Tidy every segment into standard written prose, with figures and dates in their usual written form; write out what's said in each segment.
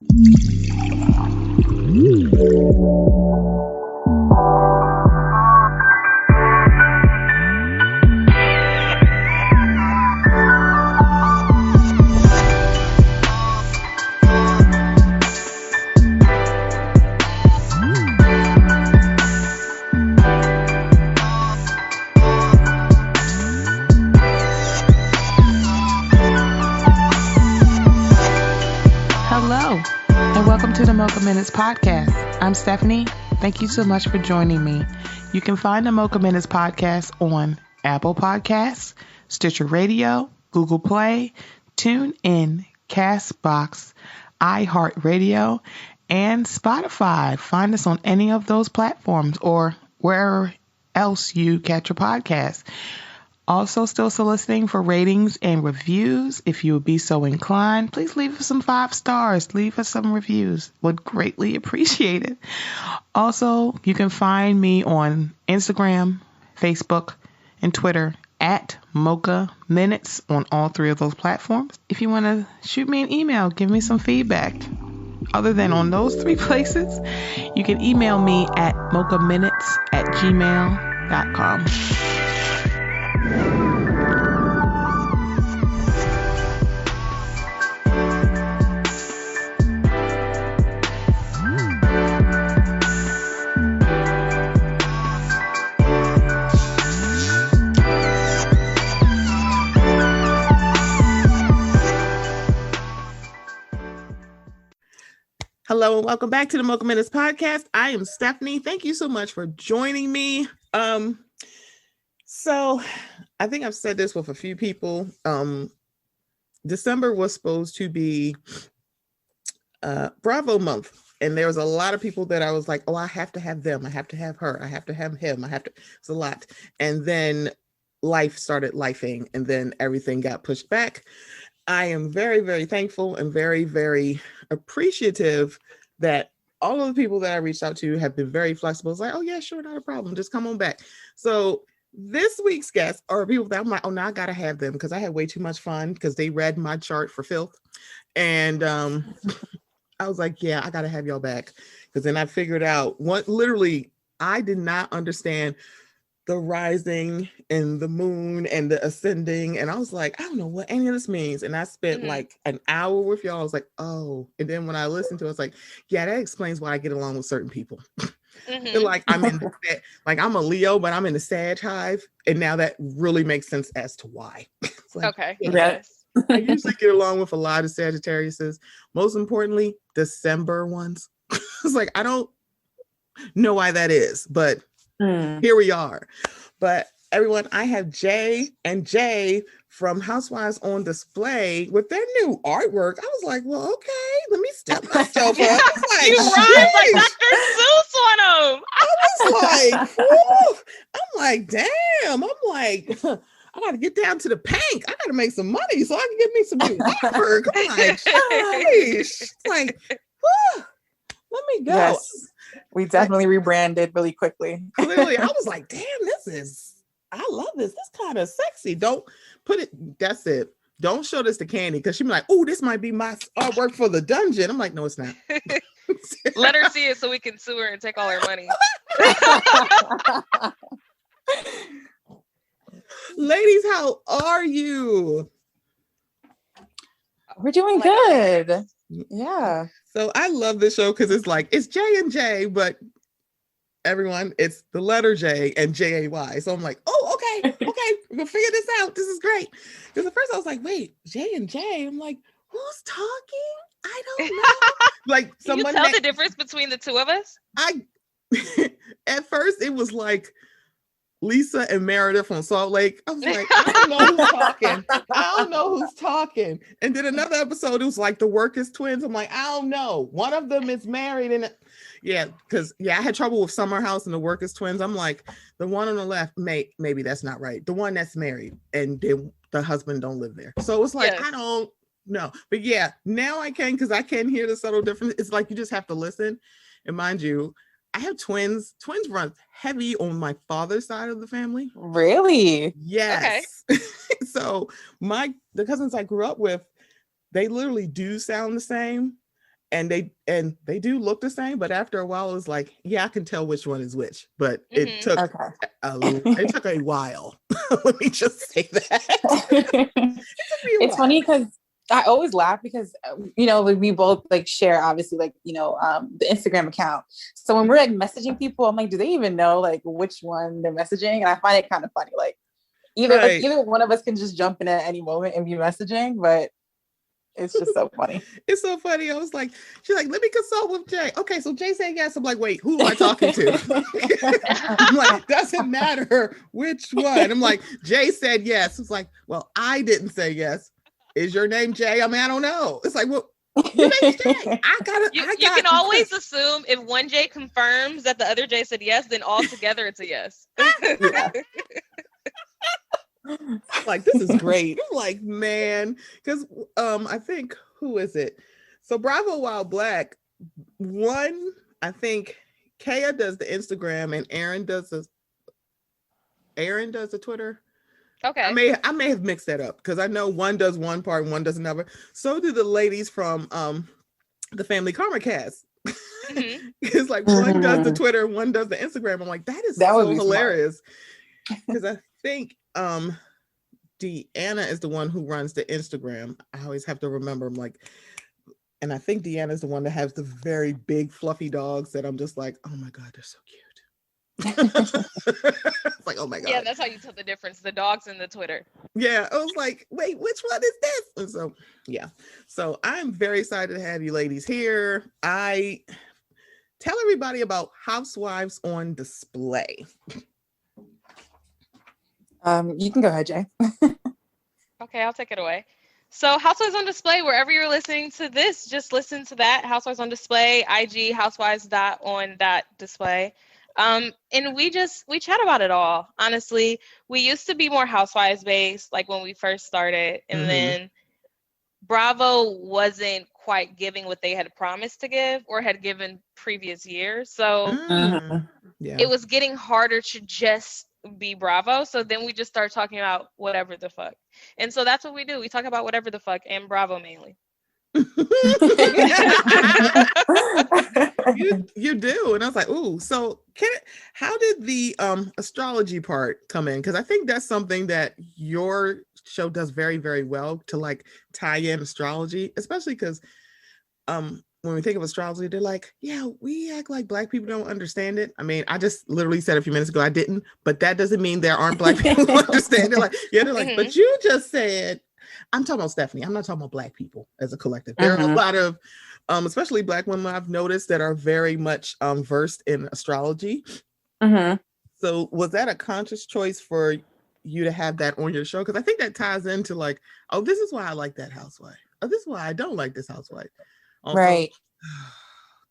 Hello, and welcome to the Mocha Minutes podcast. I'm Stephanie. Thank you so much for joining me. You can find the Mocha Minutes podcast on Apple Podcasts, Stitcher Radio, Google Play, TuneIn, Castbox, iHeartRadio, and Spotify. Find us on any of those platforms or wherever else you catch your podcast. Also, still soliciting for ratings and reviews. If you would be so inclined, please leave us some 5 stars. Leave us some reviews. Would greatly appreciate it. Also, you can find me on Instagram, Facebook, and Twitter at Mocha Minutes on all 3 of those platforms. If you want to shoot me an email, give me some feedback. Other than on those 3 places, you can email me at mochaminutes@gmail.com. Hello and welcome back to the Mocha Minutes podcast. I am Stephanie. Thank you so much for joining me. So I think I've said this with a few people. December was supposed to be Bravo month. And there was a lot of people that I was like, oh, I have to have them. I have to have her. I have to have him. It's a lot. And then life started lifing and then everything got pushed back. I am very, very thankful and very, very appreciative that all of the people that I reached out to have been very flexible. It's like, oh yeah, sure, not a problem. Just come on back. So this week's guests are people that I'm like, oh, now I gotta have them because I had way too much fun because they read my chart for filth. And I was like, yeah, I gotta have y'all back. Because then I figured out literally, I did not understand the rising and the moon and the ascending. And I was like, I don't know what any of this means. And I spent like an hour with y'all. I was like, oh. And then when I listened to it, I was like, yeah, that explains why I get along with certain people. Like I'm I'm a Leo, but I'm in the Sag hive. And now that really makes sense as to why. Like, okay. Yes. I usually get along with a lot of Sagittariuses. Most importantly, December ones. It's like, I don't know why that is, but here we are. But everyone, I have Jay and Jay from Housewives on display with their new artwork. I was like, well, okay, let me step myself up. Like, you rhyme like Dr. Seuss on them. I was like, whew. I'm like, damn. I'm like, I got to get down to the paint. I got to make some money so I can get me some new artwork. I'm like, sheesh. Like, whew, let me go. Yes. We definitely rebranded really quickly. Clearly, I was like, damn, I love this. This kind of sexy. Don't put it, that's it. Don't show this to Candy because she'd be like, oh, this might be my artwork for the dungeon. I'm like, no, it's not. Let her see it so we can sue her and take all her money. Ladies, how are you? We're doing good. Yeah. So I love this show because it's like, it's J and J, but everyone, it's the letter J and J-A-Y. So I'm like, oh, okay, we're gonna figure this out. This is great. Because at first I was like, wait, J and J. I'm like, who's talking? I don't know. Like, Can you tell the difference between the two of us? At first it was like Lisa and Meredith from Salt Lake. I was like, I don't know who's talking. I don't know who's talking. And then another episode, it was like the Workers twins. I'm like, I don't know. One of them is married. And because I had trouble with Summer House and the Workers twins. I'm like, the one on the left, maybe that's not right. The one that's married and the husband don't live there. So it's like, yes. I don't know. But yeah, now I can, because I can hear the subtle difference. It's like, you just have to listen. And mind you, I have twins. Twins run heavy on my father's side of the family. Really? Yes. Okay. So the cousins I grew up with, they literally do sound the same. and they do look the same, but after a while, it's like, yeah, I can tell which one is which. But it took a while. Let me just say that. It's funny because I always laugh because we both like share obviously like the Instagram account. So when we're like messaging people, I'm like, do they even know like which one they're messaging? And I find it kind of funny. Like either one of us can just jump in at any moment and be messaging, but it's just so funny. It's so funny. I was like, she's like, let me consult with Jay. Okay, so Jay said yes. I'm like, wait, who am I talking to? I'm like, doesn't matter which one. I'm like, Jay said yes. It's like, well, I didn't say yes. Is your name Jay? I mean, I don't know. It's like, well, your name's Jay. You can always assume if one Jay confirms that the other Jay said yes, then all together it's a yes. Like, this is great. I'm like, man, because I think, who is it? So Bravo While Black, one, I think Kaya does the Instagram and Aaron does the Twitter. Okay. I may have mixed that up because I know one does one part and one does another. So do the ladies from the Family Karma cast. Mm-hmm. It's like one does the Twitter, one does the Instagram. I'm like, that is so hilarious. Because I think Deanna is the one who runs the Instagram. I always have to remember. I'm like, and I think Deanna is the one that has the very big fluffy dogs that I'm just like, oh my God, they're so cute. It's like, oh my God. Yeah, that's how you tell the difference. The dogs and the Twitter. Yeah, I was like, wait, which one is this? And so, yeah. So I'm very excited to have you ladies here. I tell everybody about Housewives on Display. You can go ahead, Jay. Okay, I'll take it away. So Housewives on Display, wherever you're listening to this, just listen to that. Housewives on Display, IG, housewives.on.display. And we chat about it all. Honestly, we used to be more Housewives based, like when we first started. And then Bravo wasn't quite giving what they had promised to give or had given previous years. So it was getting harder to just be Bravo. So then we just start talking about whatever the fuck. And so that's what we do. We talk about whatever the fuck and Bravo mainly. you do. And I was like, ooh, so how did the astrology part come in? Because I think that's something that your show does very, very well, to like tie in astrology, especially because when we think of astrology, they're like, yeah, we act like Black people don't understand it. I mean, I just literally said a few minutes ago I didn't, but that doesn't mean there aren't Black people who understand it. Like, yeah, they're like, but you just said, I'm talking about Stephanie. I'm not talking about Black people as a collective. There are a lot of, especially Black women I've noticed that are very much versed in astrology. So was that a conscious choice for you to have that on your show? Because I think that ties into like, oh, this is why I like that housewife. Oh, this is why I don't like this housewife. Also, right.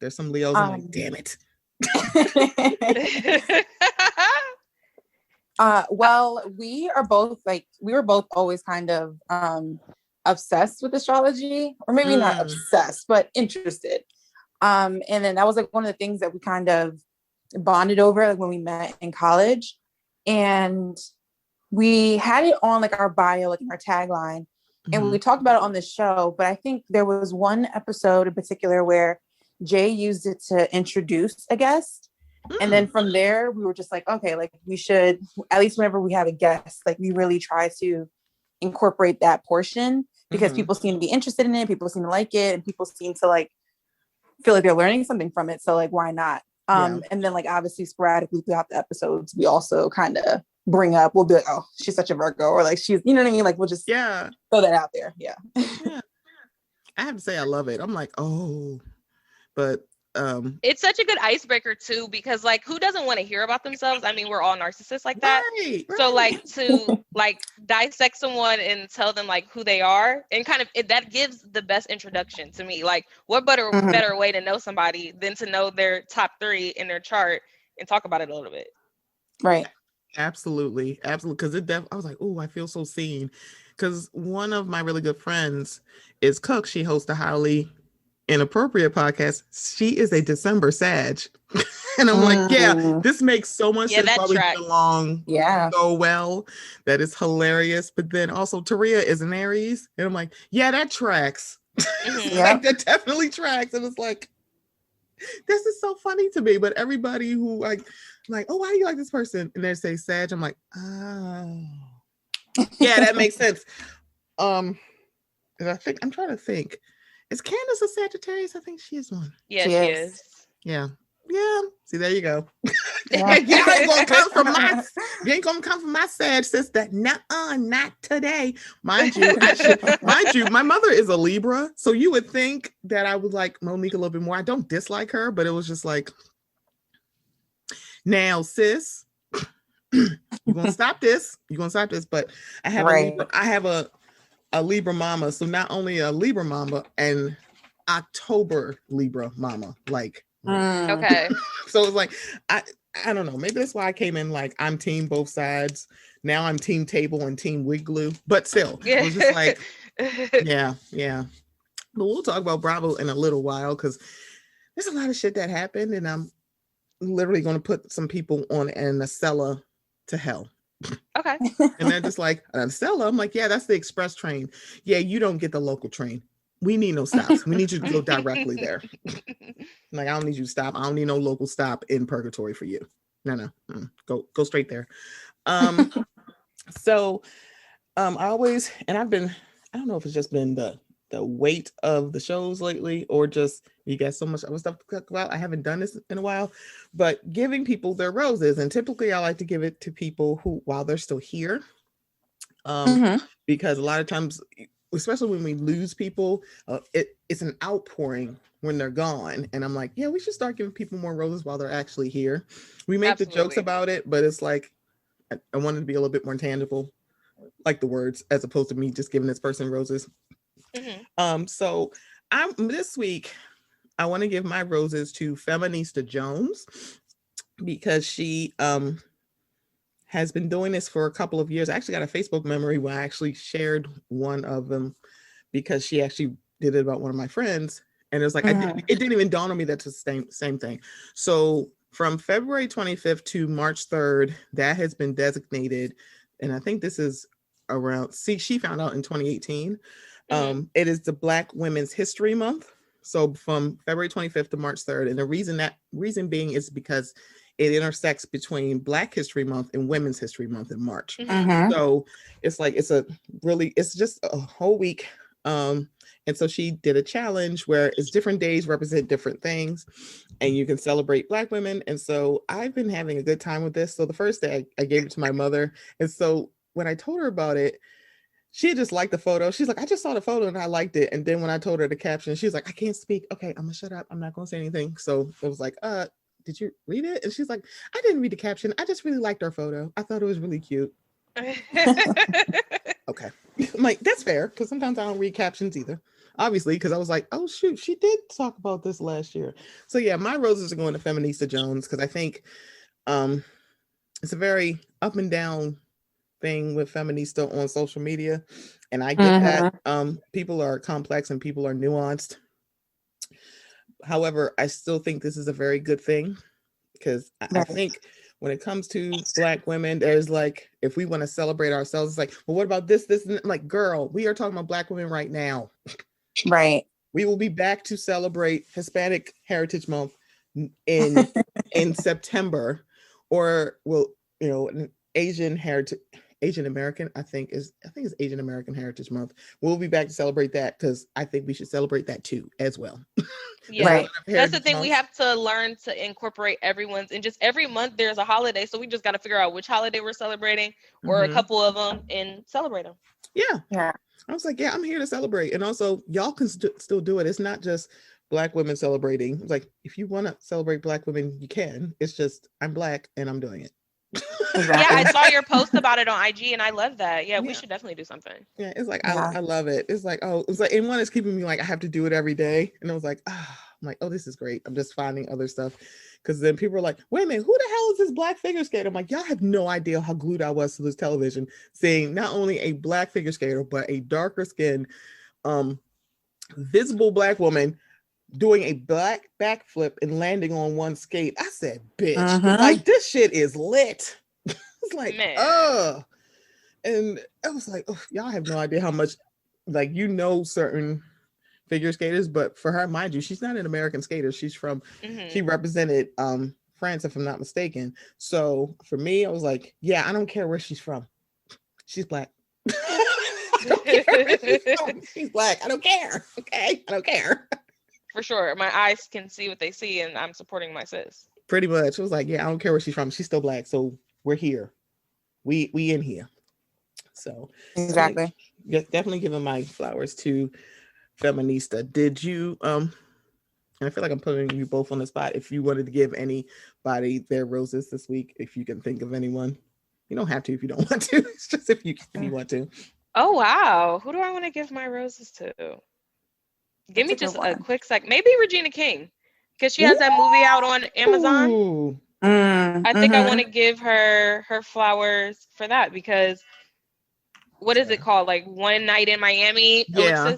There's some Leos. I'm like, damn it. Well, we were both always kind of obsessed with astrology, or maybe not obsessed, but interested. And then that was like one of the things that we kind of bonded over, like when we met in college, and we had it on like our bio, like in our tagline. And we talked about it on the show, but I think there was one episode in particular where Jay used it to introduce a guest. And then from there, we were just like, okay, like we should, at least whenever we have a guest, like we really try to incorporate that portion because people seem to be interested in it. People seem to like it, and people seem to like feel like they're learning something from it. So like, why not? And then like, obviously sporadically throughout the episodes, we also kind of bring up, we'll be like, oh, she's such a Virgo, or like she's, you know what I mean? Like we'll just throw that out there. Yeah. I have to say I love it. I'm like, oh, but it's such a good icebreaker too, because like who doesn't want to hear about themselves? I mean, we're all narcissists like that. Right. So like to like dissect someone and tell them like who they are, and kind of that gives the best introduction to me. Like what better way to know somebody than to know their top 3 in their chart and talk about it a little bit. Right. Absolutely. Because I was like, oh, I feel so seen. Because one of my really good friends is Cook. She hosts a highly inappropriate podcast. She is a December Sag. And I'm like, yeah, this makes so much sense. Probably get along so well. That is hilarious. But then also Taria is an Aries. And I'm like, yeah, that tracks. Like that definitely tracks. And it's like, this is so funny to me. But everybody who like, oh, why do you like this person? And they say Sag, I'm like, oh, yeah, that makes sense. And I think I'm trying to think. Is Candace a Sagittarius? I think she is one. Yeah, she is. Yeah. Yeah. See, there you go. You ain't gonna come from my Sag sister. Nuh-uh, not today. Mind you, my mother is a Libra. So you would think that I would like Monique a little bit more. I don't dislike her, but it was just like, now, sis, you're gonna stop this. You're gonna stop this. But I have a Libra mama. So not only a Libra mama and October Libra mama, like okay. So it's like I don't know. Maybe that's why I came in like I'm team both sides. Now I'm team table and team wig glue. But still, it was just like, yeah. But we'll talk about Bravo in a little while because there's a lot of shit that happened, and I'm literally going to put some people on an Acela to hell. Okay. And they're just like, an Acela? I'm like, yeah, that's the express train. Yeah, you don't get the local train. We need no stops. We need you to go directly there. Like, I don't need you to stop. I don't need no local stop in purgatory for you. No. Go straight there. So I always, and I don't know if it's just been the weight of the shows lately or just you got so much other stuff to talk about. I haven't done this in a while, but giving people their roses. And typically I like to give it to people who, while they're still here, because a lot of times, especially when we lose people, it's an outpouring when they're gone. And I'm like, yeah, we should start giving people more roses while they're actually here. We make the jokes about it, but it's like, I wanted to be a little bit more tangible, like the words, as opposed to me just giving this person roses. So this week, I want to give my roses to Feminista Jones because she has been doing this for a couple of years. I actually got a Facebook memory where I actually shared one of them because she actually did it about one of my friends. And it was like, it didn't even dawn on me that's the same thing. So from February 25th to March 3rd, that has been designated. And I think this is around, she found out in 2018. It is the Black Women's History Month. So from February 25th to March 3rd. And the reason being is because it intersects between Black History Month and Women's History Month in March. So it's like, it's just a whole week. And so she did a challenge where it's different days represent different things and you can celebrate Black women. And so I've been having a good time with this. So the first day I gave it to my mother. And so when I told her about it, she just liked the photo. She's like, I just saw the photo and I liked it. And then when I told her the caption, she's like, I can't speak. Okay, I'm gonna shut up. I'm not gonna say anything. So it was like, did you read it? And she's like, I didn't read the caption. I just really liked our photo. I thought it was really cute. Okay. I'm like, that's fair, because sometimes I don't read captions either. Obviously, because I was like, oh shoot, she did talk about this last year. So yeah, my roses are going to Feminista Jones because I think it's a very up and down thing with Feminista on social media. And I get that. People are complex and people are nuanced. However, I still think this is a very good thing because I think when it comes to Black women, there's like, if we want to celebrate ourselves, it's like, well, what about this? And like, girl, we are talking about Black women right now. Right. We will be back to celebrate Hispanic Heritage Month in September, or Asian American, I think it's Asian American Heritage Month. We'll be back to celebrate that because I think we should celebrate that too as well. Yeah, right. That's the thing. Month. We have to learn to incorporate everyone's, and just every month there's a holiday, so we just got to figure out which holiday we're celebrating, or a couple of them, and celebrate them. Yeah. I was like, yeah, I'm here to celebrate, and also y'all can still do it. It's not just Black women celebrating. It's like, if you want to celebrate Black women, you can. It's just I'm Black and I'm doing it. Exactly. Yeah, I saw your post about it on IG and I love that. Yeah, we should definitely do something. Yeah, it's like I love it. It's like, and one is keeping me like I have to do it every day. And I was like, I'm like, oh, this is great. I'm just finding other stuff. Because then people are like, wait a minute, who the hell is this Black figure skater? I'm like, y'all have no idea how glued I was to this television, seeing not only a Black figure skater, but a darker skinned, visible Black woman doing a Black backflip and landing on one skate. I said, bitch, like this shit is lit. It's like, and I was like, oh, y'all have no idea how much, like, certain figure skaters, but for her, mind you, she's not an American skater. She's from, she represented France, if I'm not mistaken. So for me, I was like, yeah, I don't care where she's from. She's Black. I don't care where she's from. She's Black. I don't care. Okay, I don't care. For sure, my eyes can see what they see, and I'm supporting my sis. Pretty much, it was like, yeah, I don't care where she's from. She's still Black, so we're here. We in here. So exactly. Definitely giving my flowers to Feminista. Did you and I feel like I'm putting you both on the spot. If you wanted to give anybody their roses this week, if you can think of anyone, you don't have to if you don't want to. It's just if you want to. Oh wow, who do I want to give my roses to? Give me just a quick sec. Maybe Regina King, because she has that movie out on Amazon. I think I want to give her flowers for that, because what is it called? Like One Night in Miami? Yeah.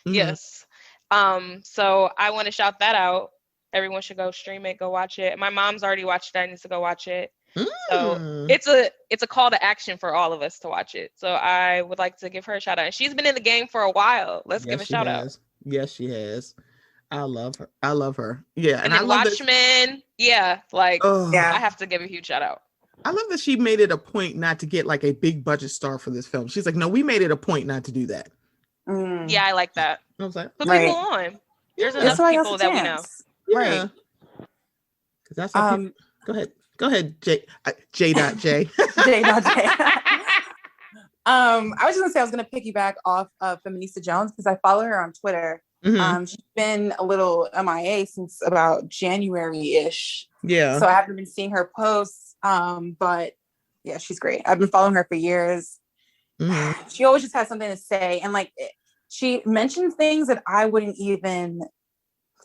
Yes. So I want to shout that out. Everyone should go stream it, go watch it. My mom's already watched it. I need to go watch it. So it's a call to action for all of us to watch it. So I would like to give her a shout out. And she's been in the game for a while. Let's give a shout out. Yes, she has. I love her. Yeah. And then I love Watchmen. Yeah. Like, I have to give a huge shout out. I love that she made it a point not to get like a big budget star for this film. She's like, no, we made it a point not to do that. Yeah, I like that. I was like, put people on. There's enough people that we know. Yeah. Right. That's how people... Go ahead, J. J. J. J. I was just gonna say I was gonna piggyback off of Feminista Jones because I follow her on Twitter. She's been a little MIA since about January-ish. Yeah. So I haven't been seeing her posts. But yeah, she's great. I've been following her for years. She always just has something to say, and like she mentions things that I wouldn't even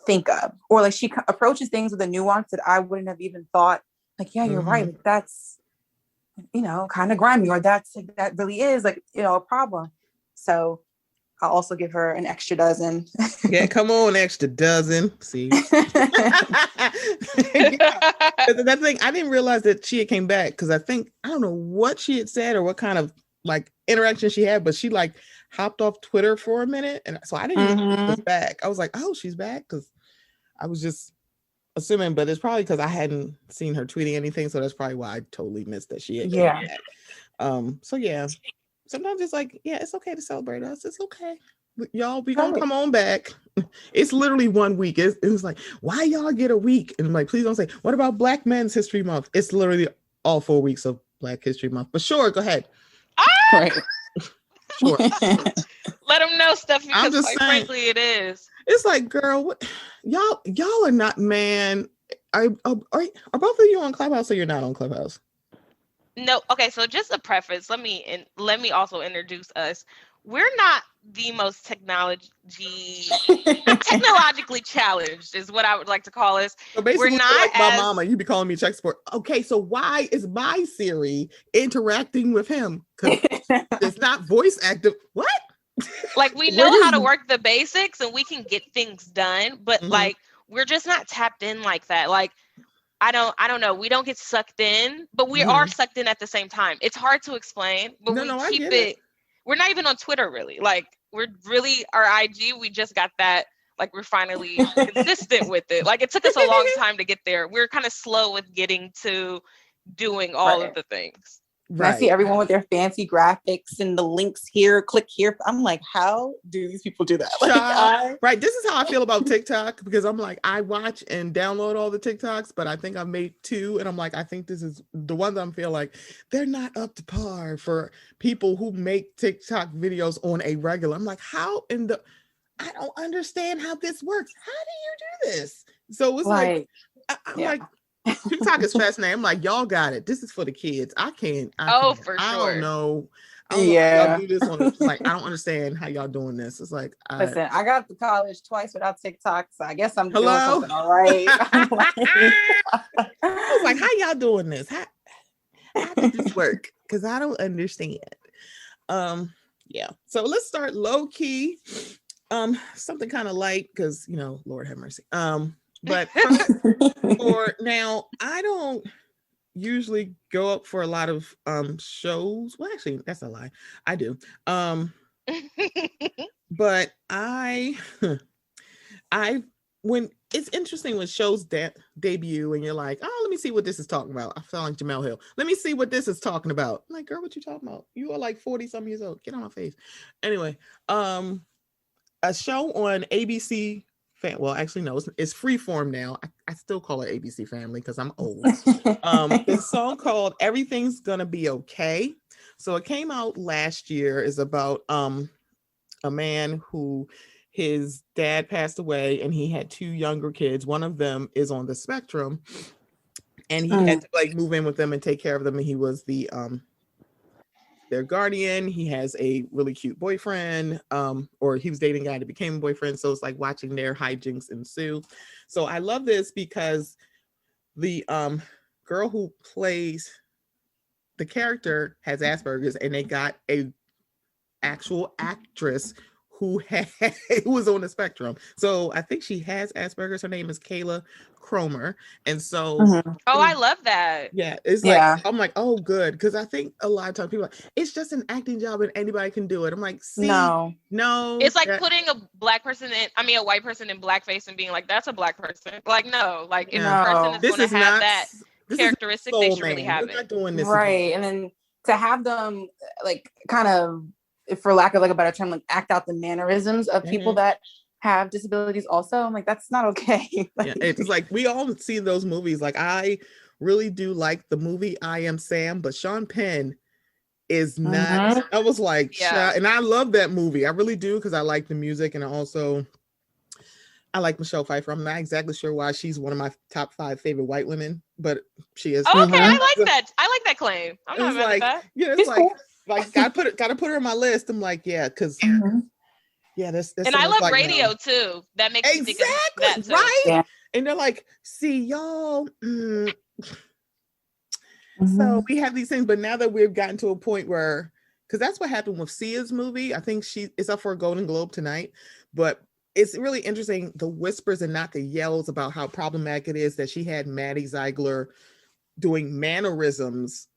think of, or like she approaches things with a nuance that I wouldn't have even thought. Like, yeah, you're right. Like, that's, kind of grimy, or that really is like, a problem. So I'll also give her an extra dozen. Yeah, come on, extra dozen. See, that thing, I didn't realize that she had came back because I don't know what she had said or what kind of like interaction she had, but she like hopped off Twitter for a minute, and so I didn't even know she was back. I was like, oh, she's back, because I was just assuming, but it's probably because I hadn't seen her tweeting anything, so that's probably why I totally missed that she had came back. So yeah, sometimes it's like, yeah, it's okay to celebrate us. It's okay, y'all. We gonna come on back. It's literally 1 week. It was like, why y'all get a week? And I'm like, please don't say, what about Black Men's History Month? It's literally all 4 weeks of Black History Month. But sure, go ahead. Right. Sure. Let them know stuff, because quite frankly, it is. It's like, girl, what, y'all are not, man. Are both of you on Clubhouse, or you're not on Clubhouse? No. Okay, so just a preface. Let me also introduce us. We're not the most technologically challenged, is what I would like to call us. So basically, we're not like my mama. You be calling me tech support. Okay, so why is my Siri interacting with him? Because it's not voice active. What? Like, we know how to work the basics and we can get things done, but like, we're just not tapped in like that. Like, I don't know. We don't get sucked in, but we are sucked in at the same time. It's hard to explain, but we keep it. We're not even on Twitter, really. Like, we're really, our IG, we just got that. Like, we're finally consistent with it. Like, it took us a long time to get there. We're kind of slow with getting to doing all of the things. Right. I see everyone with their fancy graphics and the links here, click here. I'm like, how do these people do that? Like, right. This is how I feel about TikTok, because I'm like, I watch and download all the TikToks, but I think I made 2, and I'm like, I think this is the ones I feel like they're not up to par for people who make TikTok videos on a regular. I'm like, I don't understand how this works. How do you do this? So it's like, I'm like, TikTok is fascinating. I'm like, y'all got it. This is for the kids. I can't. For sure. I don't know. Y'all do this on. It's like, I don't understand how y'all doing this. It's like, listen, I got to college twice without TikTok, so I guess I'm doing something all right. I was like, how y'all doing this? How does this work? Because I don't understand. Yeah. So let's start low key. Something kind of light, because Lord have mercy. But for now, I don't usually go up for a lot of shows. Well, actually, that's a lie. I do. But I when it's interesting when shows debut and you're like, oh, let me see what this is talking about. I sound like Jamel Hill. Let me see what this is talking about. I'm like, girl, what you talking about? You are like 40 some years old. Get on my face. Anyway, a show on ABC. Well, actually, no, it's Freeform now. I still call it ABC Family because I'm old. This song called "Everything's Gonna Be Okay." So it came out last year. Is about a man who his dad passed away and he had two younger kids. One of them is on the spectrum, and he had to like move in with them and take care of them. And he was their guardian. He has a really cute boyfriend, or he was dating a guy that became a boyfriend. So it's like watching their hijinks ensue. So I love this because the girl who plays the character has Asperger's, and they got a actual actress who was on the spectrum. So I think she has Asperger's. Her name is Kayla Cromer. And so I love that. Yeah, it's like I'm like, oh good, because I think a lot of times people are like, it's just an acting job and anybody can do it. I'm like, see, no, it's like putting a white person in blackface and being like, that's a black person. Like, no, like if a person is going to have that characteristic, they should really have it. Doing this right. And then to have them like kind of, for lack of like a better term, like act out the mannerisms of people that have disabilities also. I'm like, that's not okay. Like, it's like we all see those movies. Like I really do like the movie I Am Sam, but Sean Penn is not. I was like, and I love that movie. I really do, because I like the music, and I like Michelle Pfeiffer. I'm not exactly sure why she's one of my top 5 favorite white women, but she is. Oh, okay, I like that. I like that claim. I'm not mad at that. Yeah, it's like cool. Like gotta put her on my list. I'm like, yeah, because that's and I love like, radio too. That makes me think of that too. Right? Yeah. And they're like, see, y'all. So we have these things, but now that we've gotten to a point where, because that's what happened with Sia's movie. I think she is up for a Golden Globe tonight, but it's really interesting, the whispers and not the yells about how problematic it is that she had Maddie Ziegler doing mannerisms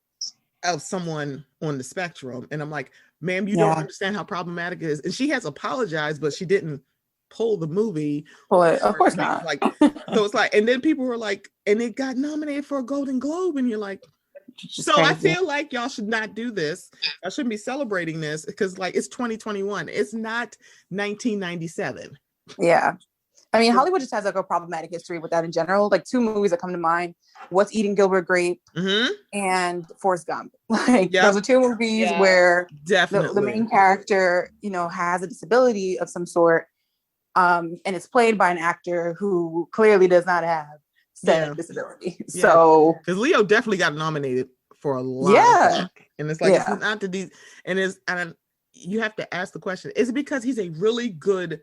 of someone on the spectrum. And I'm like, ma'am, you don't understand how problematic it is. And she has apologized, but she didn't pull the movie. Of course not. Like, so it's like, and then people were like, and it got nominated for a Golden Globe, and you're like, so crazy. I feel like y'all should not do this. I shouldn't be celebrating this, because like it's 2021. It's not 1997. Yeah. I mean, Hollywood just has like a problematic history with that in general. Like 2 movies that come to mind: What's Eating Gilbert Grape and Forrest Gump. Like those are 2 movies where the main character, has a disability of some sort. And it's played by an actor who clearly does not have said disability. Yeah. So because Leo definitely got nominated for a lot. And it's like it's not the and you have to ask the question: is it because he's a really good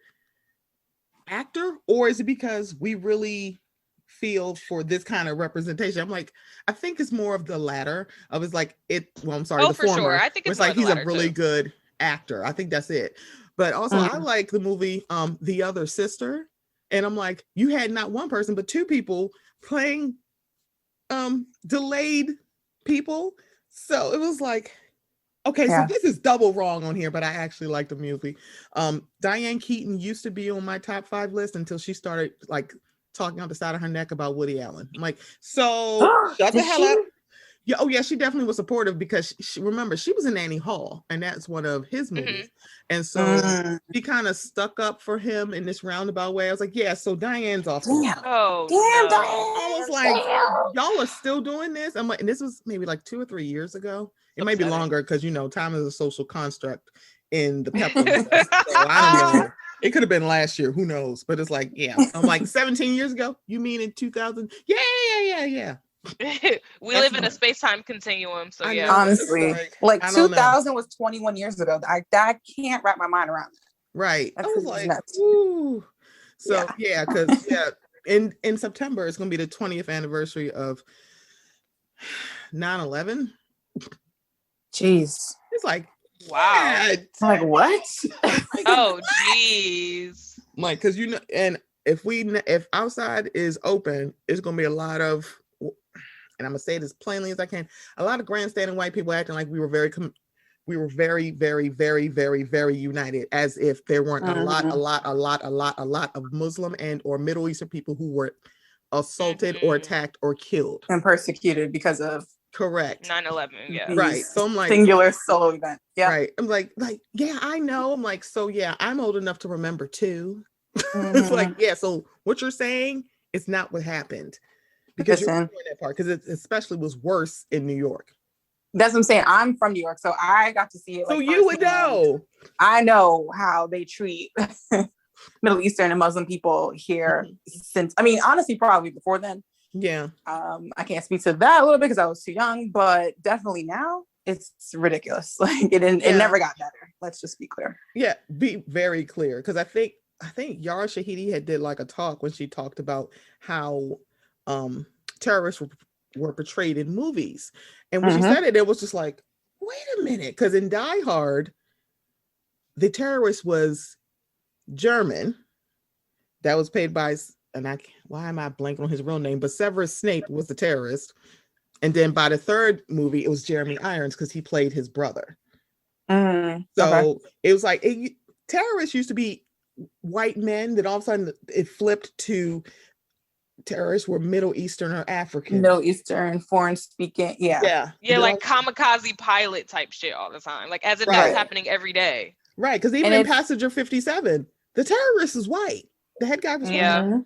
actor, or is it because we really feel for this kind of representation? I'm like, I think it's more of the latter of it's like it. Well, I'm sorry, the former. Sure. I think it's like he's a really good actor. I think that's it. But also, I like the movie The Other Sister, and I'm like, you had not one person but 2 people playing delayed people. So it was like, okay, so this is double wrong on here, but I actually like the movie. Diane Keaton used to be on my top 5 list until she started like talking out the side of her neck about Woody Allen. I'm like, so shut the hell up. Yeah, oh yeah, she definitely was supportive, because remember, she was in Annie Hall, and that's one of his movies. And so she kind of stuck up for him in this roundabout way. I was like, yeah, so Diane's off. Diane. I was like, y'all are still doing this? I'm like, and this was maybe like 2 or 3 years ago. It may be longer, because time is a social construct in the peplum. So I don't know. It could have been last year, who knows? But it's like, I'm like 17 years ago. You mean in 2000? Yeah. We live in a space-time continuum, so honestly, like 2000 was 21 years ago. I can't wrap my mind around that. Right. I was like, ooh. So because in September it's gonna be the 20th anniversary of 9/11. Jeez. It's like, wow. Like what? Oh geez. Like, because and if outside is open, it's gonna be a lot of, and I'm gonna say it as plainly as I can, a lot of grandstanding white people acting like we were very we were very, very, very, very, very united, as if there weren't a lot of Muslim and or Middle Eastern people who were assaulted or attacked or killed and persecuted because of correct 9/11. Yeah. right. So I'm like singular solo event. Yeah. Right. I'm like, yeah, I know. I'm like, so yeah, I'm old enough to remember too. It's like, yeah, so what you're saying is not what happened. Because you're doing that part, because it especially was worse in New York. That's what I'm saying. I'm from New York, so I got to see it. So you would know. I know how they treat Middle Eastern and Muslim people here since, I mean, honestly, probably before then. Yeah. I can't speak to that a little bit because I was too young, but definitely now it's ridiculous. Like it never got better. Let's just be clear. Yeah, be very clear. Because I think Yara Shahidi had did like a talk when she talked about how terrorists were portrayed in movies. And when she said it, it was just like, wait a minute. Because in Die Hard, the terrorist was German. That was paid by, and why am I blanking on his real name? But Severus Snape was the terrorist. And then by the third movie, it was Jeremy Irons because he played his brother. So it was like, terrorists used to be white men, then all of a sudden it flipped to terrorists were Middle Eastern or African. Middle Eastern, foreign speaking. Yeah, like kamikaze pilot type shit all the time. Like as if that's happening every day. Right, because even in Passenger 57, the terrorist is white. The head guy was white.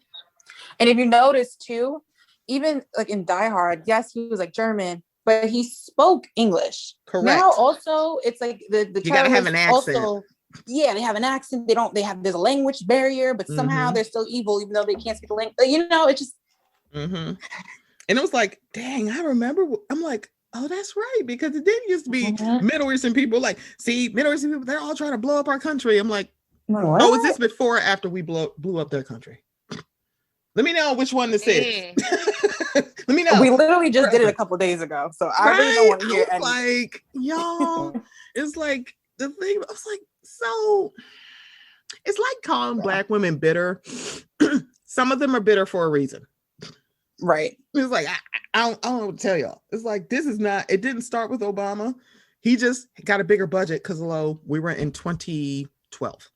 And if you notice too, even like in Die Hard, yes, he was like German, but he spoke English. Correct. Now also it's like the you gotta have an accent. Also, yeah, they have an accent. There's a language barrier, but somehow they're still evil, even though they can't speak the language. You know, it just. And it was like, dang, I remember. I'm like, oh, that's right, because it did used to be Middle Eastern people. Like, see, Middle Eastern people, they're all trying to blow up our country. I'm like, what? Oh, is this before or after we blew up their country? Let me know which one this is. Let me know. We literally just did it a couple of days ago, so I really don't want to hear anything. Like, y'all, it's like the thing. I was like, so it's like calling Black women bitter. Some of them are bitter for a reason. Right. It's like, I don't know what to tell y'all. It's like, this is not, it didn't start with Obama. He just got a bigger budget because we were in 2012.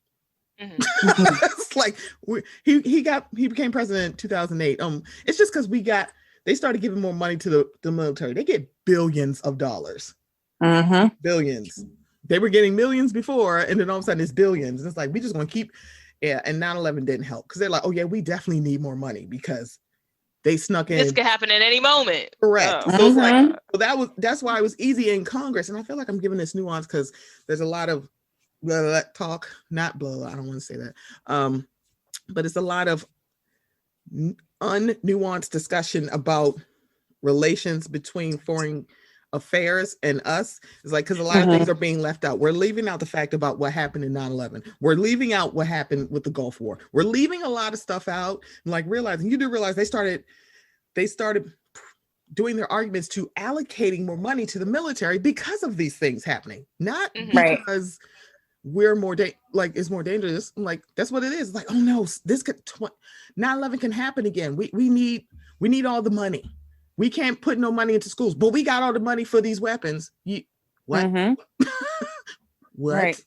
It's like he became president in 2008. It's just because they started giving more money to the military. They get billions of dollars. Billions. They were getting millions before, and then all of a sudden it's billions. And it's like, we just gonna keep, and 9/11 didn't help because they're like, oh yeah, we definitely need more money because they snuck in. This could happen at any moment. Correct. So it's like, that's why it was easy in Congress. And I feel like I'm giving this nuance because there's a lot of talk, not blah, I don't want to say that. But it's a lot of unnuanced discussion about relations between foreign affairs and us. It's like, because a lot of things are being left out. We're leaving out the fact about what happened in 9/11. We're leaving out what happened with the Gulf War. We're leaving a lot of stuff out, and like realizing, you do realize they started doing their arguments to allocating more money to the military because of these things happening, not because we're more it's more dangerous. I'm like, that's what it is. Like, oh no, this could 9/11 can happen again. We need all the money. We can't put no money into schools, but we got all the money for these weapons. What? What? Right.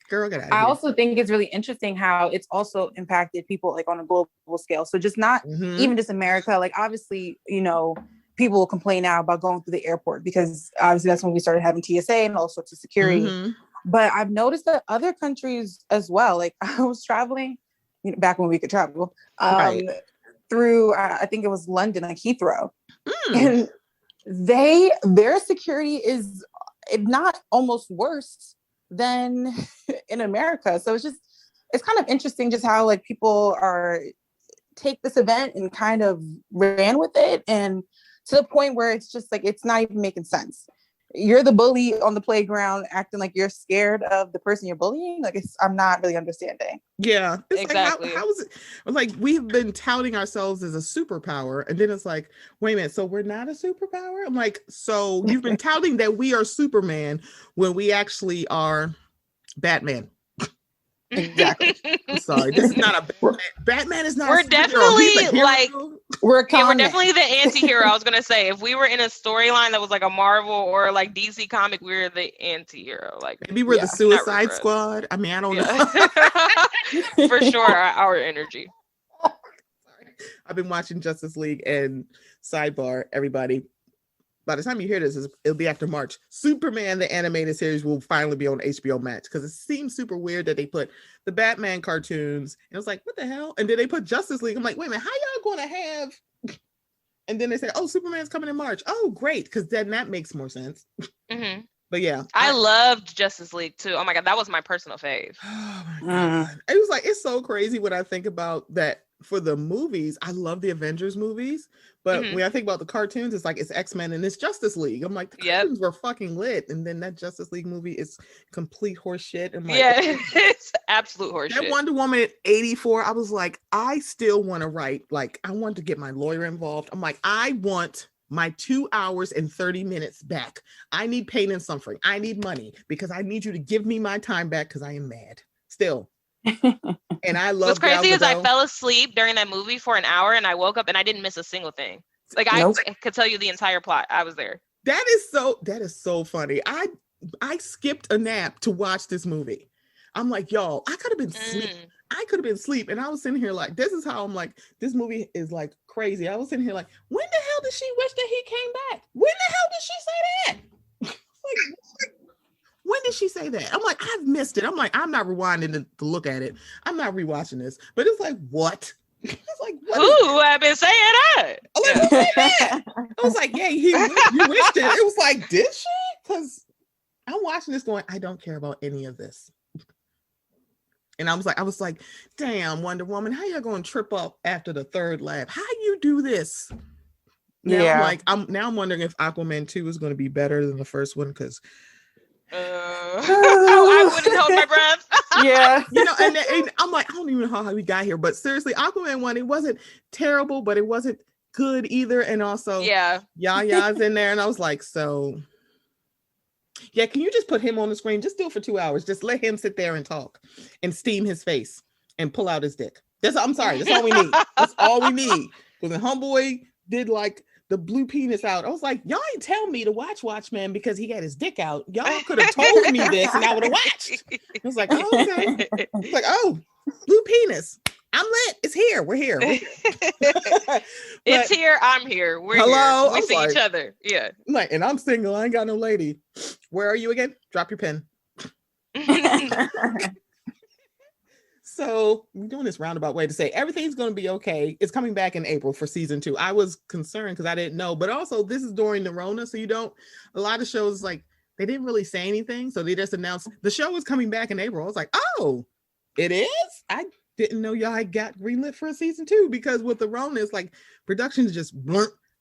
Girl, get out of I here. also think it's really interesting how it's also impacted people like on a global scale. So just not even just America. Like obviously, you know, people will complain now about going through the airport because obviously that's when we started having TSA and all sorts of security. But I've noticed that other countries as well. Like I was traveling, you know, back when we could travel through, I think it was London, like Heathrow. And their security is, if not almost worse than in America. So it's kind of interesting just how like people take this event and kind of ran with it, and to the point where it's just like, it's not even making sense. You're the bully on the playground acting like you're scared of the person you're bullying. Like I'm not really understanding. Yeah, it's exactly. Like, how is it? Like we've been touting ourselves as a superpower, and then it's like, wait a minute, so we're not a superpower? I'm like, so you've been touting that we are Superman when we actually are Batman. Exactly. I'm sorry. This is not a Batman. Batman is not. We're a superhero. definitely He's a hero. We're we're definitely the anti-hero. I was gonna say, if we were in a storyline that was like a Marvel or like DC comic, we're the anti-hero. Like maybe we're the Suicide Squad. I mean, I don't know. For sure, our energy. I've been watching Justice League, and sidebar, everybody, by the time you hear this, it'll be after March. Superman, the animated series, will finally be on HBO Max, because it seems super weird that they put the Batman cartoons, and it was like, what the hell? And then they put Justice League. I'm like, wait a minute, how y'all going to have? And then they say, oh, Superman's coming in March. Oh, great, because then that makes more sense. Mm-hmm. But yeah, I loved Justice League too. Oh my god, that was my personal fave. Oh my god, it was like, it's so crazy when I think about that. For the movies, I love the Avengers movies, but when I think about the cartoons, it's like it's X-Men and it's Justice League. I'm like, the cartoons were fucking lit, and then that Justice League movie is complete horse shit. I'm like, it's absolute horse shit. That Wonder Woman at 84, I was like, I still want to write, like, I want to get my lawyer involved. I'm like, I want my 2 hours and 30 minutes back. I need pain and suffering. I need money, because I need you to give me my time back, because I am mad still. And I love. What's crazy is I fell asleep during that movie for an hour, and I woke up and I didn't miss a single thing. Like I could tell you the entire plot. I was there. That is so funny. I skipped a nap to watch this movie. I'm like, y'all, I could have been asleep. I could have been asleep, and I was sitting here like, this is how I'm like, this movie is like crazy. I was sitting here like, when the hell did she wish that he came back? When the hell did she say that? like, when did she say that? I'm like, I've missed it. I'm like, I'm not rewinding to look at it. I'm not rewatching this. But it's like, what? It's like, what? Ooh, I've been saying that. I was like, yeah, you wished it. It was like, did she? Because I'm watching this going, I don't care about any of this. And I was like, damn, Wonder Woman, how you gonna trip up after the third lap? How you do this? Now I'm wondering if Aquaman 2 is going to be better than the first one, because I wouldn't hold my breath. Yeah. And I'm like, I don't even know how we got here, but seriously, Aquaman 1, it wasn't terrible, but it wasn't good either. And also, Yaya's in there, and I was like, so yeah, can you just put him on the screen? Just do it for 2 hours. Just let him sit there and talk and steam his face and pull out his dick. I'm sorry, that's all we need. That's all we need. Because the homeboy did like the blue penis out. I was like, y'all ain't tell me to watch Watchmen because he got his dick out. Y'all could have told me this and I would have watched. I was like, oh, okay. It's like, oh, blue penis. I'm lit. It's here. We're here. It's here. I'm here. We're hello. Here. We see each other. Yeah. Like, and I'm single. I ain't got no lady. Where are you again? Drop your pen. So we're doing this roundabout way to say everything's going to be okay. It's coming back in April for season 2. I was concerned because I didn't know, but also this is during the Rona. So a lot of shows, like, they didn't really say anything. So they just announced the show was coming back in April. I was like, oh, it is? I didn't know y'all had got greenlit for a season 2, because with the Rona, it's like productions just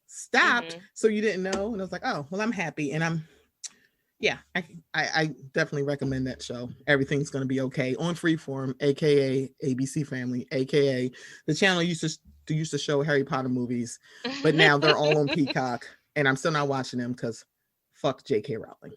stopped. Mm-hmm. So you didn't know. And I was like, oh, well, I'm happy. And I definitely recommend that show. Everything's going to be okay on Freeform, aka ABC Family, aka the channel used to show Harry Potter movies, but now they're all on Peacock, and I'm still not watching them because fuck J.K. Rowling.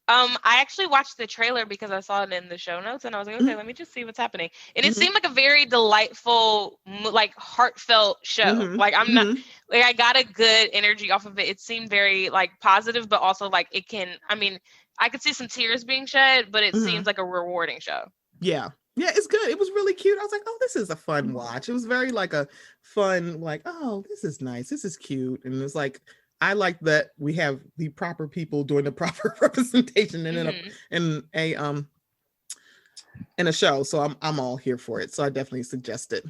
I actually watched the trailer because I saw it in the show notes, and I was like, okay, let me just see what's happening. And it seemed like a very delightful, like heartfelt show. Like I'm not, like I got a good energy off of it. It seemed very like positive, but also like it can. I mean, I could see some tears being shed, but it seems like a rewarding show. Yeah, it's good. It was really cute. I was like, oh, this is a fun watch. It was very like a fun, like, oh, this is nice. This is cute, and it's like. I like that we have the proper people doing the proper representation in a show. So I'm all here for it. So I definitely suggest it.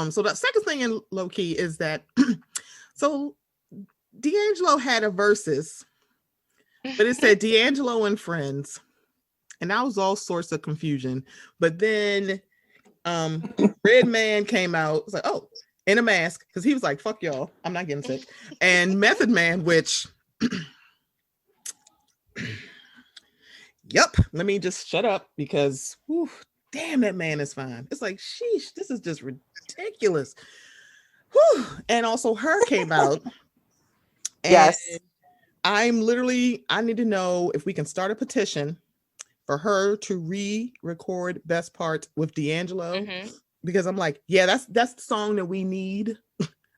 So the second thing in low key is that so D'Angelo had a Verzuz, but it said D'Angelo and Friends, and that was all sorts of confusion. But then Redman came out. It's like, oh. In a mask, because he was like, fuck y'all, I'm not getting sick. And Method Man, which, yep, let me just shut up because, whew, damn, that man is fine. It's like, sheesh, this is just ridiculous. Whew. And also Her came out. And yes. I need to know if we can start a petition for her to re-record Best Part with D'Angelo, because I'm like, yeah, that's the song that we need.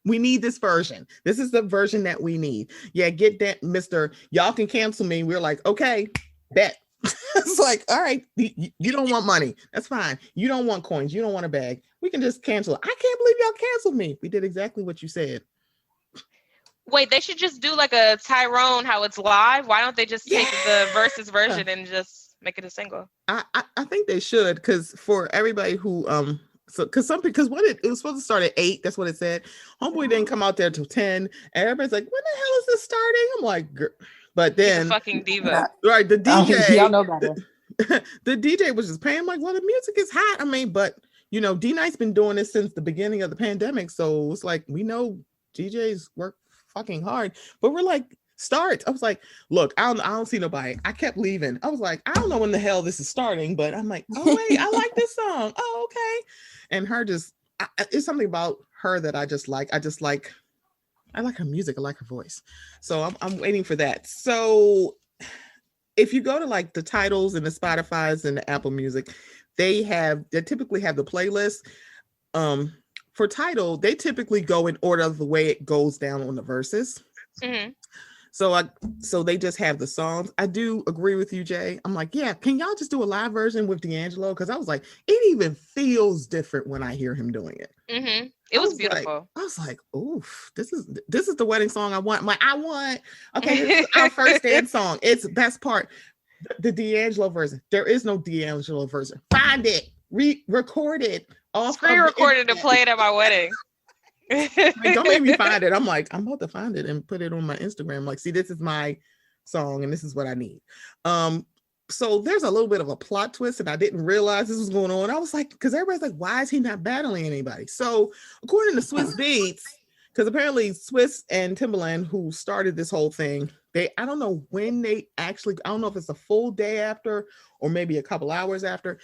We need this version. This is the version that we need. Yeah, get that, Mr. Y'all can cancel me. We're like, okay, bet. It's like, all right, you don't want money. That's fine. You don't want coins. You don't want a bag. We can just cancel it. I can't believe y'all canceled me. We did exactly what you said. Wait, they should just do like a Tyrone, how it's live. Why don't they just take the Verzuz version and just make it a single? I think they should, because for everybody who because what it was supposed to start at 8, that's what it said. Homeboy didn't come out there till 10, and everybody's like, when the hell is this starting? I'm like, but then he's a fucking diva. Right, the DJ, y'all know better. The DJ was just paying. I'm like, well, the music is hot. I mean, but you know, D-Night's been doing this since the beginning of the pandemic, so it's like we know DJs work fucking hard, but we're like, start. I was like, look, I don't see nobody. I kept leaving. I was like, I don't know when the hell this is starting, but I'm like, oh wait, I like this song. Oh, okay. And her just, it's something about her that I like her music. I like her voice. So I'm waiting for that. So if you go to like the titles and the Spotify's and the Apple Music, they typically have the playlist. For title, they typically go in order of the way it goes down on the verses. So they just have the songs. I do agree with you, Jay. I'm like, yeah, can y'all just do a live version with D'Angelo? Because I was like, it even feels different when I hear him doing it. It was beautiful. I was like, oof, this is the wedding song I want. Okay, this is our first dance song. It's Best Part. The D'Angelo version. There is no D'Angelo version. Find it, record it. Pre-recorded and play it at my wedding. Like, don't make me find it. I'm like, I'm about to find it and put it on my Instagram. Like, see, this is my song and this is what I need. So there's a little bit of a plot twist, and I didn't realize this was going on. I was like, because everybody's like, why is he not battling anybody? So according to Swiss Beats, because apparently Swiss and Timbaland, who started this whole thing, I don't know when I don't know if it's a full day after or maybe a couple hours after.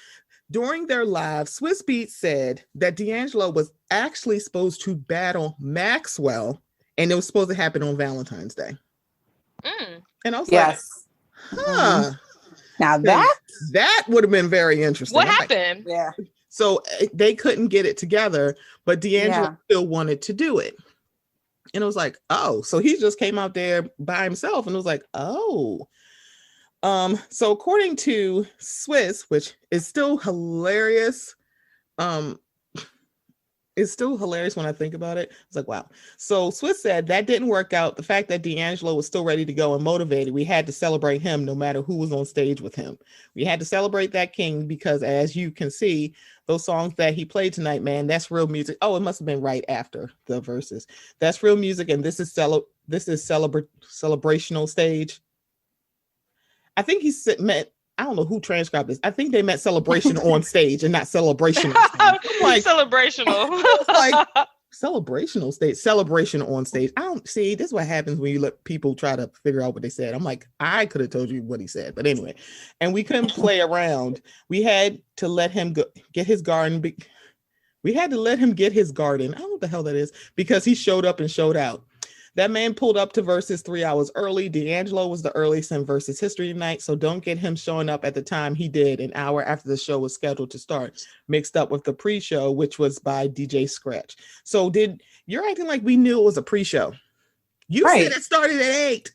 During their live, Swiss Beats said that D'Angelo was actually supposed to battle Maxwell, and it was supposed to happen on Valentine's Day. And I was like, huh. Now that would have been very interesting. What happened? Like, So they couldn't get it together, but D'Angelo still wanted to do it. And it was like, oh, so he just came out there by himself, and it was like, oh. So according to Swiss, which is still hilarious, it's still hilarious when I think about it. It's like, wow. So Swiss said that didn't work out. The fact that D'Angelo was still ready to go and motivated, we had to celebrate him no matter who was on stage with him. We had to celebrate that king because, as you can see, those songs that he played tonight, man, that's real music. Oh, it must have been right after the verses. That's real music, and this is celebrational stage. I think he meant, I don't know who transcribed this. I think they meant celebration on stage and not celebration on stage. Like, celebrational. Like, celebrational stage, celebration on stage. I don't see, this is what happens when you let people try to figure out what they said. I'm like, I could have told you what he said, but anyway. And we couldn't play around. We had to let him get his garden. We had to let him get his garden. I don't know what the hell that is, because he showed up and showed out. That man pulled up to Verzuz 3 hours early. D'Angelo was the earliest in Verzuz history tonight, so don't get him showing up at the time he did, an hour after the show was scheduled to start, mixed up with the pre-show, which was by DJ Scratch. So you're acting like we knew it was a pre-show. You said it started at 8.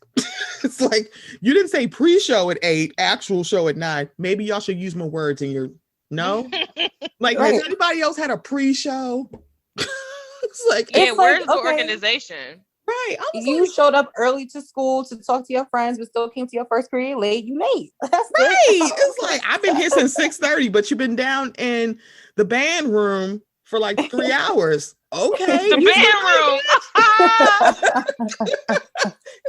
It's like, you didn't say pre-show at 8, actual show at 9. Maybe y'all should use more words in your, no? Like, has anybody else had a pre-show? It's like, where's the organization? Right. You showed up early to school to talk to your friends, but still came to your first period late. You late. That's right. It's like, I've been here since 6:30, but you've been down in the band room for like 3 hours. Okay. The band room. It's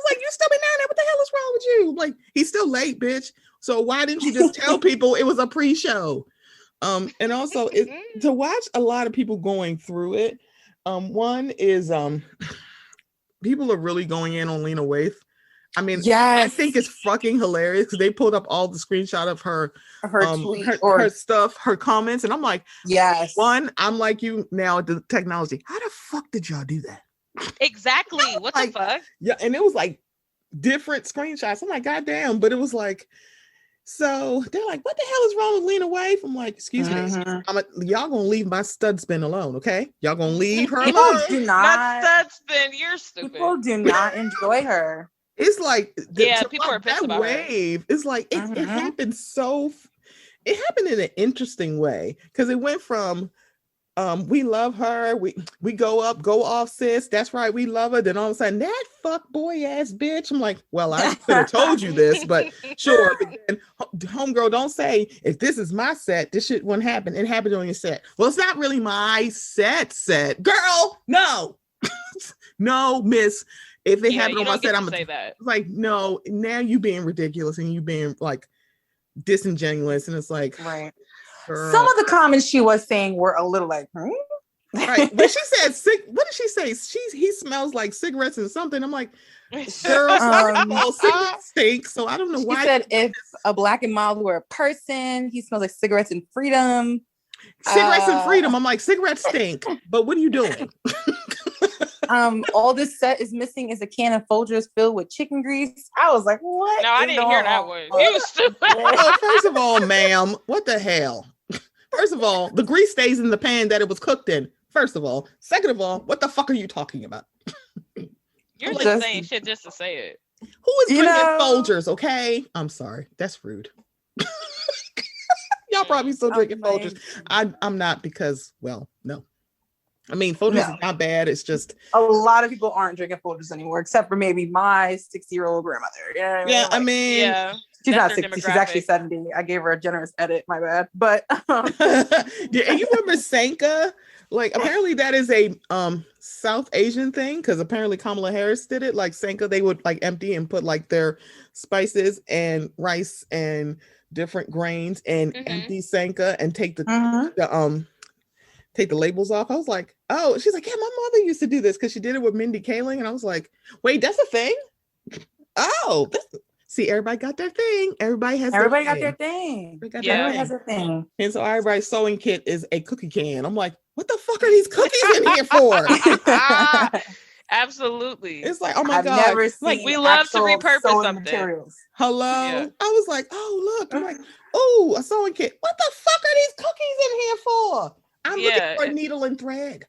like, you still been down there. What the hell is wrong with you? I'm like, he's still late, bitch. So why didn't you just tell people it was a pre-show? And also to watch a lot of people going through it. One is people are really going in on Lena Waithe. I mean, I think it's fucking hilarious because they pulled up all the screenshot of her tweet her stuff, her comments, and I'm like, one, I'm like you now at the technology. How the fuck did y'all do that? Exactly. What the fuck? Yeah, and it was like different screenshots. I'm like, goddamn, but it was like, So they're like, what the hell is wrong with Lena Waithe? I'm like, excuse me. Y'all gonna leave my stud spin alone, okay? Y'all gonna leave her People alone. do not. Stud spin. You're stupid. People do not enjoy her. It's like, people are pissed about wave. Her. It's like, it happened it happened in an interesting way. Because it went from, we love her. We go off, sis. That's right. We love her. Then all of a sudden, that fuck boy ass bitch. I'm like, well, I could have told you this, but sure. But then, homegirl, don't say if this is my set, this shit wouldn't happen. It happened on your set. Well, it's not really my set. Girl, no, no, miss. If it happened on my set, I'm gonna say that. Like, no. Now you being ridiculous and you being like disingenuous, and it's like, right. Girl. Some of the comments she was saying were a little like, right. But she said, what did she say? He smells like cigarettes and something. I'm like, girl, cigarettes stink. So I don't know why. She said if a black and mild were a person, he smells like cigarettes and freedom. Cigarettes and freedom. I'm like, cigarettes stink. But what are you doing? All this set is missing is a can of Folgers filled with chicken grease. I was like, what? No, I didn't hear that one. You stupid. Oh, first of all, ma'am, what the hell? First of all, the grease stays in the pan that it was cooked in. First of all. Second of all, what the fuck are you talking about? You're just saying shit just to say it. Who is drinking Folgers, okay? I'm sorry. That's rude. Y'all probably still drinking Folgers. I'm not because, well, no. I mean, Folgers is not bad. It's just a lot of people aren't drinking Folgers anymore, except for maybe my 60-year-old grandmother. You know what I mean? Yeah, I mean, yeah. She's not 60. She's actually 70. I gave her a generous edit. My bad. But yeah, and you remember Sanka? Like, apparently that is a South Asian thing, because apparently Kamala Harris did it. Like Sanka, they would like empty and put like their spices and rice and different grains and empty Sanka and take take the labels off. I was like, oh, she's like, yeah, my mother used to do this because she did it with Mindy Kaling. And I was like, wait, that's a thing? Oh, see, everybody got their thing. Everybody got their thing. Everybody has a thing. And so everybody's sewing kit is a cookie can. I'm like, what the fuck are these cookies in here for? Absolutely. It's like, oh my I've God. Never seen like, we love to repurpose something. Materials. Hello. Yeah. I was like, oh, look. I'm like, oh, a sewing kit. What the fuck are these cookies in here for? I'm looking for a needle and thread.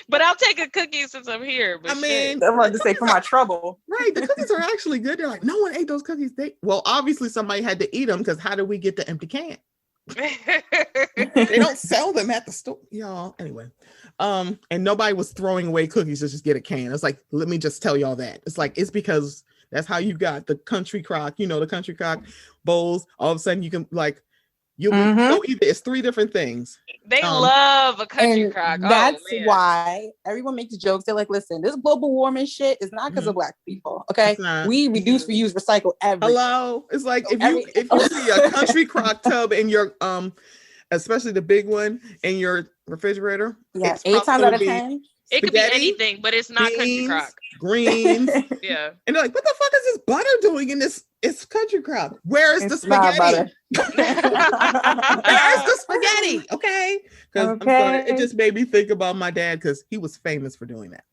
But I'll take a cookie since I'm here. But I mean, I'm about to say for my trouble. Right. The cookies are actually good. They're like, no one ate those cookies. Well, obviously somebody had to eat them, because how do we get the empty can? They don't sell them at the store, y'all. Anyway, and nobody was throwing away cookies to just get a can. It's like, let me just tell y'all that. It's like, it's because that's how you got the country crock, the country crock bowls. All of a sudden you can like, it's 3 different things. They love a country crock. That's why everyone makes jokes. They're like, listen, this global warming shit is not because of black people. Okay. We reduce, reuse, recycle everything. Hello. It's like if you see a country crock tub in your especially the big one in your refrigerator. Yeah, 8 times out of 10. It could be anything, but it's not country crock. Greens. Yeah. And they're like, what the fuck is this butter doing in this? It's country crock. Where is the spaghetti? Where's the spaghetti? Okay. Because I'm sorry, it just made me think about my dad, because he was famous for doing that.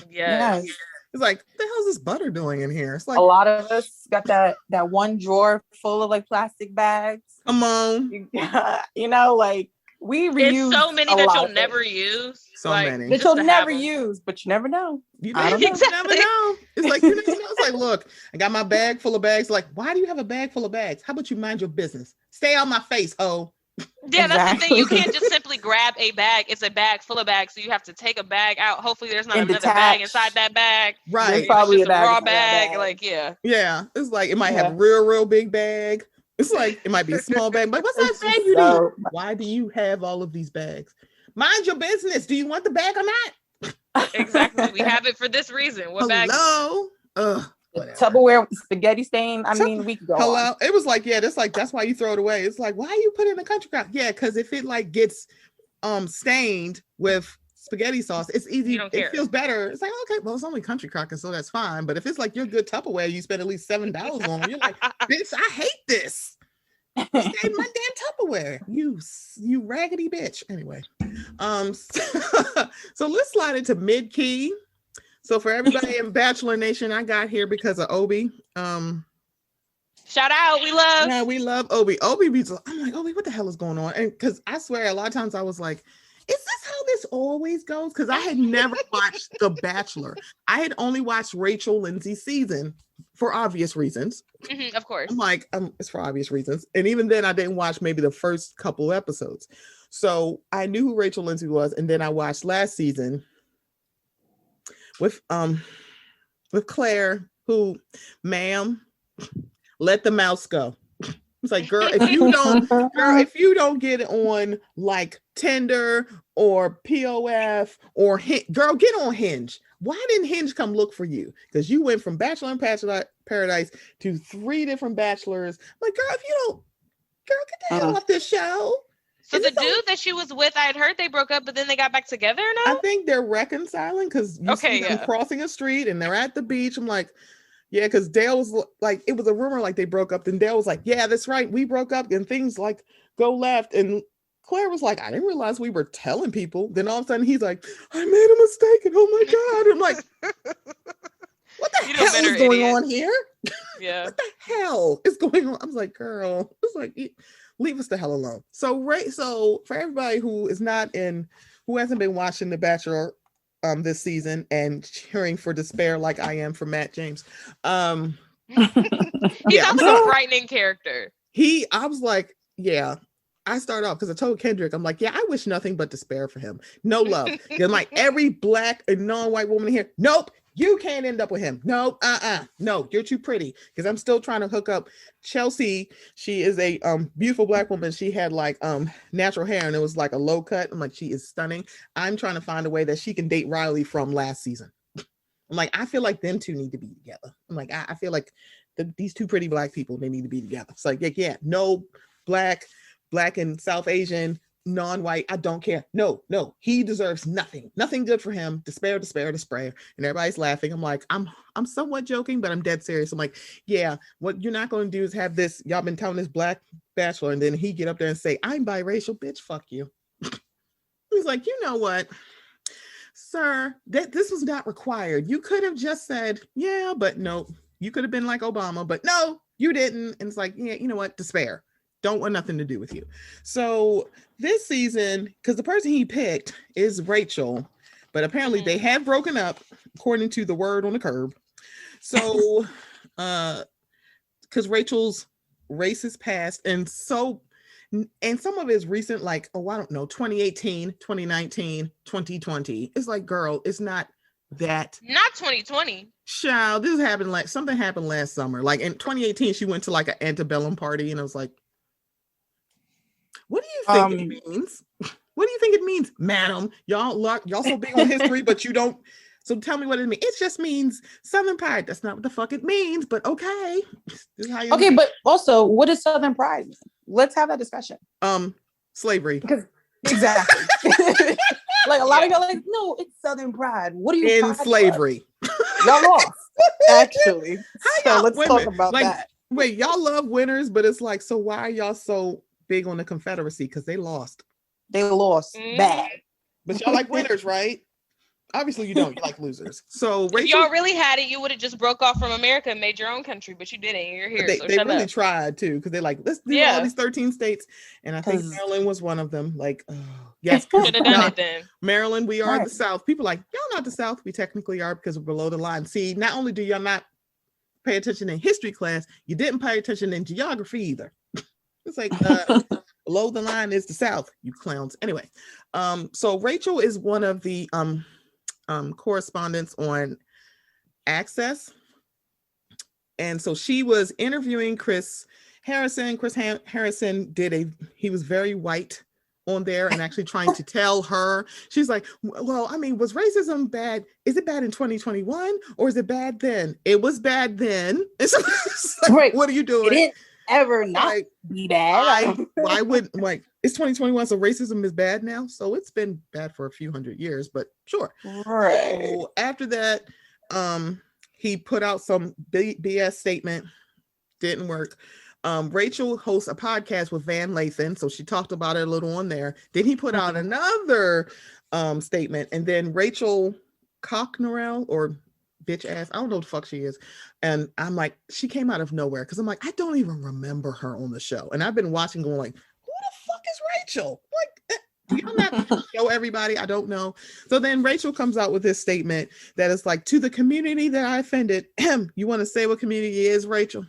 Yes. It's like, what the hell is this butter doing in here? It's like a lot of us got that one drawer full of like plastic bags. Come on. Like we reuse so many that you'll never use. So many that you'll never use, but you never know. You never know. It's like, you never know. It's like, look, I got my bag full of bags. Like, why do you have a bag full of bags? How about you mind your business? Stay on my face, ho. Yeah, that's the thing. You can't just simply grab a bag. It's a bag full of bags, so you have to take a bag out. Hopefully, there's not another bag inside that bag. Right, there's probably a raw bag. Like, yeah. It's like it might have a real big bag. It's like it might be a small bag. But what's that bag you need? Why do you have all of these bags? Mind your business. Do you want the bag or not? Exactly. We have it for this reason. What bag? Hello. Tupperware with spaghetti stain. I mean, we could go. Hello. On. It was like, that's why you throw it away. It's like, why you put it in the country crock? Yeah, because if it like gets stained with spaghetti sauce, it's easy. It feels better. It's like, okay, well, it's only country crock, so that's fine. But if it's like your good Tupperware, you spend at least $7 on, you're like, bitch, I hate this. Stay in my damn Tupperware. You raggedy bitch. Anyway, so let's slide into mid key. So for everybody in Bachelor Nation, I got here because of Obi. Shout out, we love. Yeah, we love Obi. Obi beats. I'm like, Obi, what the hell is going on? And because I swear, a lot of times I was like, is this how this always goes? Because I had never watched The Bachelor. I had only watched Rachel Lindsay season for obvious reasons. Of course. I'm like, it's for obvious reasons. And even then, I didn't watch maybe the first couple episodes. So I knew who Rachel Lindsay was, and then I watched last season with Claire, who, ma'am, let the mouse go. It's like, girl, if you don't get it on like Tinder or POF or girl, get on Hinge. Why didn't Hinge come look for you? Because you went from Bachelor in Paradise to 3 different bachelors. I'm like, girl, if you don't, girl, get the hell off this show. So the dude that she was with, I had heard they broke up, but then they got back together now? I think they're reconciling because you see them crossing a street and they're at the beach. I'm like, yeah, because Dale was like, it was a rumor like they broke up. Then Dale was like, yeah, that's right. We broke up and things like go left. And Claire was like, I didn't realize we were telling people. Then all of a sudden he's like, I made a mistake. And oh my God. I'm like, what the hell is going on here? Yeah. What the hell is going on? I was like, girl, it's like, leave us the hell alone. So for everybody who hasn't been watching The Bachelor this season and cheering for despair like I am for Matt James. He's like a frightening character. I was like, yeah. I started off because I told Kendrick, I'm like, yeah, I wish nothing but despair for him. No love. You're like every black and non-white woman here. Nope. You can't end up with him. No, no, you're too pretty. Because I'm still trying to hook up Chelsea. She is a beautiful black woman. She had like natural hair and it was like a low cut. I'm like, she is stunning. I'm trying to find a way that she can date Riley from last season. I'm like, I feel like them two need to be together. I'm like, I feel like these two pretty black people, they need to be together. It's like, yeah, no black and South Asian, non-white, I don't care. No, he deserves nothing good for him. Despair. And everybody's laughing. I'm like, I'm somewhat joking, but I'm dead serious. I'm like, yeah, what you're not going to do is have this, y'all been telling this black bachelor, and then he get up there and say, I'm biracial, bitch, fuck you. He's like, you know what, sir, this was not required. You could have just said, yeah, but no, you could have been like Obama, but no, you didn't. And it's like, yeah, you know what, despair. Don't want nothing to do with you. So this season, because the person he picked is Rachel, but apparently they have broken up according to the word on the curb. So because Rachel's racist past and some of it is recent, like, I don't know, 2018, 2019, 2020. It's like, girl, it's not that. Not 2020. Child, this happened like something happened last summer. Like in 2018, she went to like an antebellum party and I was like, what do you think it means? What do you think it means, madam? Y'all so big on history, but you don't. So tell me what it means. It just means Southern Pride. That's not what the fuck it means, but okay. Okay, but also, what does Southern Pride mean? Let's have that discussion. Slavery. Exactly. Like a lot of y'all like, no, it's Southern Pride. What are you in slavery? Y'all lost, actually. So let's talk about that. Wait, y'all love winners, but it's like, so why are y'all so big on the Confederacy? Because they lost. They lost bad. But y'all like winners, right? Obviously you don't. You like losers. So Rachel, if y'all really had it, you would have just broke off from America and made your own country, but you didn't. You're here. They really tried too, because they're like, let's do all these 13 states. And I think Maryland was one of them. Like, yes, should have done it then. Maryland, we are the South. People like, y'all not the South. We technically are because we're below the line. See, not only do y'all not pay attention in history class, you didn't pay attention in geography either. It's like below the line is the South, you clowns. Anyway, so Rachel is one of the correspondents on Access. And so she was interviewing Chris Harrison. Chris Harrison he was very white on there and actually trying to tell her, she's like, well, I mean, was racism bad? Is it bad in 2021 or is it bad then? It was bad then. And so like, right. What are you doing? It didn't ever not be bad. Why would, like, it's 2021, so racism is bad now? So it's been bad for a few hundred years, but sure. Right. So after that, he put out some BS statement, didn't work. Rachel hosts a podcast with Van Lathan, so she talked about it a little on there. Then he put out another statement, and then Rachel Cocknerell or bitch ass. I don't know what the fuck she is. And I'm like, she came out of nowhere because I'm like, I don't even remember her on the show. And I've been watching going like, who the fuck is Rachel? Like, do y'all not show everybody? I don't know. So then Rachel comes out with this statement that is like, to the community that I offended, you want to say what community is, Rachel?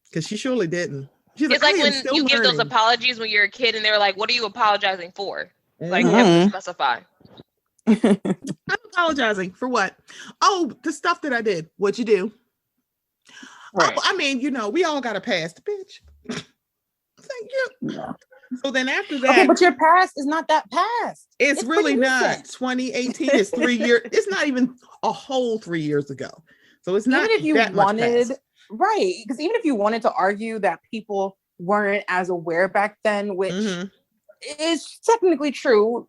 Because she surely didn't. She's it's like when you give those apologies when you're a kid and they're like, what are you apologizing for? Like, you have to specify. I'm apologizing for what? Oh, the stuff that I did. What'd you do? Right. Oh, I mean, you know, we all got a past, bitch. Thank you. Yeah. So then after that, okay, but your past is not that past. It's really not. 2018 is 3 years. It's not even a whole 3 years ago. So it's not. Even if you wanted, right? Because even if you wanted to argue that people weren't as aware back then, which is technically true,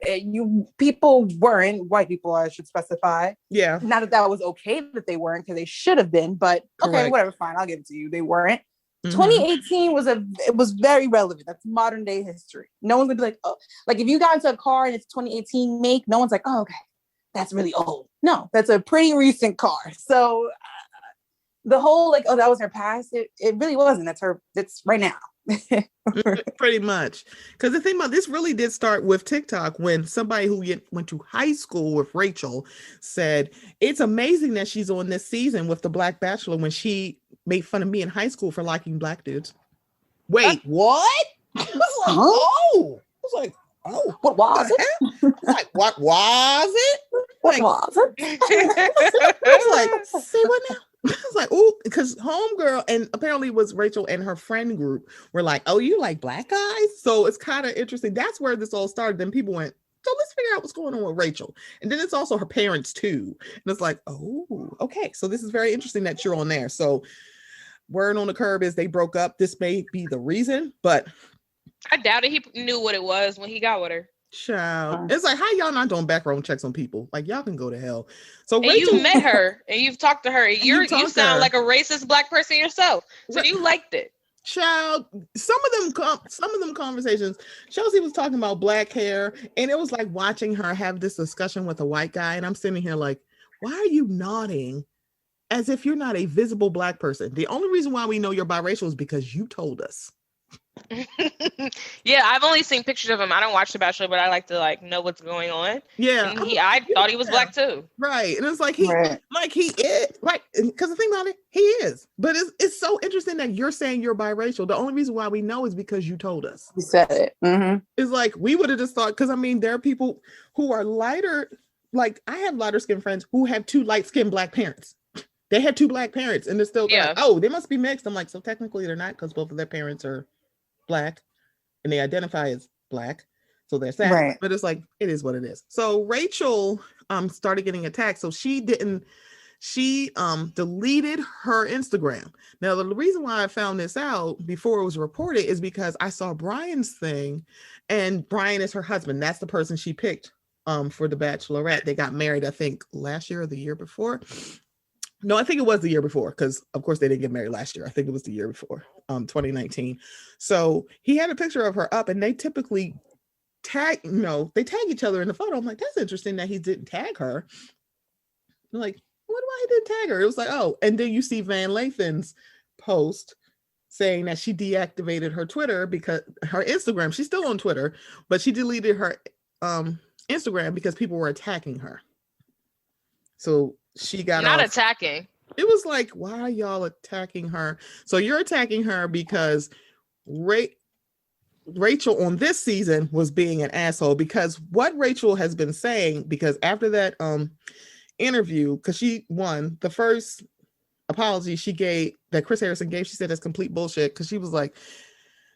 people weren't. White people, I should specify. Yeah. Not that was okay that they weren't, because they should have been. But okay, whatever, fine. I'll give it to you. They weren't. 2018 was very relevant. That's modern day history. No one's gonna be like, oh, like if you got into a car and it's 2018 make, no one's like, oh, okay, that's really old. No, that's a pretty recent car. So the whole like, oh, that was her past. It really wasn't. That's right now. Pretty much. Because the thing about this really did start with TikTok when somebody who went to high school with Rachel said, it's amazing that she's on this season with the Black Bachelor when she made fun of me in high school for liking black dudes. Wait, what? I was like, what was it? Like, what was it? What was it? I was like, say what now? I was like, oh, because homegirl, and apparently it was Rachel and her friend group were like, oh, you like black guys? So it's kind of interesting. That's where this all started. Then people went, so let's figure out what's going on with Rachel. And then it's also her parents too. And it's like, oh, okay. So this is very interesting that you're on there. So word on the curb is they broke up. This may be the reason, but I doubted he knew what it was when he got with her. Child. It's like, how y'all not doing background checks on people? Like, y'all can go to hell. So and Rachel, you met her and you've talked to her. You sound like a racist black person yourself. So you liked it. Child, some of them conversations, Chelsea was talking about black hair, and it was like watching her have this discussion with a white guy, and I'm sitting here like, why are you nodding as if you're not a visible black person? The only reason why we know you're biracial is because you told us. Yeah, I've only seen pictures of him. I don't watch The Bachelor, but I like to know what's going on. Yeah, and I thought he was black too. Right, and it's like he is like, because the thing about it, he is. But it's so interesting that you're saying you're biracial. The only reason why we know is because you told us. You said it. It's like we would have just thought, because I mean, there are people who are lighter. Like I have lighter skinned friends who have two light skinned black parents. They had two black parents, and they're still like, oh, they must be mixed. I'm like, so technically they're not, because both of their parents are black and they identify as black, so they're sad. Right. But it's like, it is what it is. So Rachel started getting attacked, so she deleted her Instagram. Now the reason why I found this out before it was reported is because I saw Brian's thing, and Brian is her husband. That's the person she picked for the Bachelorette. They got married, I think last year or the year before. No, I think it was the year before, because of course they didn't get married last year. I think it was the year before, 2019. So he had a picture of her up, and they typically tag each other in the photo. I'm like, that's interesting that he didn't tag her. I'm like, what why he didn't tag her? It was like, oh, and then you see Van Lathan's post saying that she deactivated her Twitter, because her Instagram, she's still on Twitter, but she deleted her Instagram because people were attacking her. So she got not attacking. It was like, why are y'all attacking her? So you're attacking her because Rachel on this season was being an asshole, because what Rachel has been saying, because after that interview, because she won the first apology she gave, that Chris Harrison gave, she said that's complete bullshit, because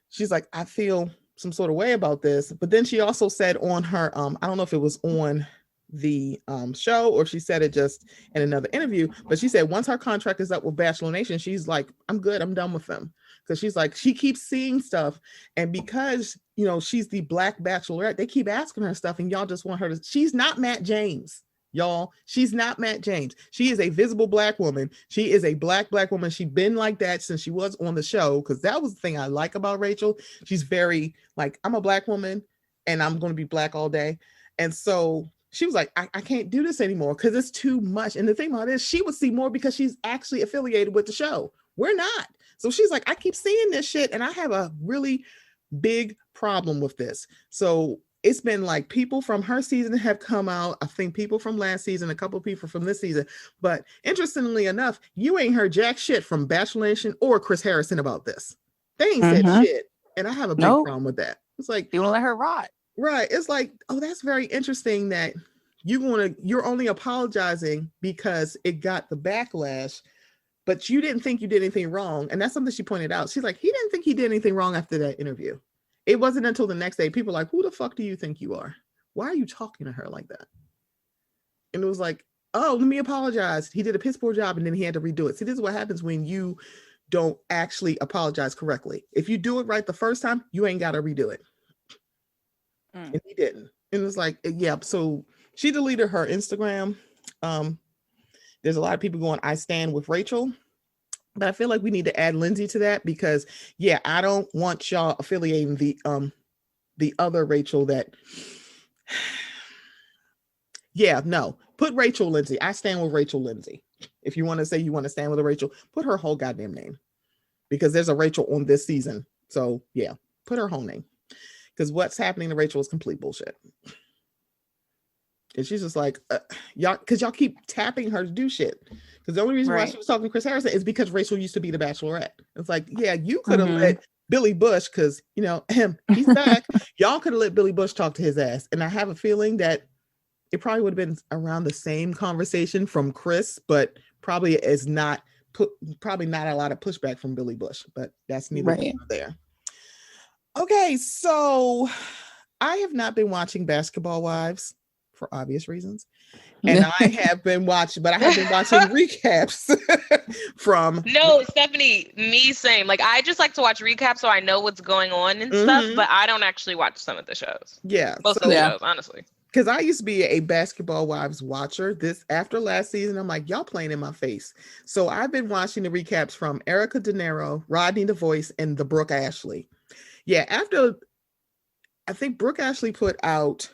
she's like, I feel some sort of way about this. But then she also said on her I don't know if it was on the show or she said it just in another interview, but she said once her contract is up with Bachelor Nation, she's like, I'm good, I'm done with them, because she's like, she keeps seeing stuff, and because she's the black bachelorette, they keep asking her stuff, and y'all just want her to. She's not Matt James, y'all. She's not Matt James. She is a visible black woman. She is a black woman. She's been like that since she was on the show, because that was the thing I like about Rachel. She's very like, I'm a black woman and I'm going to be black all day. And so she was like, I can't do this anymore because it's too much. And the thing about it is she would see more because she's actually affiliated with the show. We're not. So she's like, I keep seeing this shit and I have a really big problem with this. So it's been like people from her season have come out. I think people from last season, a couple of people from this season. But interestingly enough, you ain't heard jack shit from Bachelor Nation or Chris Harrison about this. They ain't said shit. And I have a big problem with that. It's like, you want to let her rot. Right. It's like, oh, that's very interesting that you're only apologizing because it got the backlash, but you didn't think you did anything wrong. And that's something she pointed out. She's like, he didn't think he did anything wrong after that interview. It wasn't until the next day, people were like, who the fuck do you think you are? Why are you talking to her like that? And it was like, oh, let me apologize. He did a piss poor job and then he had to redo it. See, this is what happens when you don't actually apologize correctly. If you do it right the first time, you ain't got to redo it. And he didn't. And it's like, yeah, so she deleted her Instagram. There's a lot of people going, I stand with Rachel. But I feel like we need to add Lindsay to that because, yeah, I don't want y'all affiliating the other Rachel that, yeah, no, put Rachel Lindsay. I stand with Rachel Lindsay. If you want to say you want to stand with a Rachel, put her whole goddamn name because there's a Rachel on this season. So yeah, put her whole name because what's happening to Rachel is complete bullshit. And she's just like, y'all, because y'all keep tapping her to do shit. Because the only reason why she was talking to Chris Harrison is because Rachel used to be the Bachelorette. It's like, yeah, you could have let Billy Bush, because, you know, he's back. Y'all could have let Billy Bush talk to his ass. And I have a feeling that it probably would have been around the same conversation from Chris, but probably not a lot of pushback from Billy Bush. But that's neither here nor there. Okay, so I have not been watching Basketball Wives for obvious reasons. And I have been watching recaps from. No, Stephanie, me same. Like, I just like to watch recaps so I know what's going on and stuff, but I don't actually watch some of the shows. Yeah. Most of the shows, honestly. Because I used to be a Basketball Wives watcher. After last season, I'm like, y'all playing in my face. So I've been watching the recaps from Erica De Niro, Rodney the Voice, and the Brooke Ashley. Yeah, I think Brooke Ashley put out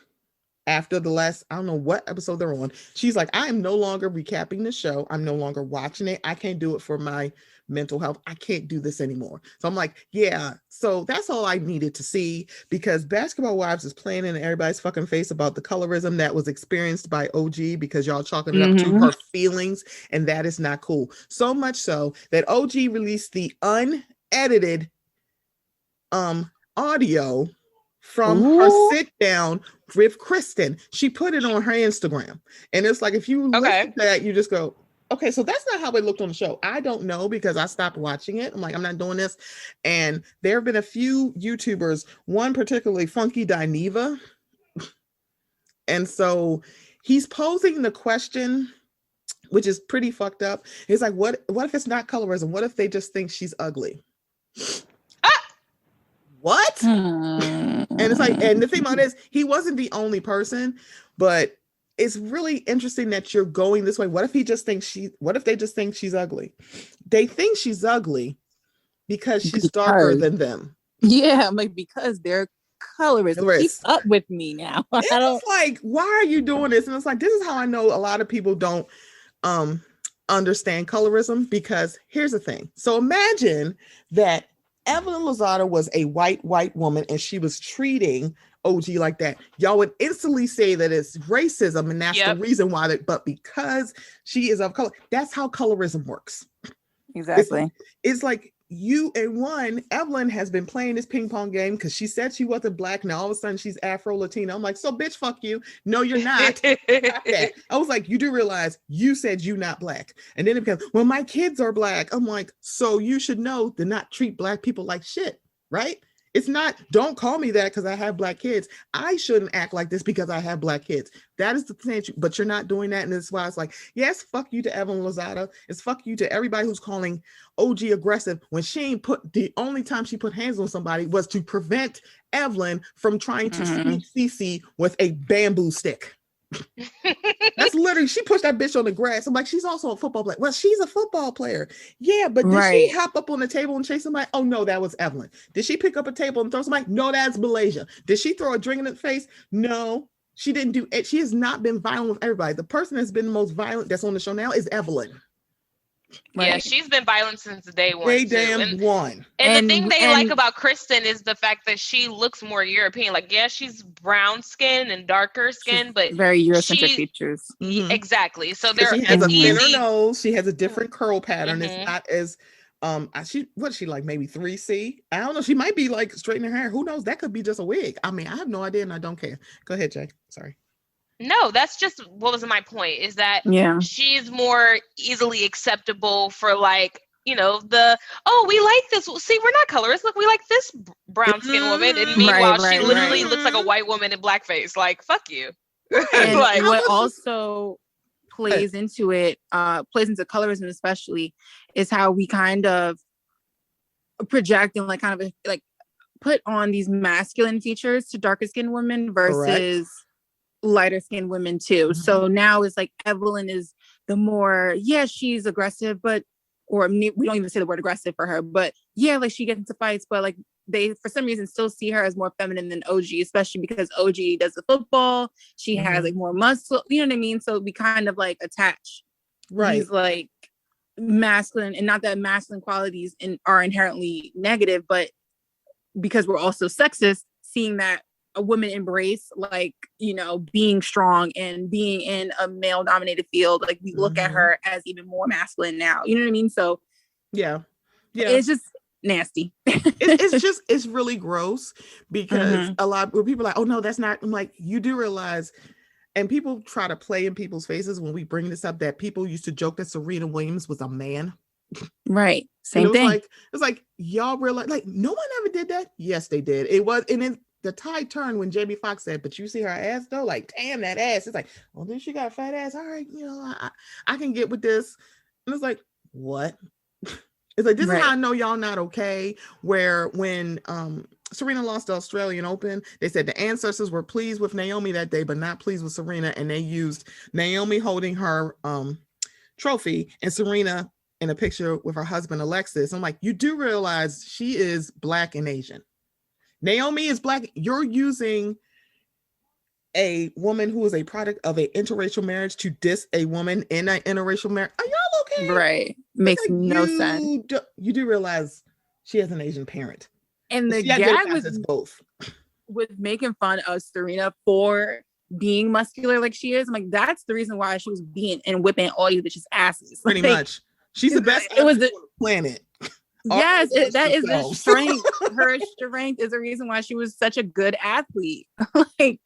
after the last, I don't know what episode they're on. She's like, I am no longer recapping the show. I'm no longer watching it. I can't do it for my mental health. I can't do this anymore. So I'm like, yeah. So that's all I needed to see, because Basketball Wives is playing in everybody's fucking face about the colorism that was experienced by OG, because y'all chalking it up to her feelings, and that is not cool. So much so that OG released the unedited audio from her sit down with Kristen. She put it on her Instagram. And it's like, if you listen to that, you just go, okay, so that's not how it looked on the show. I don't know, because I stopped watching it. I'm like, I'm not doing this. And there have been a few YouTubers, one particularly Funky Dineva. And so he's posing the question, which is pretty fucked up. He's like, what if it's not colorism? What if they just think she's ugly? What? And it's like, and the thing about it is, he wasn't the only person, but it's really interesting that you're going this way. What if they just think she's ugly? They think she's ugly because she's darker than them. Yeah, like, because they're colorist. Keep up with me now. It's like, why are you doing this? And it's like, this is how I know a lot of people don't understand colorism, because here's the thing. So imagine that Evelyn Lozada was a white woman and she was treating OG like that. Y'all would instantly say that it's racism, and that's the reason why. But because she is of color, that's how colorism works. Exactly. It's like Evelyn has been playing this ping pong game because she said she wasn't black. Now all of a sudden she's Afro-Latina. I'm like, so bitch, fuck you. No, you're not. I was like, you do realize you said you not black. And then it becomes, well, my kids are black. I'm like, so you should know to not treat black people like shit, right? It's not, don't call me that because I have black kids. I shouldn't act like this because I have black kids. That is the thing, but you're not doing that. And that's why it's like, yes, fuck you to Evelyn Lozada. It's fuck you to everybody who's calling OG aggressive when she ain't the only time she put hands on somebody was to prevent Evelyn from trying to sneak Cece with a bamboo stick. That's literally, she pushed that bitch on the grass. I'm like, she's also a football player. Well, she's a football player. Yeah, but did she hop up on the table and chase somebody? Oh no, that was Evelyn. Did she pick up a table and throw somebody? No, that's Malaysia. Did she throw a drink in the face? No. She didn't do it. She has not been violent with everybody. The person that's been the most violent that's on the show now is Evelyn. Yeah, Right? she's been violent since day one. Day damn one. And the thing they like about Kristen is the fact that she looks more European. Like, yeah, she's brown skin and darker skin, but very Eurocentric features. Mm-hmm. Exactly. So she has a thinner nose. She has a different curl pattern. It's not as she like maybe 3C. I don't know. She might be like straightening her hair. Who knows? That could be just a wig. I mean, I have no idea and I don't care. Go ahead, Jay. Sorry. No, that's just what was my point, is that she's more easily acceptable for, like, you know, we like this. See, we're not colorist. Look, we like this brown skin woman. And meanwhile, she literally looks like a white woman in blackface. Like, fuck you. And like, what also plays into it, plays into colorism especially, is how we kind of project and like kind of like put on these masculine features to darker skinned women versus lighter skinned women too. Mm-hmm. So now it's like Evelyn is the more, she's aggressive, but, or we don't even say the word aggressive for her, but like she gets into fights, but like they, for some reason, still see her as more feminine than OG, especially because OG does the football. She has like more muscle, you know what I mean? So we kind of like attach these like masculine, and not that masculine qualities are inherently negative, but because we're also sexist, seeing that a woman embrace, like, you know, being strong and being in a male dominated field, like we look at her as even more masculine now, you know what I mean? So it's just nasty. it's really gross, because a lot where people are like, oh no, that's not, I'm like, you do realize, and people try to play in people's faces when we bring this up, that people used to joke that Serena Williams was a man. Right. Same thing. It's like y'all realize, like, no one ever did that. Yes, they did. It was, and then the tide turned when Jamie Foxx said, but you see her ass though, like, damn, that ass. It's like, well, then she got a fat ass. All right, you know, I can get with this. And it's like, what? It's like, this is how I know y'all not okay. Where when Serena lost the Australian Open, they said the ancestors were pleased with Naomi that day, but not pleased with Serena. And they used Naomi holding her trophy and Serena in a picture with her husband, Alexis. I'm like, you do realize she is Black and Asian. Naomi is Black. You're using a woman who is a product of an interracial marriage to diss a woman in an interracial marriage. Are y'all okay? Right. Makes like, no sense. You do realize she has an Asian parent. And the gag with making fun of Serena for being muscular like she is, I'm like, that's the reason why she was being and whipping all these bitches' asses. Pretty much. She's the best on the planet. Yes, that is the strength. Her strength is the reason why she was such a good athlete. Like,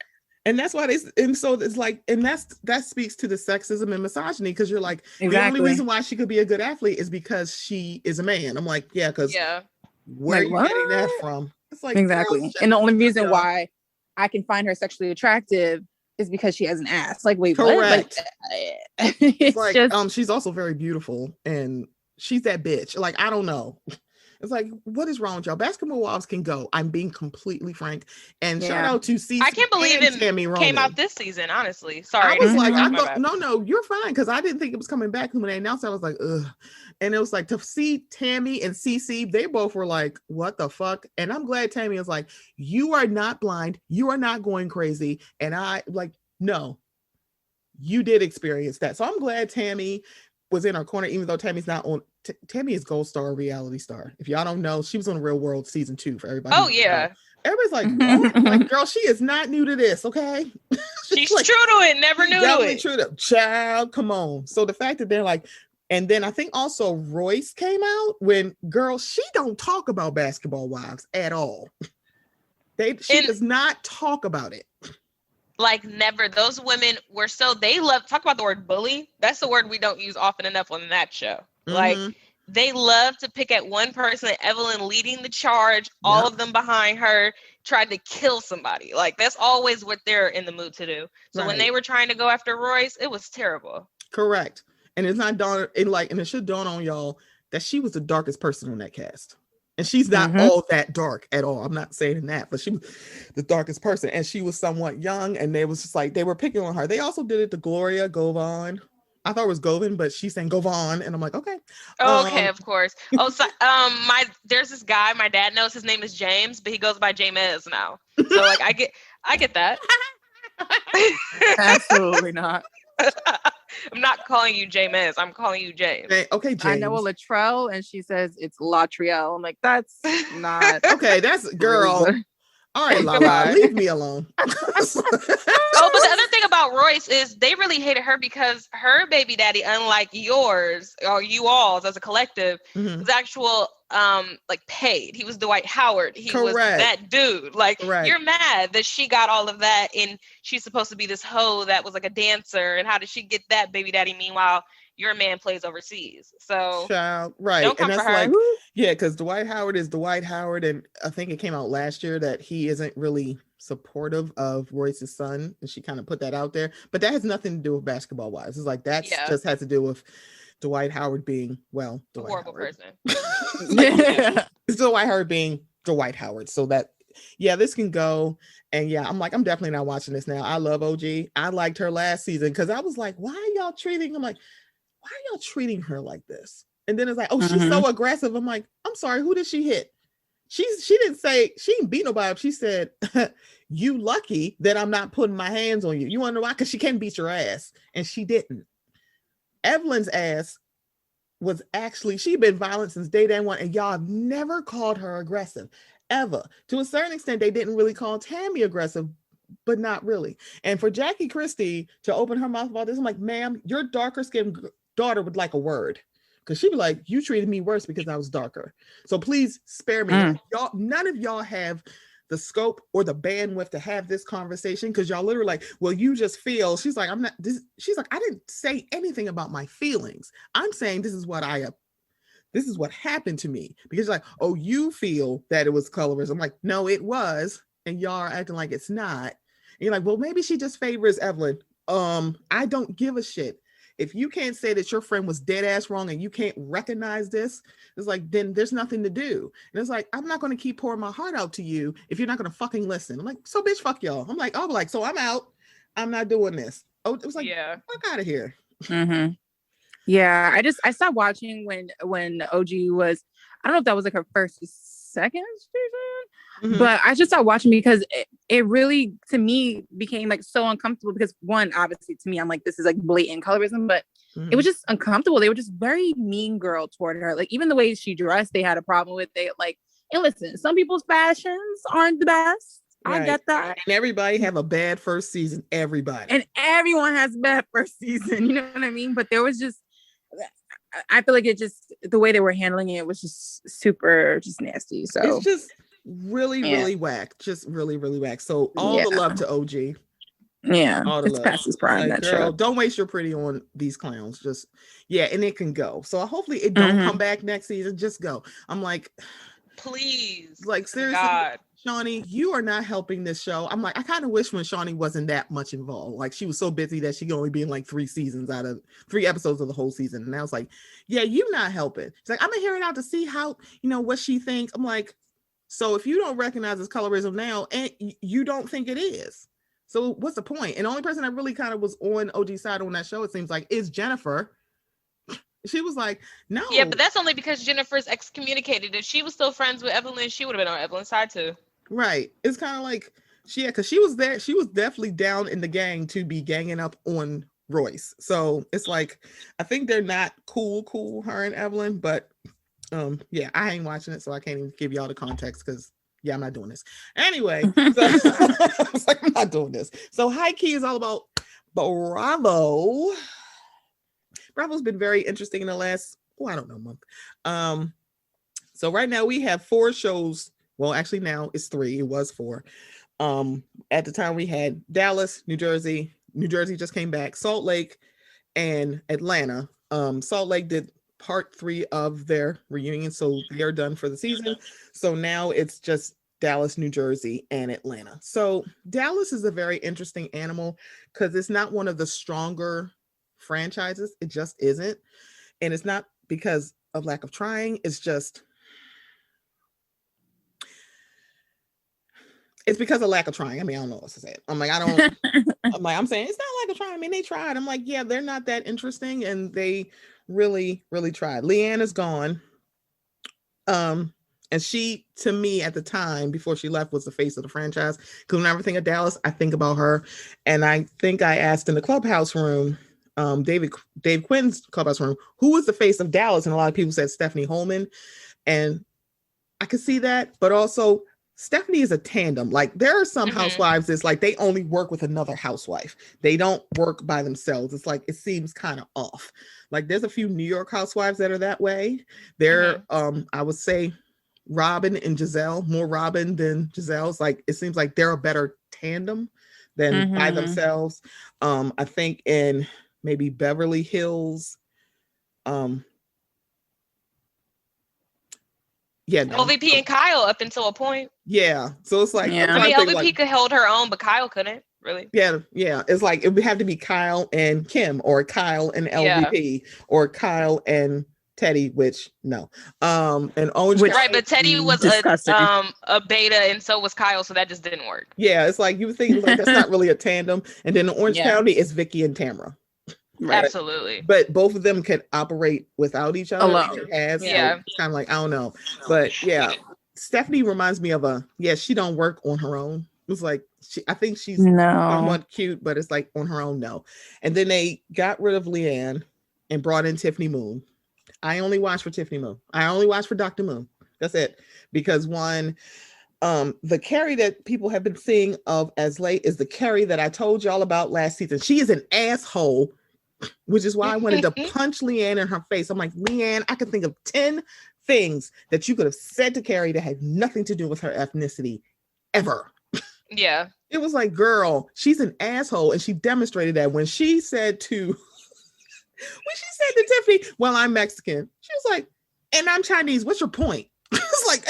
and that's why so it's like, and that speaks to the sexism and misogyny, because you're like, the only reason why she could be a good athlete is because she is a man. I'm like, because where are you getting that from? It's like, exactly. And the only reason why I can find her sexually attractive is because she has an ass. Like, wait, correct. What? It's like, just, she's also very beautiful, and she's that bitch. Like, I don't know. It's like, what is wrong with y'all? Basketball wives can go. I'm being completely frank. And shout out to CC. I can't believe it came out this season, honestly. Sorry. I was like, no, you're fine. Because I didn't think it was coming back. When they announced it, I was like, ugh. And it was like, to see Tammy and CC, they both were like, what the fuck? And I'm glad Tammy was like, you are not blind. You are not going crazy. And I like, no, you did experience that. So I'm glad Tammy was in our corner, even though Tammy's not on. Tammy is Gold Star reality star. If y'all don't know, she was on Real World season 2 for everybody. Oh yeah. Everybody's like, what? Like, girl, she is not new to this, okay? She's like, true to it, never knew to it. True to child, come on. So the fact that they're like, and then I think also Royce came out when, girl, she don't talk about Basketball Wives at all. She does not talk about it. Like, never. Those women were they love, talk about the word bully. That's the word we don't use often enough on that show. Like, they love to pick at one person, Evelyn leading the charge, all of them behind her, tried to kill somebody. Like, that's always what they're in the mood to do. So when they were trying to go after Royce, it was terrible. Correct. And it's not dawn, and it should dawn on y'all that she was the darkest person on that cast. And she's not all that dark at all. I'm not saying that, but she was the darkest person. And she was somewhat young, and they was just like, they were picking on her. They also did it to Gloria Govan. I thought it was Govan, but she's saying Govan, and I'm like, okay. Oh, okay, of course. Oh, so there's this guy my dad knows. His name is James, but he goes by James now. So like, I get that. Absolutely not. I'm not calling you James. I'm calling you James. Okay, James. I know a Latrell, and she says it's Latrielle. I'm like, that's not okay. That's girl. All right, Lala, leave me alone. Oh, but the other thing about Royce is they really hated her because her baby daddy, unlike yours or you all's as a collective, was actual like paid. He was Dwight Howard. He was that dude. Like you're mad that she got all of that and she's supposed to be this hoe that was like a dancer. And how did she get that baby daddy? Meanwhile, your man plays overseas. So don't come for her. Like, yeah, because Dwight Howard is Dwight Howard, and I think it came out last year that he isn't really supportive of Royce's son, and she kind of put that out there. But that has nothing to do with basketball wise. It's like that just has to do with Dwight Howard being a horrible person. It's Dwight Howard being Dwight Howard. So that this can go. And I'm like, I'm definitely not watching this now. I love OG. I liked her last season because I was like, why are y'all treating her like this? And then it's like, oh, she's so aggressive. I'm like, I'm sorry, who did she hit? She didn't say, she didn't beat nobody up. She said, you lucky that I'm not putting my hands on you. You want to know why? Because she can't beat your ass. And she didn't. Evelyn's ass was actually, she'd been violent since day one, and y'all have never called her aggressive, ever. To a certain extent, they didn't really call Tammy aggressive, but not really. And for Jackie Christie to open her mouth about this, I'm like, ma'am, your darker skinned daughter would like a word. Because she'd be like, you treated me worse because I was darker. So please spare me. Y'all, none of y'all have the scope or the bandwidth to have this conversation, because y'all literally like, well, you just feel. She's like, I'm not this. She's like, I didn't say anything about my feelings. I'm saying this is what happened to me. Because you're like, oh, you feel that it was colorism. I'm like, no, it was. And y'all are acting like it's not. And you're like, well, maybe she just favors Evelyn. I don't give a shit. If you can't say that your friend was dead ass wrong and you can't recognize this, it's like, then there's nothing to do. And it's like, I'm not going to keep pouring my heart out to you if you're not going to fucking listen. I'm like, so bitch, fuck y'all. I'm like, so I'm out. I'm not doing this. Oh, it was like, fuck out of here. Yeah, I stopped watching when OG was, I don't know if that was like her first or second season, but I just stopped watching because it really, to me, became like so uncomfortable because one, obviously to me, I'm like, this is like blatant colorism, but it was just uncomfortable. They were just very mean girl toward her. Like even the way she dressed, they had a problem with it. Like, and listen, some people's fashions aren't the best. I get that. And everybody have a bad first season. Everybody. And everyone has a bad first season. You know what I mean? But there was just, I feel like it just, the way they were handling it was just super, just nasty. So it's just really whack. Just really whack. So all the love to OG. Yeah. All the it's love. past his prime, like, that girl, show. Don't waste your pretty on these clowns. Just, and it can go. So hopefully it don't come back next season. Just go. I'm like, please. Like, seriously, God. Shawnee, you are not helping this show. I'm like, I kind of wish when Shawnee wasn't that much involved. Like, she was so busy that she could only be in like 3 episodes of the whole season. And I was like, yeah, you not helping. She's like, I'm gonna hear it out to see how, what she thinks. I'm like, so if you don't recognize this colorism now, and you don't think it is, so what's the point? And the only person that really kind of was on OG's side on that show, it seems like, is Jennifer. She was like, no. Yeah, but that's only because Jennifer's excommunicated. If she was still friends with Evelyn, she would have been on Evelyn's side too. Right. It's kind of like, because she was there. She was definitely down in the gang to be ganging up on Royce. So it's like, I think they're not cool, her and Evelyn. But I ain't watching it, so I can't even give y'all the context because, I'm not doing this. Anyway, so, I was like, I'm not doing this. So High Key is all about Bravo. Bravo's been very interesting in the last, month. So right now we have 4 shows. Well, actually now it's 3. It was 4. At the time we had Dallas, New Jersey. New Jersey just came back. Salt Lake and Atlanta. Salt Lake did part 3 of their reunion, so they're done for the season. So now it's just Dallas, New Jersey, and Atlanta. So Dallas is a very interesting animal because it's not one of the stronger franchises. It just isn't. And it's not because of lack of trying. It's because of lack of trying. I mean, I don't know what to say. I'm like, I'm saying it's not lack of trying. I mean, they tried. I'm like, yeah, they're not that interesting. And they really, really tried. Leanne is gone. And she, to me at the time, before she left, was the face of the franchise. Because whenever I think of Dallas, I think about her. And I think I asked in the clubhouse room, Dave Quinn's clubhouse room, who was the face of Dallas? And a lot of people said Stephanie Holman. And I could see that. But also, Stephanie is a tandem. Like, there are some housewives that's like they only work with another housewife. They don't work by themselves. It's like it seems kind of off. Like, there's a few New York housewives that are that way. They're I would say Robin and Giselle, more Robin than Giselle's. Like, it seems like they're a better tandem than by themselves. I think in maybe Beverly Hills, LVP and Kyle up until a point. Yeah, so it's like I mean, LVP could hold her own, but Kyle couldn't really. Yeah. It's like it would have to be Kyle and Kim, or Kyle and LVP, or Kyle and Teddy, which no. And Orange County, right, but Teddy was a beta, and so was Kyle, so that just didn't work. Yeah, it's like you would think like that's not really a tandem. And then in Orange County, it's Vicky and Tamra. Right. Absolutely. But both of them can operate without each other. Alone. So it's kind of like, I don't know. But yeah, Stephanie reminds me of she don't work on her own. It's like, I think she's somewhat cute, but it's like on her own, no. And then they got rid of Leanne and brought in Tiffany Moon. I only watch for Tiffany Moon. I only watch for Dr. Moon. That's it. Because one, the Carrie that people have been seeing of as late is the Carrie that I told y'all about last season. She is an asshole, which is why I wanted to punch Leanne in her face. I'm like, Leanne, I could think of 10 things that you could have said to Carrie that had nothing to do with her ethnicity ever. Yeah. It was like, girl, she's an asshole. And she demonstrated that when she said to Tiffany, well, I'm Mexican. She was like, and I'm Chinese. What's your point? It's like,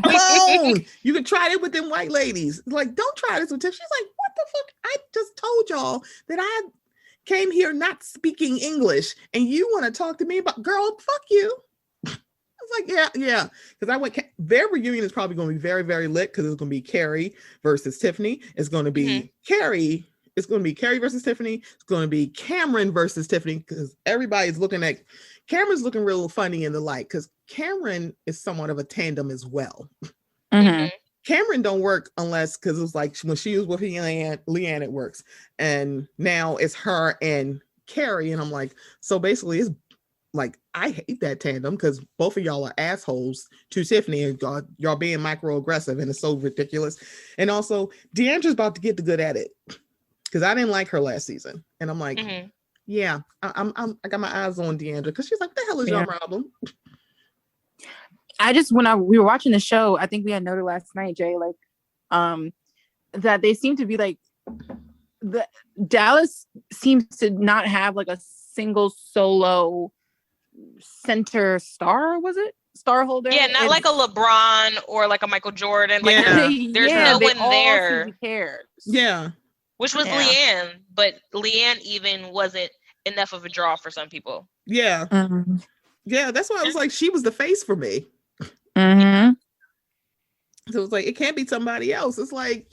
alone. You can try it with them white ladies. Like, don't try this with Tiffany. She's like, what the fuck? I just told y'all that I came here not speaking English, and you want to talk to me about, girl, fuck you. I was like, yeah. Because their reunion is probably going to be very, very lit, because it's going to be Carrie versus Tiffany. It's going to be Carrie. It's going to be Carrie versus Tiffany. It's going to be Cameron versus Tiffany, because everybody's looking at Cameron's looking real funny in the light, because Cameron is somewhat of a tandem as well. Cameron don't work unless, because it was like when she was with Leanne, it works. And now it's her and Carrie. And I'm like, so basically it's like, I hate that tandem, because both of y'all are assholes to Tiffany, and y'all being microaggressive, and it's so ridiculous. And also Deandra's about to get the good at it, because I didn't like her last season. And I'm like, yeah, I got my eyes on Deandra, because she's like, what the hell is your problem? When we were watching the show, I think we had noted last night, Jay, like, that they seem to be like, the Dallas seems to not have like a single solo center star, was it? Star holder? Yeah, not like a LeBron or like a Michael Jordan. Like there's no one there. Cares. Yeah. Which was Leanne, but Leanne even wasn't enough of a draw for some people. Yeah. Yeah, that's why I was like, she was the face for me. So it's like, it can't be somebody else. It's like,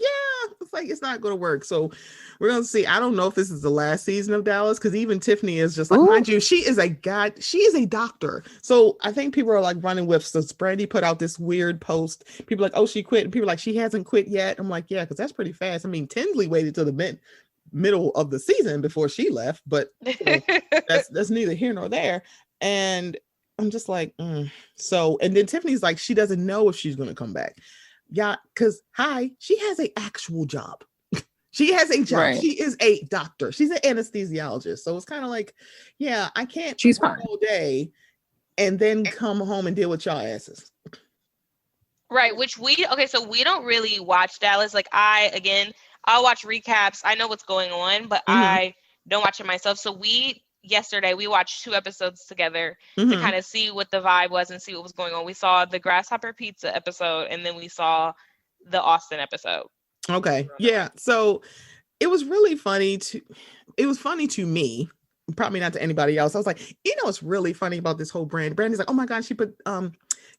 it's not going to work. So we're going to see. I don't know if this is the last season of Dallas, because even Tiffany is just like, mind you, she is a doctor. So I think people are like running with, so Brandy put out this weird post. People are like, oh, she quit. And people are like, she hasn't quit yet. I'm like, yeah, because that's pretty fast. I mean, Tinsley waited till the middle of the season before she left, but that's neither here nor there. And I'm just like, So, and then Tiffany's like, she doesn't know if she's going to come back. Yeah, because she has an actual job. She has a job. Right. She is a doctor. She's an anesthesiologist. So it's kind of like, yeah, I can't she's fine all day and then come home and deal with y'all asses. Right, so we don't really watch Dallas. Like I'll watch recaps. I know what's going on, but I don't watch it myself. So yesterday we watched 2 episodes together to kind of see what the vibe was and see what was going on. We saw the Grasshopper Pizza episode, and then we saw the Austin episode. Okay. Yeah. So it was really funny to me, probably not to anybody else. I was like, it's really funny about this whole brand. Brandy's like, oh my God, she put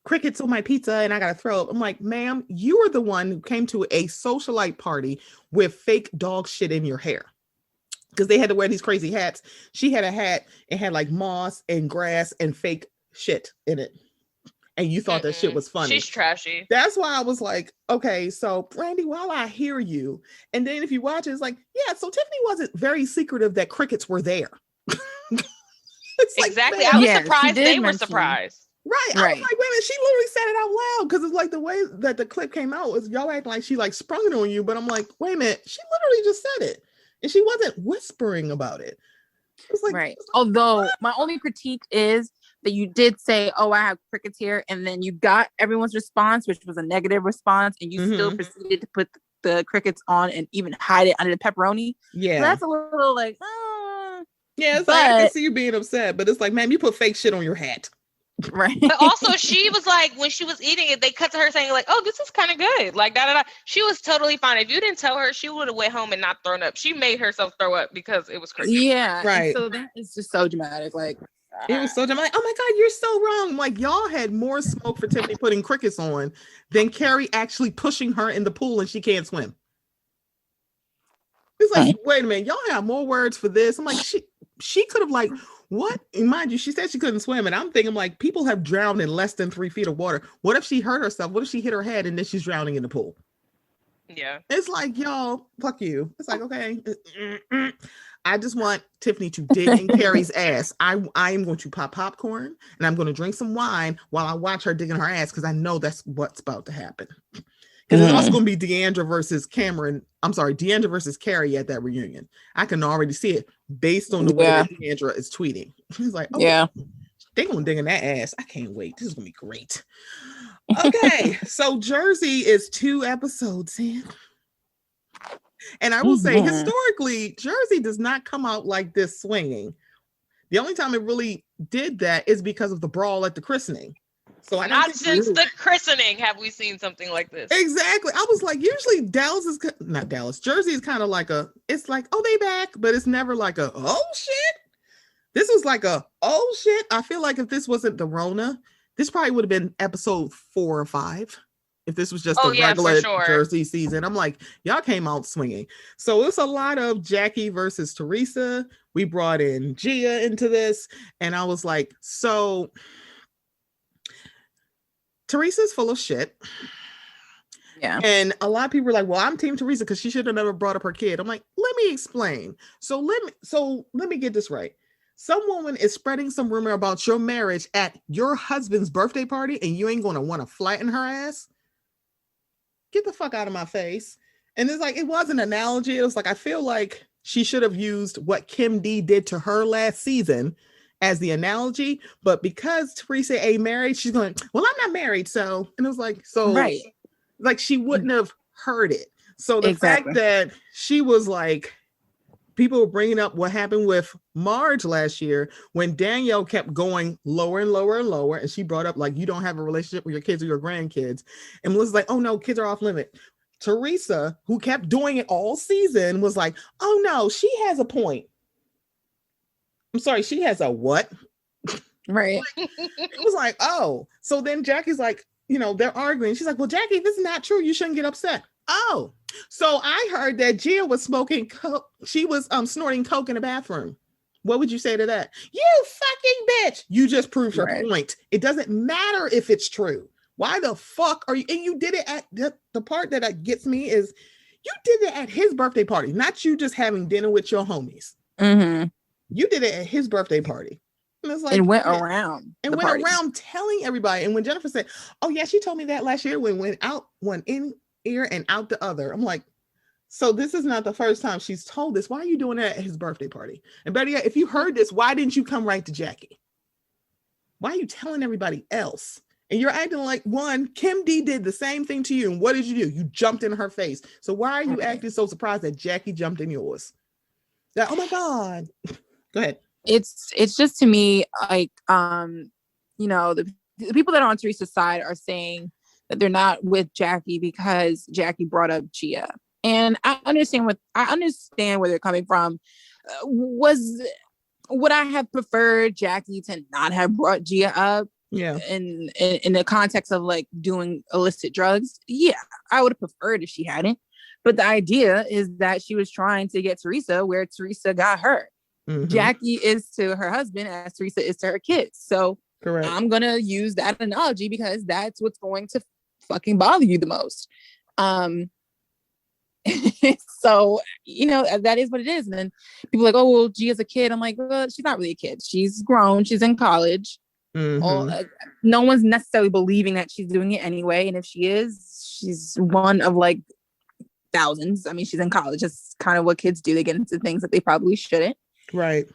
crickets on my pizza and I got to throw up. I'm like, ma'am, you are the one who came to a socialite party with fake dog shit in your hair. Because they had to wear these crazy hats. She had a hat and had like moss and grass and fake shit in it. and you thought that shit was funny. She's trashy. That's why I was like, okay, so Brandy, while I hear you, and then if you watch it, it's like, yeah, so Tiffany wasn't very secretive that crickets were there. Exactly. Like, I was surprised they were surprised. Right. I was like, wait a minute, she literally said it out loud, because it's like the way that the clip came out was y'all acting like she like sprung it on you, but I'm like, wait a minute, she literally just said it. And she wasn't whispering about it. It's like, right. Although my only critique is that you did say, oh, I have crickets here, and then you got everyone's response, which was a negative response, and you still proceeded to put the crickets on and even hide it under the pepperoni. Yeah. So that's a little like, yeah, it's like, I can see you being upset, but it's like, man, you put fake shit on your hat. Right. But also, she was like, when she was eating it, they cut to her saying like, oh, this is kind of good. Like, da, da, da. She was totally fine. If you didn't tell her, she would have went home and not thrown up. She made herself throw up because it was crazy. Yeah. Right. So that is just so dramatic. Like, it was so dramatic. Oh my God, you're so wrong. I'm like, y'all had more smoke for Tiffany putting crickets on than Carrie actually pushing her in the pool and she can't swim. It's like, wait a minute, y'all have more words for this. I'm like, she could have like, what? And mind you, she said she couldn't swim. And I'm thinking like, people have drowned in less than 3 feet of water. What if she hurt herself? What if she hit her head and then she's drowning in the pool? Yeah. It's like, y'all, fuck you. It's like, okay. I just want Tiffany to dig in Carrie's ass. I am going to pop popcorn and I'm going to drink some wine while I watch her digging her ass, because I know that's what's about to happen. Because it's also going to be Deandra versus Carrie at that reunion. I can already see it based on the way that Deandra is tweeting. She's like, oh, yeah, they're going to dig in that ass. I can't wait. This is going to be great. Okay, so Jersey is 2 episodes in. And I will say, historically, Jersey does not come out like this swinging. The only time it really did that is because of the brawl at the christening. So not since the christening have we seen something like this. Exactly. I was like, usually Jersey is kind of like it's like, oh, they back, but it's never like a, oh shit. This was like a, oh shit. I feel like if this wasn't the Rona, this probably would have been episode 4 or 5. If this was just a regular Jersey season. I'm like, y'all came out swinging. So it's a lot of Jackie versus Teresa. We brought in Gia into this. And I was like, so Teresa's full of shit. Yeah. And a lot of people were like, well, I'm team Teresa because she should have never brought up her kid. I'm like, let me explain. So let me get this right. Some woman is spreading some rumor about your marriage at your husband's birthday party and you ain't going to want to flatten her ass. Get the fuck out of my face. And it's like, it was an analogy. It was like, I feel like she should have used what Kim D did to her last season as the analogy, but because Teresa ain't married, she's going, well, I'm not married. So, and it was like, so right. Like she wouldn't have heard it. So the fact that she was like, people were bringing up what happened with Marge last year when Danielle kept going lower and lower and lower. And she brought up like, you don't have a relationship with your kids or your grandkids. And Melissa's like, oh no, kids are off limit. Teresa, who kept doing it all season, was like, oh no, she has a point. I'm sorry, she has a what? Right. It was like, oh. So then Jackie's like, they're arguing. She's like, well, Jackie, if this is not true, you shouldn't get upset. Oh. So I heard that Gia was smoking coke. She was snorting coke in the bathroom. What would you say to that? You fucking bitch. You just proved her point. It doesn't matter if it's true. Why the fuck are you? And you did it at the part that gets me is you did it at his birthday party, not you just having dinner with your homies. Mm-hmm. You did it at his birthday party. And it's like, it went around. And went around telling everybody. And when Jennifer said, oh yeah, she told me that last year when went out one in ear and out the other. I'm like, so this is not the first time she's told this. Why are you doing that at his birthday party? And better yet, if you heard this, why didn't you come right to Jackie? Why are you telling everybody else? And you're acting like, one, Kim D did the same thing to you. And what did you do? You jumped in her face. So why are you acting so surprised that Jackie jumped in yours? That, oh my God. Go ahead. It's just to me, like, the people that are on Teresa's side are saying that they're not with Jackie because Jackie brought up Gia. And I understand where they're coming from. Would I have preferred Jackie to not have brought Gia up? Yeah. In the context of like doing illicit drugs? Yeah, I would have preferred if she hadn't. But the idea is that she was trying to get Teresa where Teresa got her. Mm-hmm. Jackie is to her husband as Teresa is to her kids. So Correct. I'm gonna use that analogy because that's what's going to fucking bother you the most. So, that is what it is. And then people are like, oh, well, Gia's a kid. I'm like, well, she's not really a kid. She's grown. She's in college. No one's necessarily believing that she's doing it anyway. And if she is, she's one of like thousands. I mean, she's in college. That's kind of what kids do. They get into things that they probably shouldn't. Right.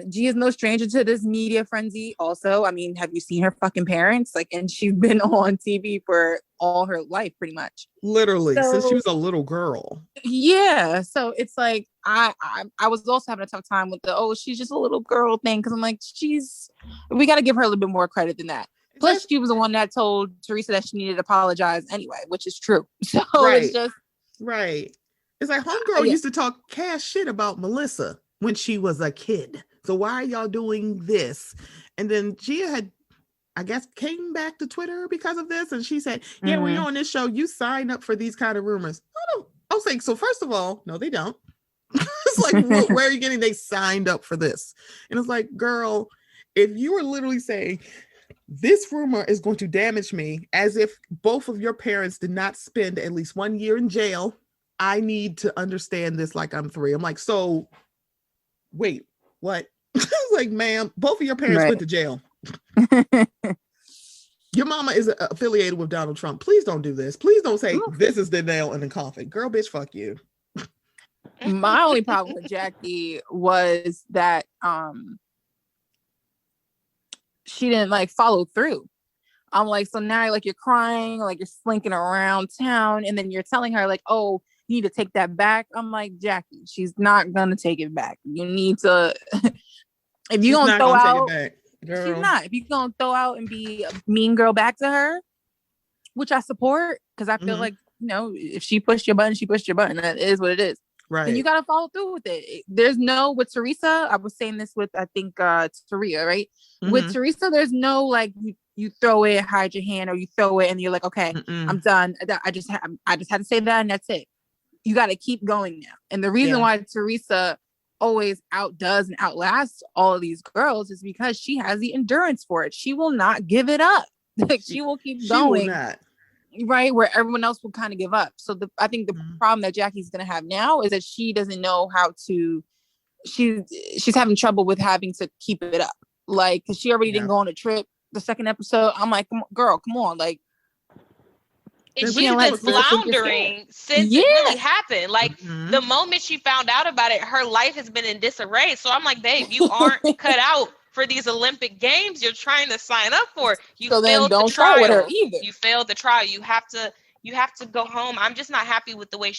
Gia is no stranger to this media frenzy also. I mean, have you seen her fucking parents? Like, and she's been on TV for all her life, pretty much. Literally, since she was a little girl. Yeah. So it's like, I was also having a tough time with she's just a little girl thing. Cause I'm like, we got to give her a little bit more credit than that. Plus, she was the one that told Teresa that she needed to apologize anyway, which is true. So it's just. Right. It's like homegirl used to talk cash shit about Melissa when she was a kid. So why are y'all doing this? And then Gia had, I guess, came back to Twitter because of this. And she said, yeah, when you're on this show, you sign up for these kind of rumors. I was like, so first of all, no, they don't. It's like, where are you getting they signed up for this? And it's like, girl, if you were literally saying, this rumor is going to damage me, as if both of your parents did not spend at least 1 year in jail, I need to understand this like I'm 3. I'm like, so wait, what? Like, ma'am, both of your parents went to jail. Your mama is affiliated with Donald Trump. Please don't do this. Please don't say this is the nail in the coffin. Girl, bitch, fuck you. My only problem with Jackie was that she didn't like follow through. I'm like, so now like you're crying, like you're slinking around town, and then you're telling her like, oh, you need to take that back. I'm like, Jackie, she's not gonna take it back. You need to if you're gonna throw out, she's not. If you're gonna throw out and be a mean girl back to her, which I support, because I feel like, if she pushed your button, she pushed your button. That is what it is. Right. And you gotta follow through with it. There's no, with Teresa, I was saying this with, I think, Taria, right? With Teresa, there's no like you throw it, hide your hand, or you throw it and you're like, okay, I'm done. I just had to say that and that's it. You got to keep going now. And the reason why Teresa always outdoes and outlasts all of these girls is because she has the endurance for it. She will not give it up. Like, she will keep going. Will not. Right, where everyone else will kind of give up. So I think the problem that Jackie's gonna have now is that she doesn't know how to. She's having trouble with having to keep it up. Like, because she already didn't go on a trip. The second episode, I'm like, girl, come on, like. And she's been floundering since it really happened. Like, the moment she found out about it, her life has been in disarray. So I'm like, babe, you aren't cut out for these Olympic Games you're trying to sign up for. You failed the trial. With her either. You failed the trial. You have to go home. I'm just not happy with the way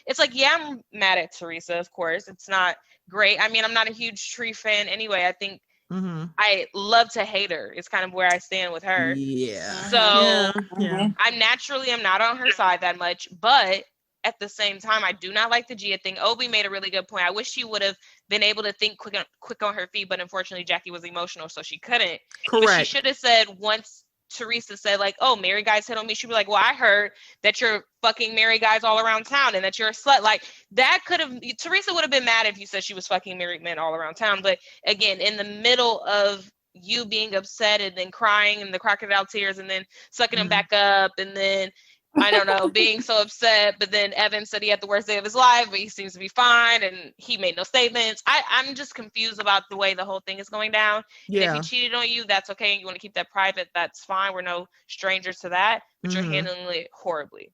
it's like, yeah, I'm mad at Teresa, of course. It's not great. I mean, I'm not a huge Tree fan anyway. I think I love to hate her. It's kind of where I stand with her. Yeah. So I'm not on her side that much, but at the same time, I do not like the Gia thing. Obi made a really good point. I wish she would have been able to think quick on her feet, but unfortunately Jackie was emotional, so she couldn't. Correct. But she should have said, once Teresa said like, oh, married guys hit on me, she'd be like, well, I heard that you're fucking married guys all around town and that you're a slut. Like, that could have, Teresa would have been mad if you said she was fucking married men all around town. But again, in the middle of you being upset and then crying and the crocodile tears and then sucking them back up and then I don't know, being so upset, but then Evan said he had the worst day of his life, but he seems to be fine, and he made no statements. I'm just confused about the way the whole thing is going down. Yeah. And if he cheated on you, that's okay, and you want to keep that private, that's fine. We're no strangers to that, but you're handling it horribly.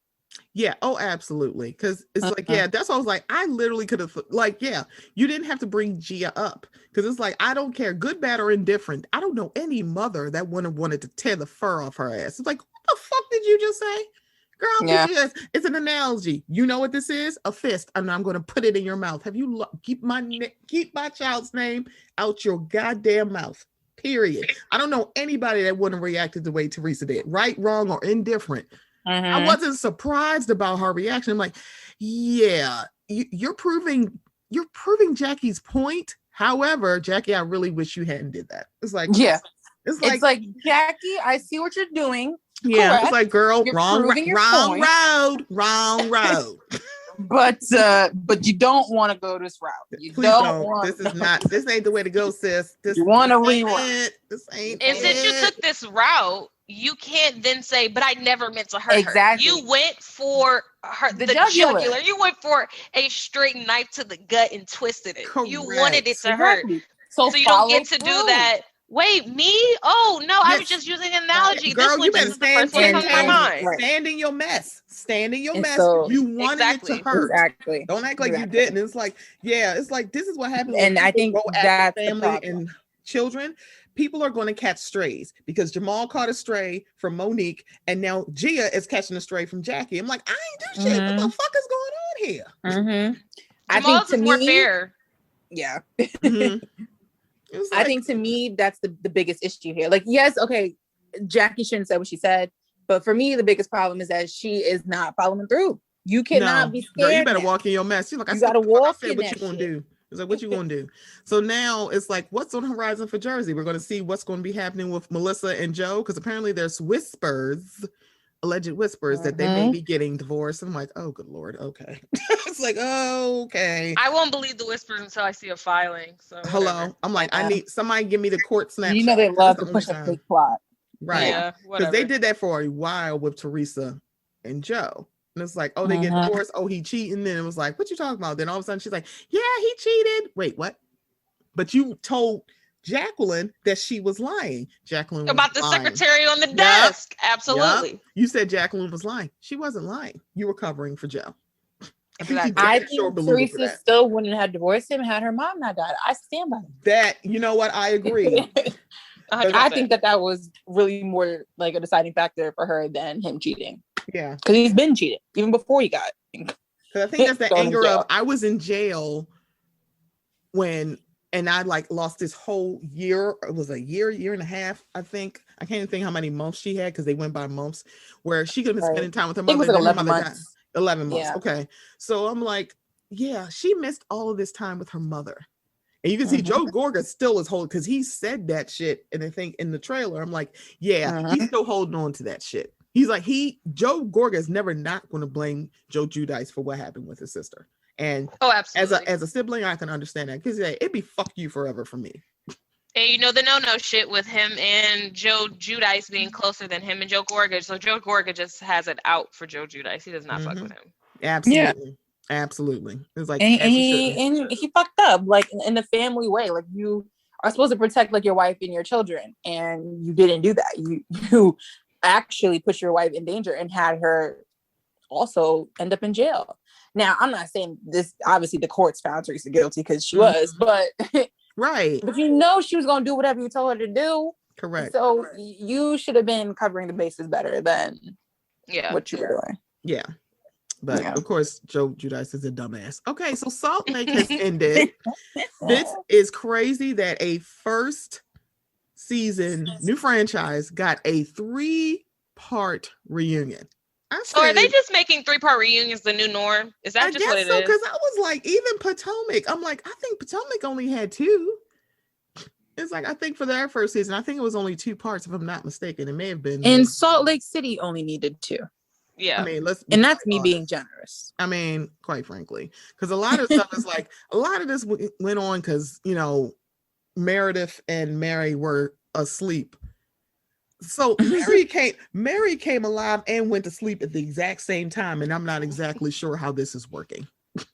Yeah. Oh, absolutely. Because it's like, yeah, that's what I was like. I literally could have, like, yeah, you didn't have to bring Gia up, because it's like, I don't care, good, bad, or indifferent. I don't know any mother that would have wanted to tear the fur off her ass. It's like, what the fuck did you just say? Girl, it's an analogy. You know what this is? A fist, and I'm going to put it in your mouth. Have you keep my child's name out your goddamn mouth? Period. I don't know anybody that wouldn't have reacted the way Teresa did, right, wrong, or indifferent. I wasn't surprised about her reaction. I'm like, yeah, you're proving Jackie's point. However, Jackie, I really wish you hadn't did that. It's like, yeah, it's like Jackie, I see what you're doing. Yeah, correct. It's like, girl, wrong road. but you don't want to go this route. Please don't. This ain't the way to go, sis. You want to reroute. This ain't And since you took this route, you can't then say, but I never meant to hurt her. You went for her, the jugular. You went for a straight knife to the gut and twisted it. Correct. You wanted it to hurt. So you don't get to do that. Wait, me? Oh, no, I was just using an analogy. Girl, this you better stand in your mind. Stand in your mess. Stand in your mess. So, you wanted it to hurt. Exactly. Don't act like you didn't. It's like, it's like, this is what happens. And I think that's family and children. People are going to catch strays because Jamal caught a stray from Monique and now Gia is catching a stray from Jackie. I'm like, I ain't do shit. What the fuck is going on here? Mm-hmm. I think to more fair. Yeah. I think to me, that's the biggest issue here. Like, yes, okay, Jackie shouldn't say what she said, but for me, the biggest problem is that she is not following through. You cannot be scared. Girl, you better walk in your mess. You're like, you gotta walk in what you gonna do? It's like, what you gonna do? So now it's like, what's on the horizon for Jersey? We're gonna see what's going to be happening with Melissa and Joe, because apparently there's alleged whispers that they may be getting divorced. I'm like, oh, good Lord. Okay. It's like, oh, okay. I won't believe the whispers until I see a filing. So hello. I'm like, I need somebody give me the court snapshot. You know they love to push a fake plot. Right. Yeah, because they did that for a while with Teresa and Joe. And it's like, oh, they get divorced. Oh, he cheating. And then it was like, what you talking about? Then all of a sudden she's like, yeah, he cheated. Wait, what? But you told Jacqueline that she was lying. Jacqueline about the secretary on the desk. Absolutely. Yep. You said Jacqueline was lying. She wasn't lying. You were covering for Joe. I think Teresa still wouldn't have divorced him had her mom not died. I stand by that. You know what? I agree. I think that was really more like a deciding factor for her than him cheating. Yeah, because he's been cheated even before he got. Because I think that's the anger of I was in jail when. And I like lost this whole year. It was a year and a half. I think I can't even think how many months she had because they went by months where she could have been spending time with her mother. It was like 11 months. 11 months. Yeah. Okay. So I'm like, yeah, she missed all of this time with her mother. And you can see Joe Gorga still is holding because he said that shit. And I think in the trailer, I'm like, yeah, he's still holding on to that shit. He's like, Joe Gorga is never not going to blame Joe Giudice for what happened with his sister. And absolutely. as a sibling, I can understand that because it'd be fuck you forever for me. And you know the no shit with him and Joe Giudice being closer than him and Joe Gorga. So Joe Gorga just has it out for Joe Giudice. He does not fuck with him. Absolutely. Yeah. Absolutely. It's like and he fucked up like in the family way. Like you are supposed to protect like your wife and your children, and you didn't do that. You actually put your wife in danger and had her also end up in jail. Now, I'm not saying this, obviously the courts found Teresa guilty because she was, but right. But she was going to do whatever you told her to do. Correct. So you should have been covering the bases better than what you were doing. Yeah. But of course, Joe Giudice is a dumbass. Okay, so Salt Lake has ended. This is crazy that a first season new franchise got a 3-part reunion. So are they just making 3-part reunions the new norm? Is that just what it is? Because I was like, even Potomac, I'm like, I think Potomac only had 2. It's like, I think for their first season, I think it was only 2 parts, if I'm not mistaken. It may have been. And Salt Lake City only needed 2. Yeah. I mean, and that's me being generous. I mean, quite frankly, because a lot of stuff is like, a lot of this went on because, Meredith and Mary were asleep. So Mary came alive and went to sleep at the exact same time, and I'm not exactly sure how this is working.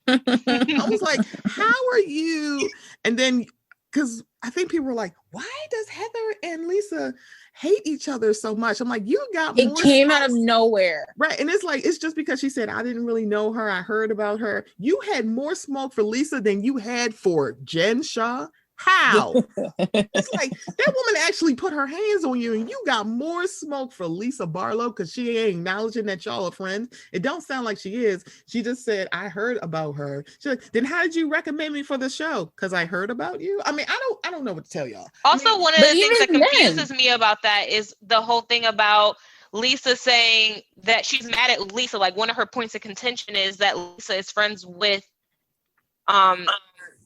I was like, how are you? And then, because I think people were like, why does Heather and Lisa hate each other so much? I'm like, you got more. It came out of nowhere. Right. And it's like, it's just because she said, I didn't really know her. I heard about her. You had more smoke for Lisa than you had for Jen Shaw. How? It's like that woman actually put her hands on you and you got more smoke for Lisa Barlow because she ain't acknowledging that y'all are friends. It don't sound like she is. She just said, I heard about her. She's like, then how did you recommend me for the show? Because I heard about you. I mean, I don't know what to tell y'all. Also, one of the things that confuses me about that is the whole thing about Lisa saying that she's mad at Lisa. Like one of her points of contention is that Lisa is friends with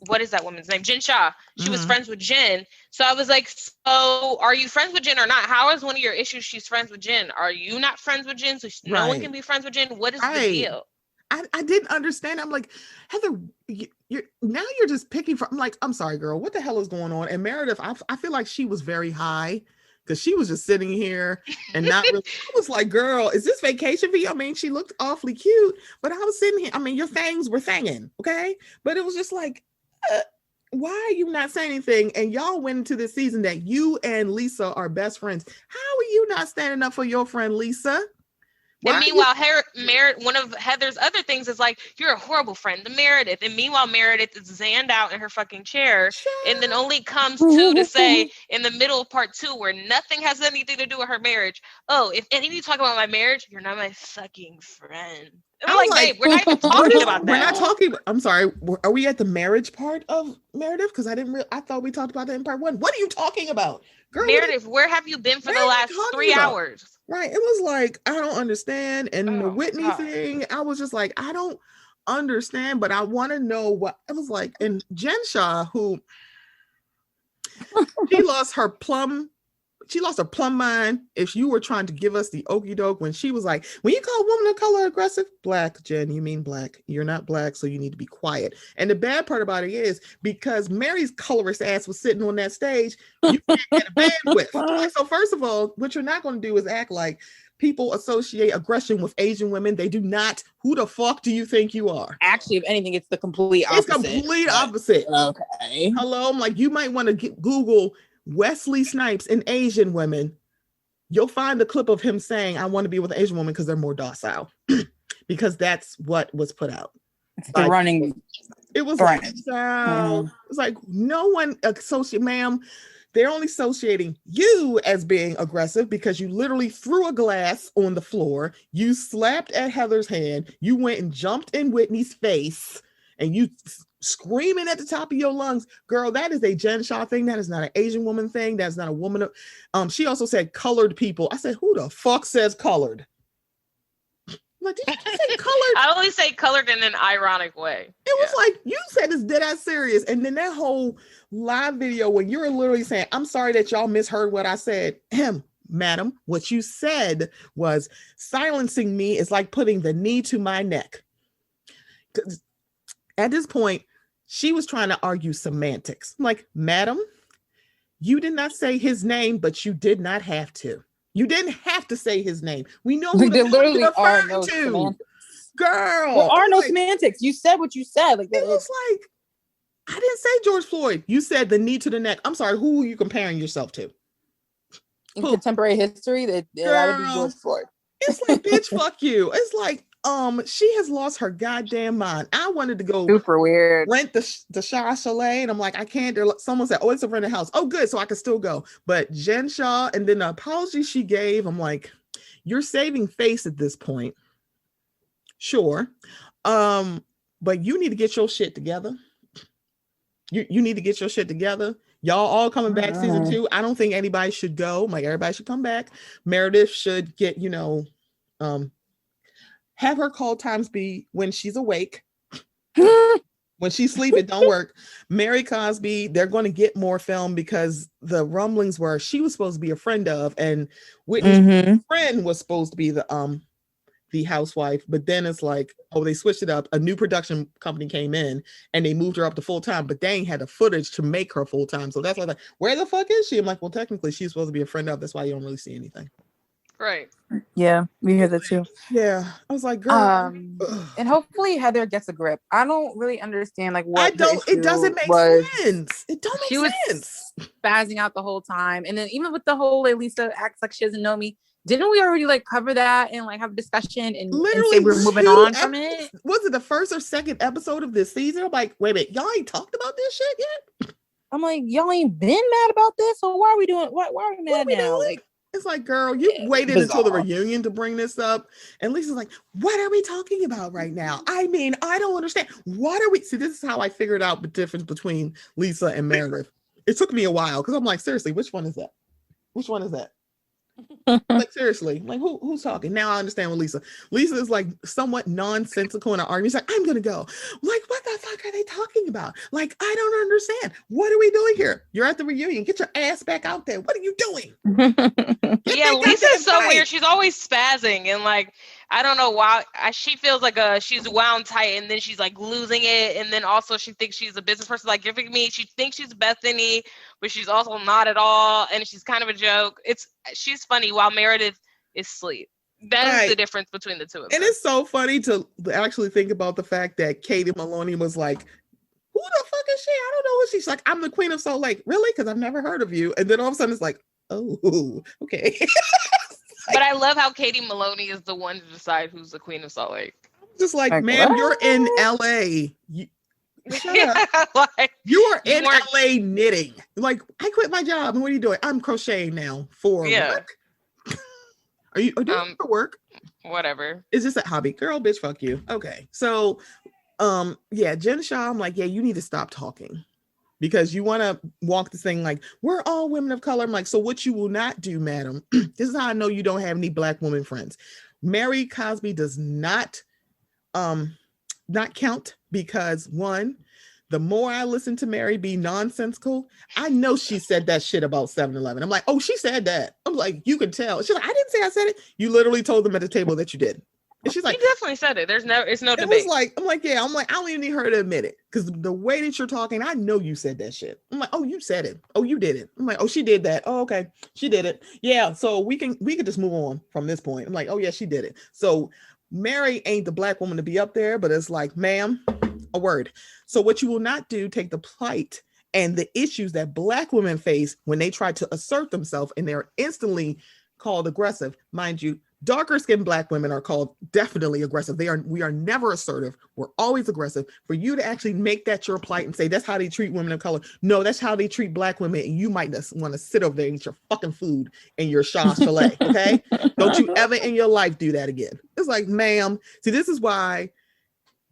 what is that woman's name? Jen Shaw. She was friends with Jen. So I was like, so are you friends with Jen or not? How is one of your issues she's friends with Jen? Are you not friends with Jen? So no one can be friends with Jen? What is the deal? I didn't understand. I'm like, Heather, you're just picking from. I'm like, I'm sorry, girl. What the hell is going on? And Meredith, I feel like she was very high because she was just sitting here and not really. I was like, girl, is this vacation for you? I mean, she looked awfully cute, but I was sitting here. I mean, your fangs were thanging, okay? But it was just like, why are you not saying anything? And y'all went into this season that you and Lisa are best friends. How are you not standing up for your friend Lisa? And meanwhile, one of Heather's other things is like, you're a horrible friend to Meredith. And meanwhile, Meredith is zanned out in her fucking chair and then only comes to say in the middle of part 2 where nothing has anything to do with her marriage. Oh, if any of you talk about my marriage, you're not my fucking friend. And I'm like, babe, we're not even talking about that. We're not talking. I'm sorry. Are we at the marriage part of Meredith? Because I thought we talked about that in part 1. What are you talking about? Girl, Meredith, where have you been for the last 3 hours? Right. It was like, I don't understand. And the Whitney thing, I was just like, I don't understand, but I want to know what it was like. And Jen Shah, who she lost her plum mind if you were trying to give us the okie doke when she was like, when you call a woman of color aggressive, Black, Jen, you mean Black. You're not Black, so you need to be quiet. And the bad part about it is because Mary's colorist ass was sitting on that stage, you can't get a bandwidth. So first of all, what you're not going to do is act like people associate aggression with Asian women. They do not. Who the fuck do you think you are? Actually, if anything, it's the complete opposite. It's complete opposite. Okay. Hello, I'm like, you might want to Google Wesley Snipes and Asian women. You'll find the clip of him saying, I want to be with an Asian woman because they're more docile. Because that's what was put out. It's the running. It was like, it's like no one ma'am, they're only associating you as being aggressive because you literally threw a glass on the floor. You slapped at Heather's hand. You went and jumped in Whitney's face and you screaming at the top of your lungs. Girl, that is a Jen Shah thing. That is not an Asian woman thing. That's not a woman. She also said colored people. I said, who the fuck says colored? Like, did you say colored? I only say colored in an ironic way. It was like, you said it's dead ass serious. And then that whole live video when you're literally saying, I'm sorry that y'all misheard what I said. Madam, what you said was silencing me is like putting the knee to my neck. At this point, she was trying to argue semantics. I'm like, madam, you did not say his name, but you did not have to. You didn't have to say his name. We know who there literally are no to. Semantics. Girl. There are no semantics. You said what you said. Like it was like, I didn't say George Floyd. You said the knee to the neck. I'm sorry, who are you comparing yourself to? In contemporary history, that would be George Floyd. It's like, bitch, fuck you. It's like, she has lost her goddamn mind. I wanted to go super weird rent the Shah Chalet, and I'm like, I can't. Someone said, oh, it's a rented house. Oh, good, so I can still go. But Jen Shah, and then the apology she gave, I'm like, you're saving face at this point. Sure. But you need to get your shit together. You need to get your shit together. Y'all all coming back season 2. I don't think anybody should go. Like, everybody should come back. Meredith should get, have her call times be when she's awake. When she's sleeping, it don't work. Mary Cosby, they're going to get more film because the rumblings were she was supposed to be a friend of, and Whitney's friend was supposed to be the housewife. But then it's like, oh, they switched it up. A new production company came in and they moved her up to full time, but they ain't had the footage to make her full time. So that's like, where the fuck is she? I'm like, well, technically she's supposed to be a friend of. That's why you don't really see anything. Right. Yeah, we hear that too. Yeah, I was like, girl. And hopefully Heather gets a grip. I don't really understand like what it doesn't make sense. It don't make sense. Spazzing out the whole time, and then even with the whole like, Lisa acts like she doesn't know me. Didn't we already like cover that and like have a discussion and say we're moving on from it? Was it the first or second episode of this season? I'm like, wait a minute, y'all ain't talked about this shit yet? I'm like, y'all ain't been mad about this, so why are we doing? Why are we mad now? Like. It's like, girl, you waited until the reunion to bring this up. And Lisa's like, what are we talking about right now? I mean, I don't understand. What are we? See, this is how I figured out the difference between Lisa and Meredith. It took me a while because I'm like, seriously, which one is that? Which one is that? Like, seriously, like who's talking? Now I understand what Lisa is like somewhat nonsensical in an argument. She's like, I'm gonna go. Like, what the fuck are they talking about? Like, I don't understand. What are we doing here? You're at the reunion. Get your ass back out there. What are you doing? Yeah, Lisa's so weird. She's always spazzing and like I don't know why she feels like she's wound tight, and then she's like losing it, and then also she thinks she's a business person, like giving me. She thinks she's Bethany, but she's also not at all, and she's kind of a joke. She's funny while Meredith is asleep. That is the difference between the two of them. And it's so funny to actually think about the fact that Katie Maloney was like, who the fuck is she? I don't know what she's like. I'm the Queen of Salt Lake. Really? Because I've never heard of you. And then all of a sudden it's like, oh, okay. But I love how Katie Maloney is the one to decide who's the Queen of Salt Lake. Just like, ma'am, what? You're in LA. You are in LA knitting. Like, I quit my job. And what are you doing? I'm crocheting now for work. Are you doing for work? Whatever. Is this a hobby? Girl, bitch, fuck you. Okay. So Jen Shaw, I'm like, yeah, you need to stop talking because you want to walk this thing like we're all women of color. I'm like, so what you will not do, madam, this is how I know you don't have any Black woman friends. Mary Cosby does not count because one, the more I listen to Mary be nonsensical, I know she said that shit about 7-Eleven. I'm like, oh, she said that. I'm like, you can tell. She's like, I didn't say I said it. You literally told them at the table that you did. And she's like, you definitely said it. It's no debate. It was like, I'm like, I don't even need her to admit it. Because the way that you're talking, I know you said that shit. I'm like, oh, you said it. Oh, you did it. I'm like, oh, she did that. Oh, okay. She did it. Yeah. So we can just move on from this point. I'm like, oh yeah, she did it. So Mary ain't the Black woman to be up there, but it's like, ma'am, a word. So what you will not do, take the plight and the issues that Black women face when they try to assert themselves and they're instantly called aggressive. Mind you, darker skinned Black women are called definitely aggressive. We are never assertive. We're always aggressive. For you to actually make that your plight and say that's how they treat women of color. No, that's how they treat Black women. And you might just want to sit over there and eat your fucking food and your Shaw's filet. Okay. Don't you ever in your life do that again. It's like, ma'am, see, this is why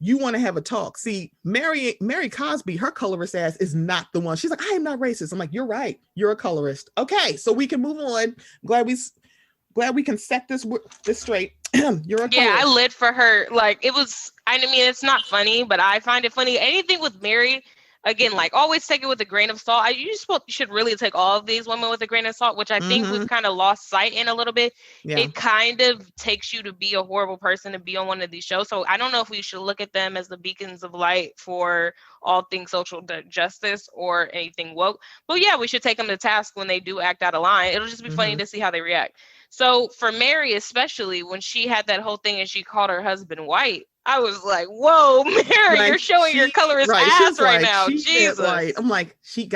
you want to have a talk. See, Mary Cosby, her colorist ass is not the one. She's like, I am not racist. I'm like, you're right. You're a colorist. Okay. So we can move on. Glad we can set this straight. You're a colorist. I lit for her. Like, it was, I mean, it's not funny, but I find it funny. Anything with Mary, again, like, always take it with a grain of salt. You should really take all of these women with a grain of salt, which I think we've kind of lost sight in a little bit. Yeah. It kind of takes you to be a horrible person to be on one of these shows. So I don't know if we should look at them as the beacons of light for all things social justice or anything woke. But yeah, we should take them to task when they do act out of line. It'll just be funny to see how they react. So for Mary, especially when she had that whole thing and she called her husband white, I was like, whoa, Mary, like, you're showing your colorist ass right now. Jesus. Light. I'm like, she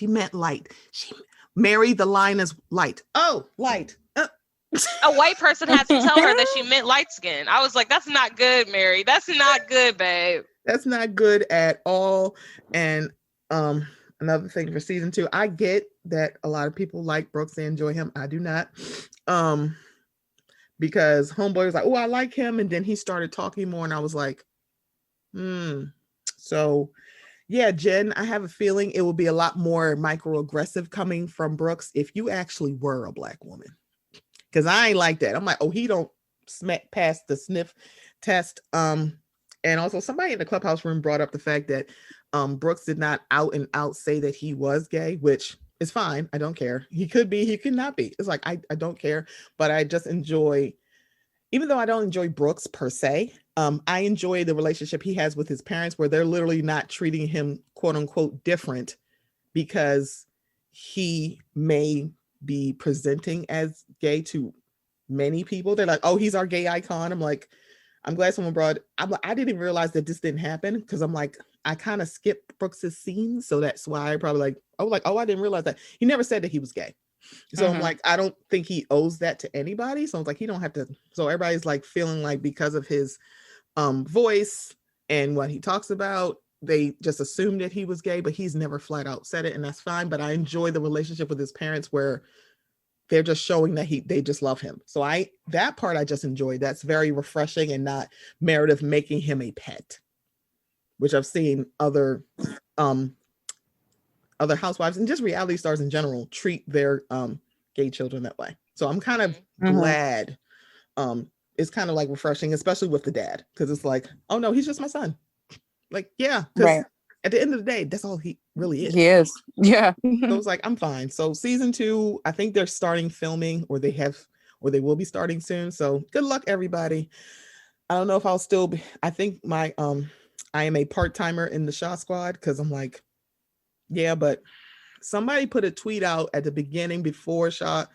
meant light. Mary, the line is light. Oh, light. A white person had to tell her that she meant light skin. I was like, that's not good, Mary. That's not good, babe. That's not good at all. And another thing for season 2, I get that a lot of people like Brooks and enjoy him. I do not. Because homeboy was like, oh, I like him. And then he started talking more. And I was like, So yeah, Jen, I have a feeling it will be a lot more microaggressive coming from Brooks if you actually were a Black woman. Because I ain't like that. I'm like, oh, he don't pass the sniff test. And also somebody in the Clubhouse room brought up the fact that Brooks did not out and out say that he was gay, which is fine. I don't care. He could be, he could not be. It's like, I don't care, but I just enjoy, even though I don't enjoy Brooks per se, I enjoy the relationship he has with his parents where they're literally not treating him quote unquote different because he may be presenting as gay to many people. They're like, oh, he's our gay icon. I'm like, I'm glad someone brought, I didn't even realize that this didn't happen because I'm like, I kind of skipped Brooks's scenes. So that's why I probably I didn't realize that. He never said that he was gay. So I'm like, I don't think he owes that to anybody. So I was like, he don't have to. So everybody's like feeling like because of his voice and what he talks about, they just assumed that he was gay, but he's never flat out said it. And that's fine. But I enjoy the relationship with his parents where they're just showing that they just love him. So that part I just enjoyed. That's very refreshing and not Meredith making him a pet, which I've seen other housewives and just reality stars in general treat their gay children that way. So I'm kind of glad. It's kind of like refreshing, especially with the dad, because it's like, oh no, he's just my son. Like, yeah, right. At the end of the day, that's all he really is. He is. Yeah. So it's like, I'm fine. So season 2, I think they're starting filming, or they have or they will be starting soon. So good luck, everybody. I don't know if I'll still be, I think I am a part-timer in the Shaw Squad, because I'm like, yeah, but somebody put a tweet out at the beginning before Salt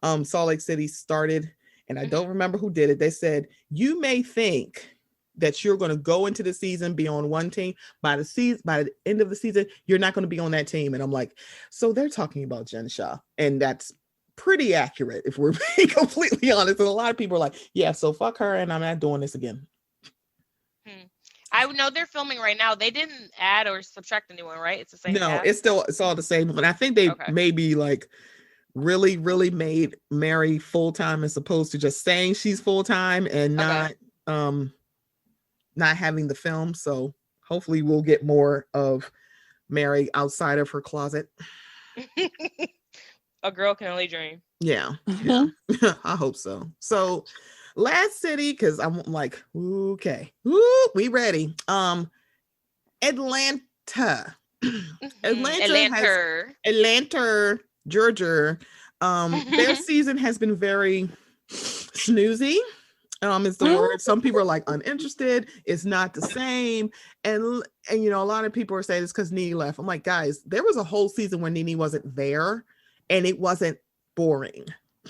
Lake City started, and I don't remember who did it. They said, you may think that you're going to go into the season, be on one team. By the end of the season, you're not going to be on that team. And I'm like, so they're talking about Jen Shaw, and that's pretty accurate if we're being completely honest. And a lot of people are like, yeah, so fuck her, and I'm not doing this again. I know they're filming right now. They didn't add or subtract anyone, right? It's the same. No, cast? It's all the same. But I think they maybe like really made Mary full-time, as opposed to just saying she's full-time and not having the film. So hopefully we'll get more of Mary outside of her closet. A girl can only dream. Yeah. I hope so. So last city, because I'm like, okay, we ready. Atlanta. Atlanta, Georgia. Their season has been very snoozy. Is the word. Some people are like uninterested. It's not the same. And you know, a lot of people are saying it's because Nene left. I'm like, guys, there was a whole season when Nene wasn't there, and it wasn't boring.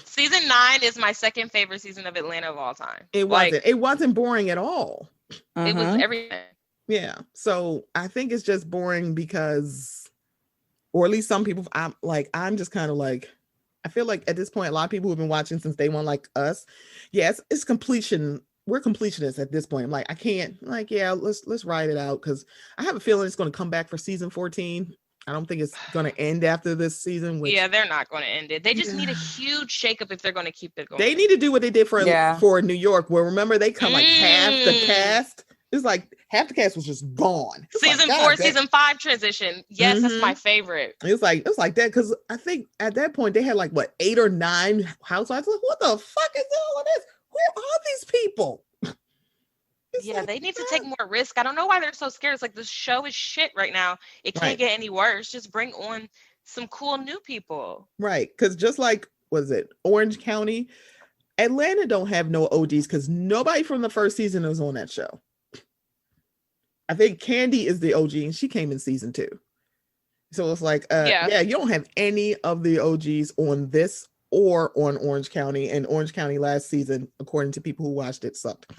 Season 9 is my second favorite season of Atlanta of all time. It wasn't boring at all. It was everything. Yeah. So I think it's just boring because, or at least some people, I'm just kind of like, I feel like at this point, a lot of people who've been watching since day one, like us, yes, it's completion. We're completionists at this point. I'm like, I can't, like, yeah, let's ride it out, because I have a feeling it's going to come back for season 14. I don't think it's going to end after this season. Yeah, they're not going to end it. They just need a huge shakeup if they're going to keep it going. They need to do what they did for New York, where remember they cut like half the cast. It's like half the cast was just gone. Season 4, season 5 transition. Yes, that's my favorite. It's like that, because I think at that point they had like 8 or 9 housewives. Like, what the fuck is all of this? Who are these people? They need to take more risk. I don't know why they're so scared. It's like, this show is shit right now. It can't get any worse. Just bring on some cool new people. Right. Because just like, was it Orange County? Atlanta don't have no OGs, because nobody from the first season was on that show. I think Candy is the OG, and she came in season 2. So it's like, you don't have any of the OGs on this or on Orange County, and Orange County last season, according to people who watched it, sucked.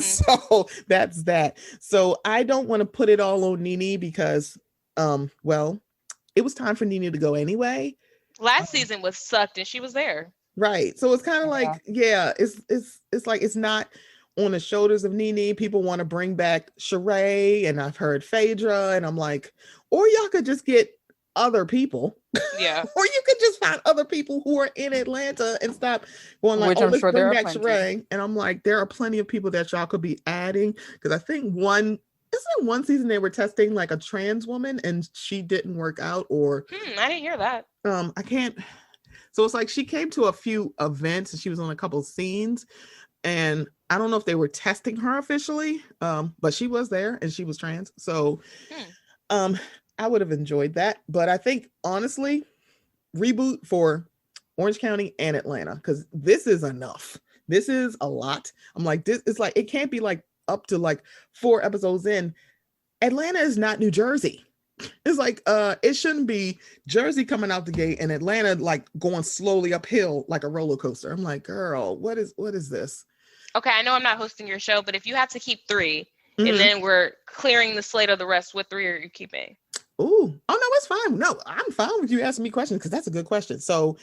So that's that. So I don't want to put it all on Nene, because it was time for Nene to go anyway. Last season was sucked, and she was there. Right. So it's kind of like, it's like, it's not on the shoulders of Nene. People want to bring back Sheree, and I've heard Phaedra, and I'm like, or y'all could just get other people. Yeah. Or you could just find other people who are in Atlanta and stop going like, let's bring back Sheree. And I'm like, there are plenty of people that y'all could be adding, because I think isn't it one season they were testing like a trans woman and she didn't work out, or I didn't hear that. I can't. So it's like she came to a few events and she was on a couple of scenes, and I don't know if they were testing her officially, but she was there and she was trans. So I would have enjoyed that. But I think, honestly, reboot for Orange County and Atlanta, because this is enough. This is a lot. I'm like, this is like, it can't be like up to like 4 episodes in. Atlanta is not New Jersey. It's like, it shouldn't be Jersey coming out the gate and Atlanta like going slowly uphill like a roller coaster. I'm like, girl, what is this? Okay, I know I'm not hosting your show, but if you have to keep 3 and then we're clearing the slate of the rest, what 3 are you keeping? Oh no, it's fine. No, I'm fine with you asking me questions, because that's a good question. So,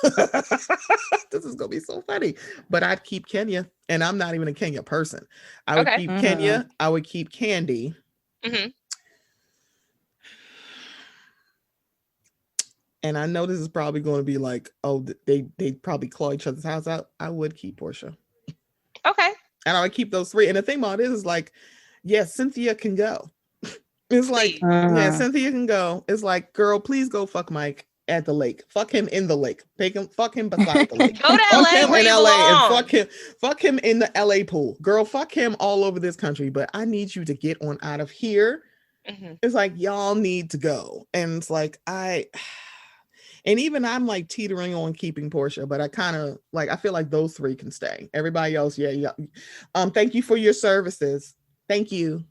this is gonna be so funny, but I'd keep Kenya, and I'm not even a Kenya person. I would keep Kenya. I would keep Candy. And I know this is probably going to be like, oh, they probably claw each other's house out. I would keep Portia. Okay. And I would keep those 3. And the thing about it is like, yes, Cynthia can go. It's like, Cynthia can go. It's like, girl, please go fuck Mike at the lake. Fuck him in the lake. Fuck him beside the lake. Go to LA, him where in you LA belong. and fuck him in the LA pool. Girl, fuck him all over this country. But I need you to get on out of here. It's like, y'all need to go. And it's like, And even I'm like teetering on keeping Portia, but I kind of like, I feel like those three can stay. Everybody else, yeah. Thank you for your services. Thank you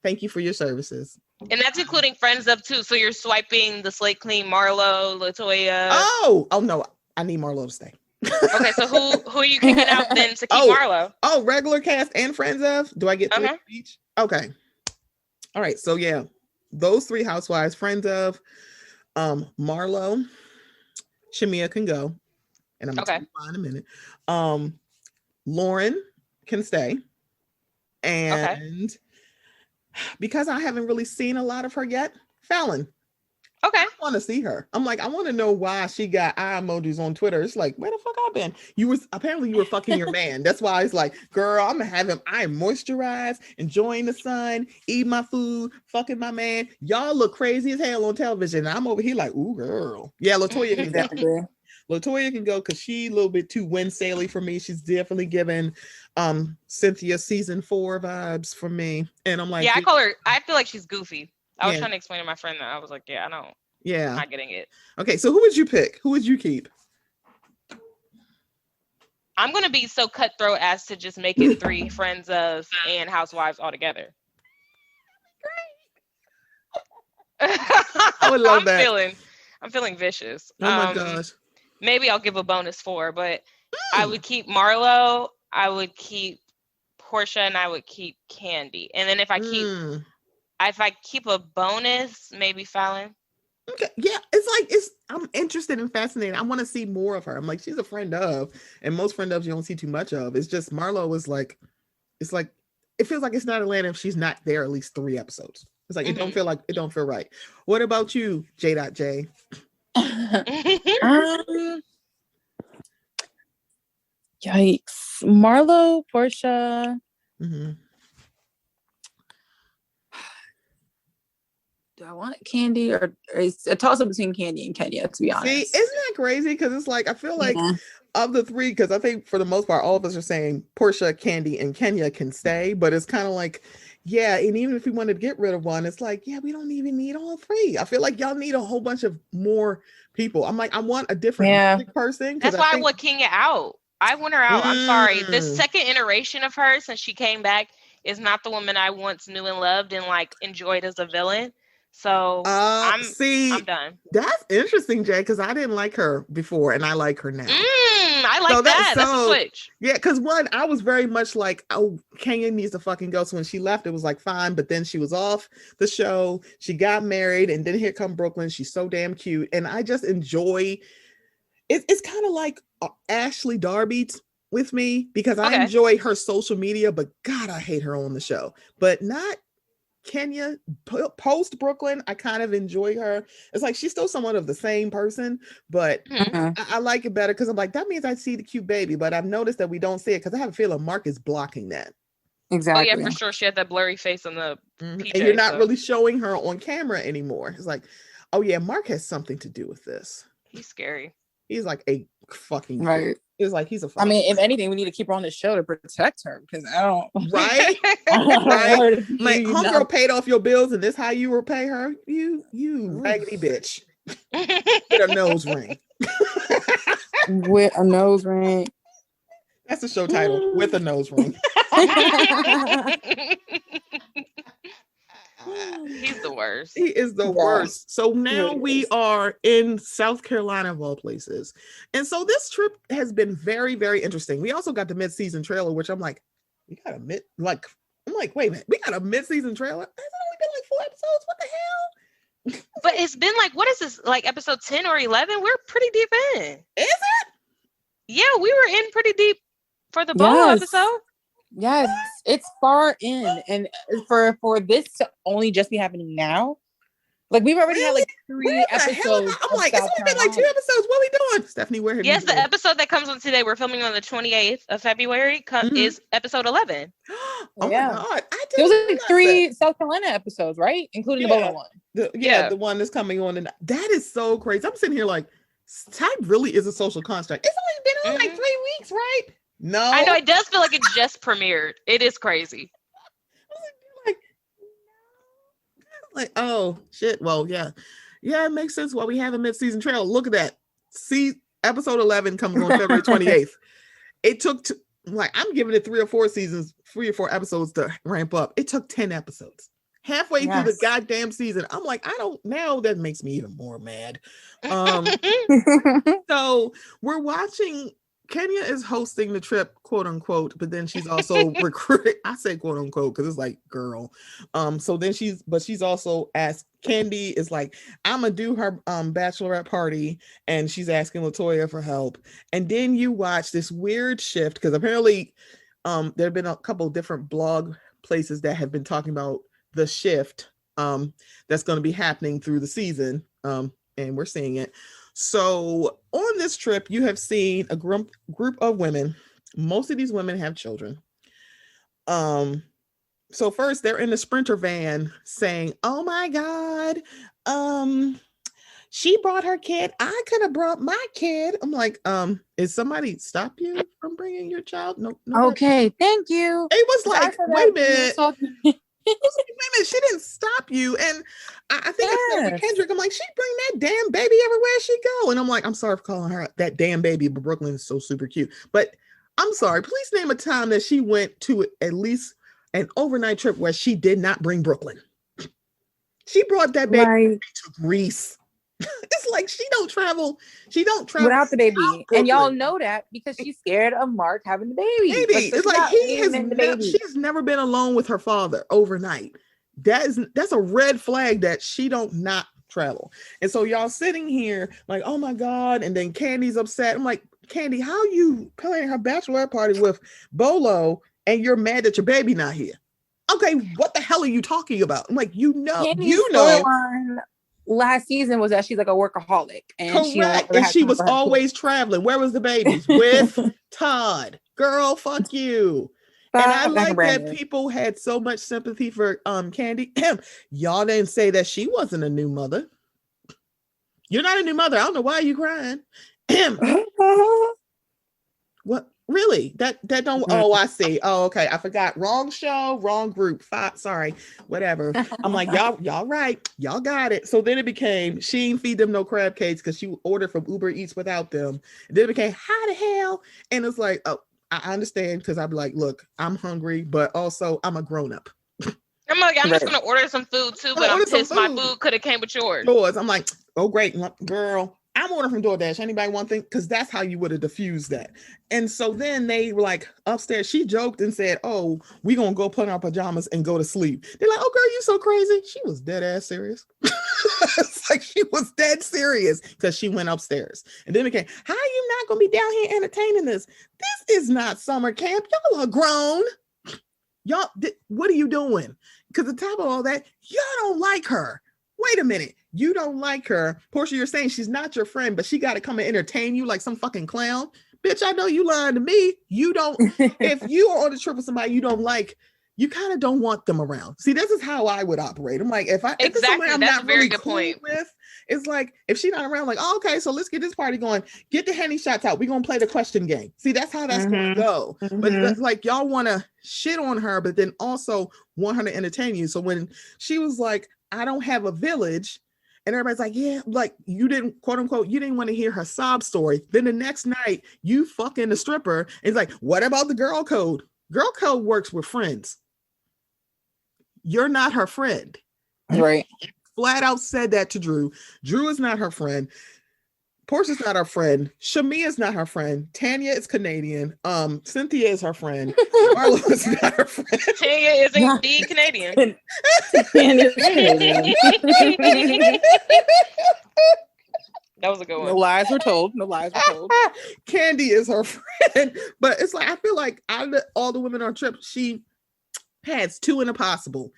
for your services. And that's including friends of too. So you're swiping the slate clean Marlo, Latoya. Oh no, I need Marlo to stay. Okay, so who are you kicking out then to keep Marlo? Oh, regular cast and friends of? Do I get 3 each? Okay. All right. So yeah, those 3 housewives, friends of, Marlo, Shamia can go, and I'm gonna tell you why in a minute. Lauren can stay, and because I haven't really seen a lot of her yet, Fallon. Okay. I want to see her. I'm like, I want to know why she got eye emojis on Twitter. It's like, where the fuck I been? You were fucking your man. That's why it's like, girl, I'm gonna have him. I am moisturized, enjoying the sun, eat my food, fucking my man. Y'all look crazy as hell on television. And I'm over here like, ooh, girl. Yeah, Latoya can go. Latoya can go because she a little bit too wind-saily for me. She's definitely giving Cynthia season 4 vibes for me. And I'm like, yeah, I feel like she's goofy. I was trying to explain to my friend that I was like, I'm not getting it. Okay, so who would you pick? Who would you keep? I'm gonna be so cutthroat as to just make it 3 friends of and housewives all together. I would love that. I'm feeling vicious. Oh my gosh. Maybe I'll give a bonus 4, but I would keep Marlo, I would keep Portia, and I would keep Candy. And then if I keep a bonus, maybe Fallon. Okay, yeah, I'm interested and fascinated. I want to see more of her. I'm like, she's a friend of, and most friend ofs you don't see too much of. It's just Marlo was like, it feels like it's not Atlanta if she's not there at least 3 episodes. It's like it don't feel right. What about you, J.J? Yikes. Marlo, Portia. Do I want Candy or it's a toss up between Candy and Kenya, to be honest? See, isn't that crazy? Because it's like, I feel like of the 3, because I think for the most part, all of us are saying Portia, Candy, and Kenya can stay, but it's kind of like, yeah, and even if we wanted to get rid of one, it's like, yeah, we don't even need all 3. I feel like y'all need a whole bunch of more people. I'm like, I want a different person. That's why I want Kenya out. I want her out. I'm sorry. This second iteration of her since she came back is not the woman I once knew and loved and like enjoyed as a villain. So I'm done. That's interesting, Jay, because I didn't like her before and I like her now. I like that. That's a switch. Yeah, because one, I was very much like, oh, Kenya needs to fucking go. So when she left, it was like fine, but then she was off the show. She got married, and then here come Brooklyn. She's so damn cute, and I just enjoy. It's kind of like Ashley Darby with me because I enjoy her social media, but God, I hate her on the show. But not Kenya. Post Brooklyn, I kind of enjoy her. It's like she's still somewhat of the same person, but I like it better because I'm like, that means I see the cute baby, but I've noticed that we don't see it because I have a feeling Mark is blocking that. Exactly. Oh yeah, for sure. She had that blurry face on the PJ, and you're not really showing her on camera anymore. It's like, oh yeah, Mark has something to do with this. He's scary. He's like a fucking right. It's like he's a. I mean, if anything, we need to keep her on the show to protect her because I don't. Right, right. Like homegirl paid off your bills, and this how you repay her? You raggedy bitch. With a nose ring. With a nose ring. That's the show title. With a nose ring. He's the worst. He is the worst. So now we are in South Carolina of all places. And so this trip has been very, very interesting. We also got the mid-season trailer, which I'm like, wait a minute, we got a mid-season trailer? Has it only been like 4 episodes? What the hell? But it's been like, what is this? Like episode 10 or 11? We're pretty deep in. Is it? Yeah, we were in pretty deep for the ball episode. Yes, it's far in, and for this to only just be happening now, like we've already had like 3 episodes. I'm like, it's only been like 2 episodes. What are we doing, Stephanie? Where have you been? The episode that comes on today, we're filming on the 28th of February, is episode 11. Oh my God, there was like 3 South Carolina episodes, right, including the Bolo one. The one that's coming on, and that is so crazy. I'm sitting here like, Type really is a social construct. It's only been on like 3 weeks, right? No, I know it does feel like it just premiered. It is crazy. Like, oh shit. Well, yeah, Yeah, it makes sense why we have a mid-season trailer. Look at that. See, episode 11 comes on February 28th. It took, I'm giving it 3 or 4 episodes to ramp up. It took 10 episodes. Halfway through the goddamn season. I'm like, now that makes me even more mad. So we're watching, Kenya is hosting the trip, quote unquote, but then she's also recruiting. I say quote unquote because it's like, girl. So then she's also asked, Candy is like, I'm gonna do her bachelorette party, and she's asking LaToya for help. And then you watch this weird shift because apparently there have been a couple different blog places that have been talking about the shift that's going to be happening through the season, and we're seeing it. So on this trip, you have seen a group of women. Most of these women have children. So first they're in the Sprinter van saying, oh my God, she brought her kid. I could have brought my kid. I'm like, is somebody stop you from bringing your child? No. Okay, thank you. It was like, wait a minute. She didn't stop you. And I think I said with Kendrick, I'm like, she bring that damn baby everywhere she go. And I'm like, I'm sorry for calling her that damn baby, but Brooklyn is so super cute. But I'm sorry, please name a time that she went to at least an overnight trip where she did not bring Brooklyn. She brought that baby to Greece. It's like she don't travel without the baby. And y'all know that because she's scared of Mark having the baby. It's like she's never been alone with her father overnight. That's a red flag that she don't not travel. And so y'all sitting here like, oh my God, and then Candy's upset. I'm like, Candy, how you planning her bachelorette party with Bolo and you're mad that your baby not here? Okay, what the hell are you talking about? I'm like, Candy's last season was that she's like a workaholic, and she was always traveling. Where was the babies? With Todd. Girl, fuck you. And I like that people had so much sympathy for Candy. Y'all didn't say that she wasn't a new mother. You're not a new mother. I don't know why you crying. What? Really? That don't. Oh, I see. Oh, okay. I forgot. Wrong show, wrong group. Sorry. Whatever. I'm like, y'all right. Y'all got it. So then it became she ain't feed them no crab cakes because she ordered from Uber Eats without them. And then it became how the hell? And it's like, oh, I understand because I'd be like, look, I'm hungry, but also I'm a grown up. I'm like, I'm just gonna order some food too, but I'm pissed my food could have came with yours. I'm like, oh great, girl. I'm ordering from DoorDash. Anybody want thing? Because that's how you would have diffused that. And so then they were like upstairs. She joked and said, oh, we gonna go put on our pajamas and go to sleep. They're like, oh girl, you so crazy. She was dead ass serious. It's like she was dead serious because she went upstairs. And then it became, how are you not gonna be down here entertaining this? This is not summer camp. Y'all are grown. Y'all, what are you doing? Because on top of all that, y'all don't like her. Wait a minute. You don't like her. Portia, you're saying she's not your friend, but she got to come and entertain you like some fucking clown. Bitch, I know you lying to me. You don't, if you are on a trip with somebody you don't like, you kind of don't want them around. See, this is how I would operate. I'm like, if it's somebody I'm not really cool with, it's like, if she's not around, like, oh, okay, so let's get this party going. Get the Henny shots out. We're going to play the question game. See, that's how that's going to go. But that's like, y'all want to shit on her, but then also want her to entertain you. So when she was like, I don't have a village, and everybody's like, yeah, like you didn't, quote unquote, you didn't want to hear her sob story. Then the next night you fucking the stripper. And it's like, what about the girl code? Girl code works with friends. You're not her friend. Right. Flat out said that to Drew. Drew is not her friend. Portia's not her friend. Shamia is not her friend. Tanya is Canadian. Cynthia is her friend. Marlo is not her friend. Tanya is indeed Canadian. That was a good one. No lies were told. Candy is her friend. But it's like, I feel like out of all the women on trip, she has 2 in a possible.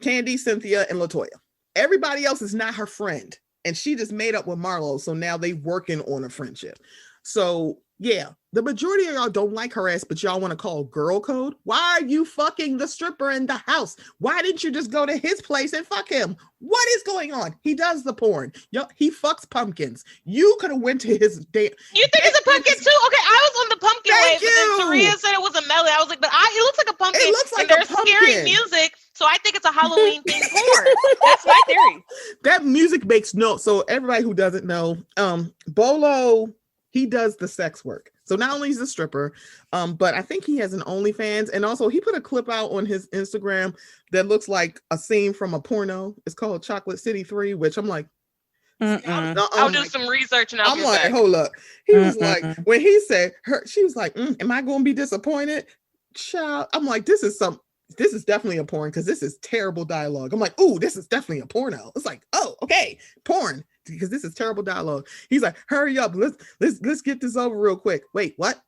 Candy, Cynthia, and LaToya. Everybody else is not her friend. And she just made up with Marlo. So now they working on a friendship. So Yeah, the majority of y'all don't like her ass, but y'all want to call girl code. Why are you fucking the stripper in the house? Why didn't you just go to his place and fuck him? What is going on? He does the porn. Yo, he fucks pumpkins. You could have went to his date. You think it's a pumpkin too? Okay, I was on the pumpkin wave, but then Taria said it was a melon. I was like, but it looks like a pumpkin. It looks like and there's scary music, so I think it's a Halloween thing porn. That's my theory. That music makes no. So everybody who doesn't know, Bolo, he does the sex work. So not only is a stripper, but I think he has an OnlyFans, and also he put a clip out on his Instagram that looks like a scene from a porno. It's called Chocolate City 3, which I'm like, I'll do some research and I'm like, hold up. He was like, when he said her, she was like, am I going to be disappointed? Child, I'm like, this is definitely a porn because this is terrible dialogue. I'm like, ooh, this is definitely a porno. It's like, oh, okay, porn. Because this is terrible dialogue. He's like, hurry up, let's get this over real quick. Wait, what?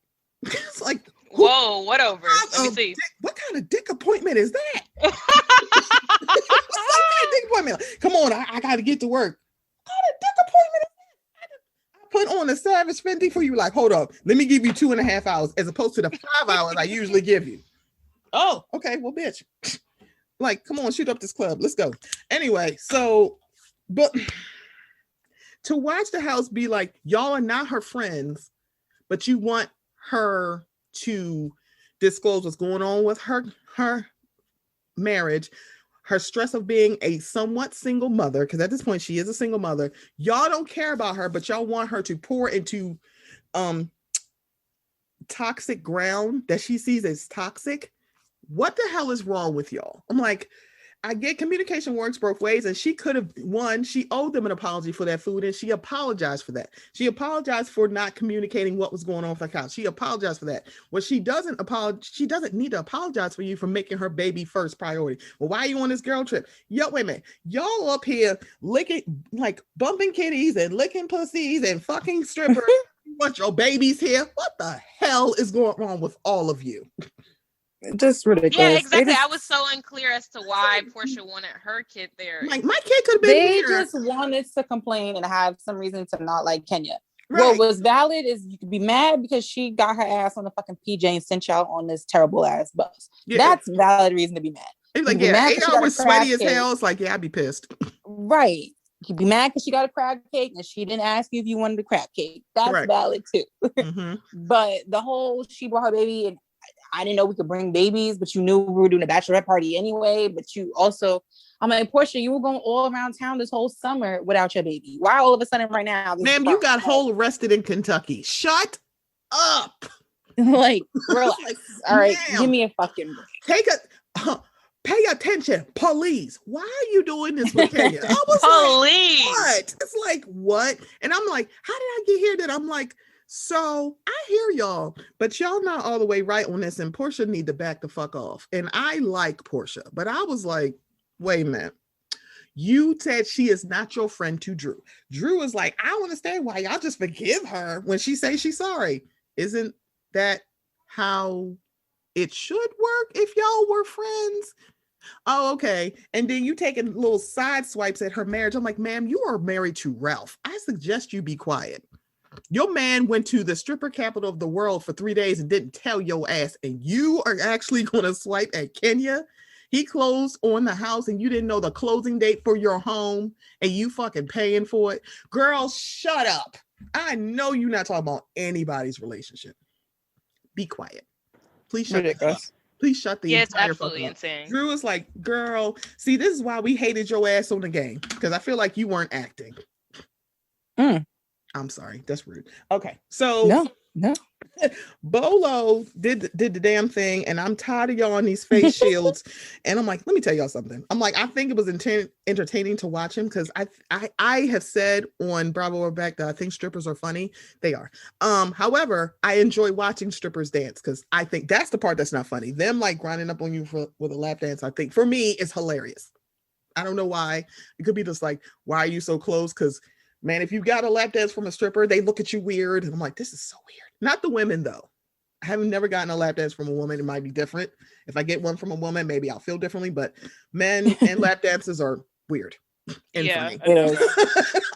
It's like, whoa, what over? Let me see. What kind of dick appointment is that? What kind of dick appointment? Come on, I got to get to work. What kind of dick appointment is that? I put on a Savage Fenty for you. Like, hold up, let me give you 2.5 hours as opposed to the 5 hours I usually give you. Oh, okay, well, bitch. Like, come on, shoot up this club. Let's go. Anyway, so, but to watch the house be like, y'all are not her friends, but you want her to disclose what's going on with her marriage, her stress of being a somewhat single mother, because at this point she is a single mother. Y'all don't care about her, but y'all want her to pour into toxic ground that she sees as toxic. What the hell is wrong with y'all? I'm like, I get communication works both ways, and she could have she owed them an apology for that food, and she apologized for that. She apologized for not communicating what was going on with her couch. She apologized for that. What she doesn't need to apologize for you for making her baby first priority. Well, why are you on this girl trip? Yo, wait a minute. Y'all up here licking, like bumping kitties and licking pussies and fucking strippers. You want your babies here? What the hell is going on with all of you? Just ridiculous. Yeah, exactly. I was so unclear as to why Portia wanted her kid there. Like, my kid could have been They here. just wanted to complain and have some reason to not like Kenya. Right. What was valid is you could be mad because she got her ass on the fucking PJ and sent y'all on this terrible ass bus. Yeah. That's valid reason to be mad. It's like, yeah, 8 hours sweaty as hell. It's like, yeah, I'd be pissed. Right. You'd be mad because she got a crab cake and she didn't ask you if you wanted a crab cake. That's correct. Valid too. Mm-hmm. But the whole she brought her baby and I didn't know we could bring babies, but you knew we were doing a bachelorette party anyway. But you also, I'm like, Portia, you were going all around town this whole summer without your baby. Why all of a sudden right now? Ma'am, you got whole arrested in Kentucky. Shut up. Like, relax. Like, all right, give me a fucking break. Pay attention, police. Why are you doing this with Kenya? I was police. Like, what? It's like, what? And I'm like, how did I get here? That I'm like, so I hear y'all, but y'all not all the way right on this, and Portia need to back the fuck off. And I like Portia, but I was like, wait a minute. You said she is not your friend to Drew. Drew is like, I don't understand why y'all just forgive her when she says she's sorry. Isn't that how it should work if y'all were friends? Oh, okay. And then you taking little side swipes at her marriage. I'm like, ma'am, you are married to Ralph. I suggest you be quiet. Your man went to the stripper capital of the world for 3 days and didn't tell your ass, and you are actually going to swipe at Kenya? He closed on the house and you didn't know the closing date for your home and you fucking paying for it? Girl, shut up. I know you're not talking about anybody's relationship. Be quiet. Please shut up. Please shut the it's absolutely insane. Drew is like, girl, see, this is why we hated your ass on the game, because I feel like you weren't acting. I'm sorry, that's rude. Okay, so no. Bolo did the damn thing, and I'm tired of y'all on these face shields. And I'm like, let me tell y'all something. I'm like, I think it was entertaining to watch him, because I have said on Bravo or Back that I think strippers are funny. They are. However, I enjoy watching strippers dance, because I think that's the part that's not funny. Them like grinding up on you with a lap dance, I think for me is hilarious. I don't know why. It could be just like, why are you so close? Because man, if you got a lap dance from a stripper, they look at you weird. And I'm like, this is so weird. Not the women, though. I haven't never gotten a lap dance from a woman. It might be different. If I get one from a woman, maybe I'll feel differently. But men and lap dances are weird. and funny.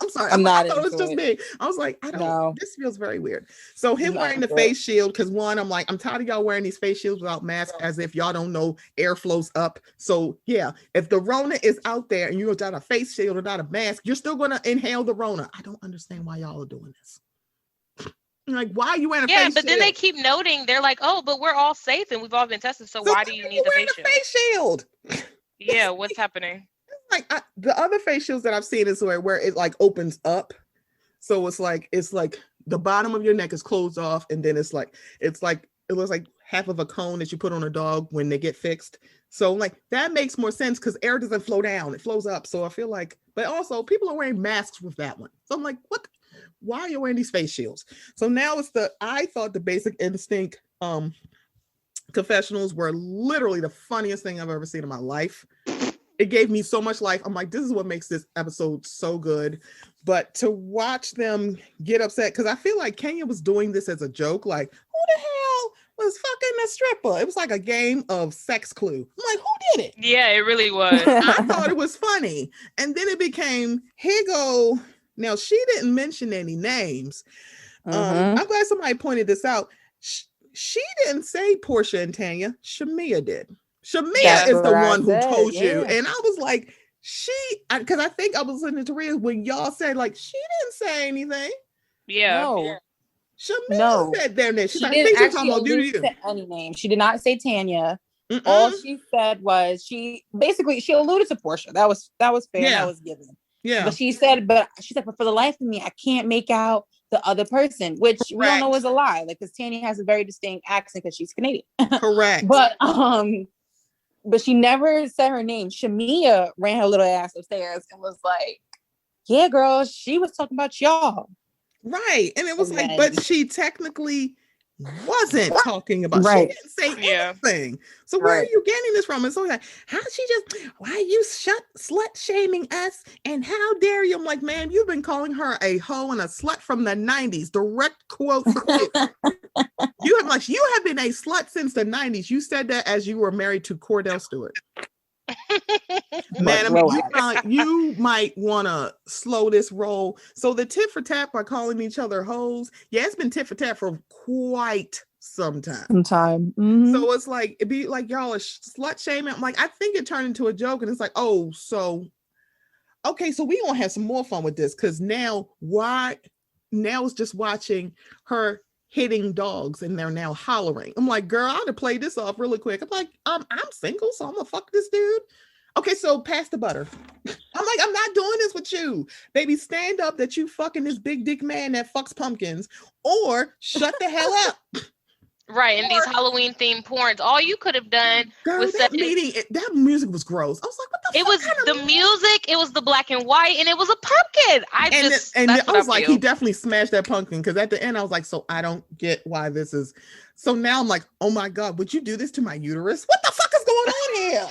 I'm sorry. I'm not I thought it was just it. me. I was like, I don't know. This feels very weird. So him wearing the face shield, because one, I'm like, I'm tired of y'all wearing these face shields without masks as if y'all don't know air flows up. So yeah, if the Rona is out there and you're without a face shield or without a mask, you're still gonna inhale the Rona. I don't understand why y'all are doing this. Like, why are you wearing a face shield? Yeah, but then they keep noting, they're like, oh, but we're all safe and we've all been tested, so why do you need the face shield? Yeah, what's happening? Like the other face shields that I've seen is where it like opens up. So it's like the bottom of your neck is closed off, and then it looks like half of a cone that you put on a dog when they get fixed. So like that makes more sense because air doesn't flow down, it flows up. So I feel like, but also people are wearing masks with that one. So I'm like, what? Why are you wearing these face shields? So now I thought the Basic Instinct confessionals were literally the funniest thing I've ever seen in my life. It gave me so much life. I'm like, this is what makes this episode so good. But to watch them get upset, because I feel like Kenya was doing this as a joke, like, who the hell was fucking a stripper? It was like a game of Sex Clue. I'm like, who did it? Yeah, it really was. I thought it was funny. And then it became, here go. Now, she didn't mention any names. I'm glad somebody pointed this out. She didn't say Portia and Tanya. Shamia did. Shamia is the one who told you. And I was like, because I think I was listening to Rhea when y'all said, like, she didn't say anything. Yeah. No. Shamia said their name. She didn't actually allude to any name. She did not say Tanya. All she said was she alluded to Portia. That was fair. That was given. Yeah. But she said, but for the life of me, I can't make out the other person, which we all know is a lie. Like, because Tanya has a very distinct accent because she's Canadian. Correct. But she never said her name. Shamia ran her little ass upstairs and was like, yeah, girl, she was talking about y'all. Right. And it was but she technically wasn't talking about, she didn't say anything. So where are you getting this from? And so like, why are you slut shaming us? And how dare you? I'm like, man, you've been calling her a hoe and a slut from the 90s. Direct quote from you. You have been a slut since the 90s. You said that as you were married to Cordell Stewart. Man, you might want to slow this roll. So the tit for tat by calling each other hoes, it's been tit for tat for quite some time. So it's like, it'd be like y'all are slut shaming. I'm like, I think it turned into a joke, and it's like, oh, so okay, so we gonna have some more fun with this, because now it's just watching her hitting dogs and they're now hollering. I'm like, girl, I'd have played this off really quick. I'm like, I'm single, so I'm gonna fuck this dude. Okay, so pass the butter. I'm like, I'm not doing this with you. Baby, stand up that you fucking this big dick man that fucks pumpkins, or shut the hell up. Right, and these Halloween themed porns. All you could have done was that music was gross. I was like, what the fuck? It was the music, it was the black and white, and it was a pumpkin. I was like, he definitely smashed that pumpkin, because at the end I was like, so I don't get why this is. So now I'm like, oh my God, would you do this to my uterus? What the fuck is going on here?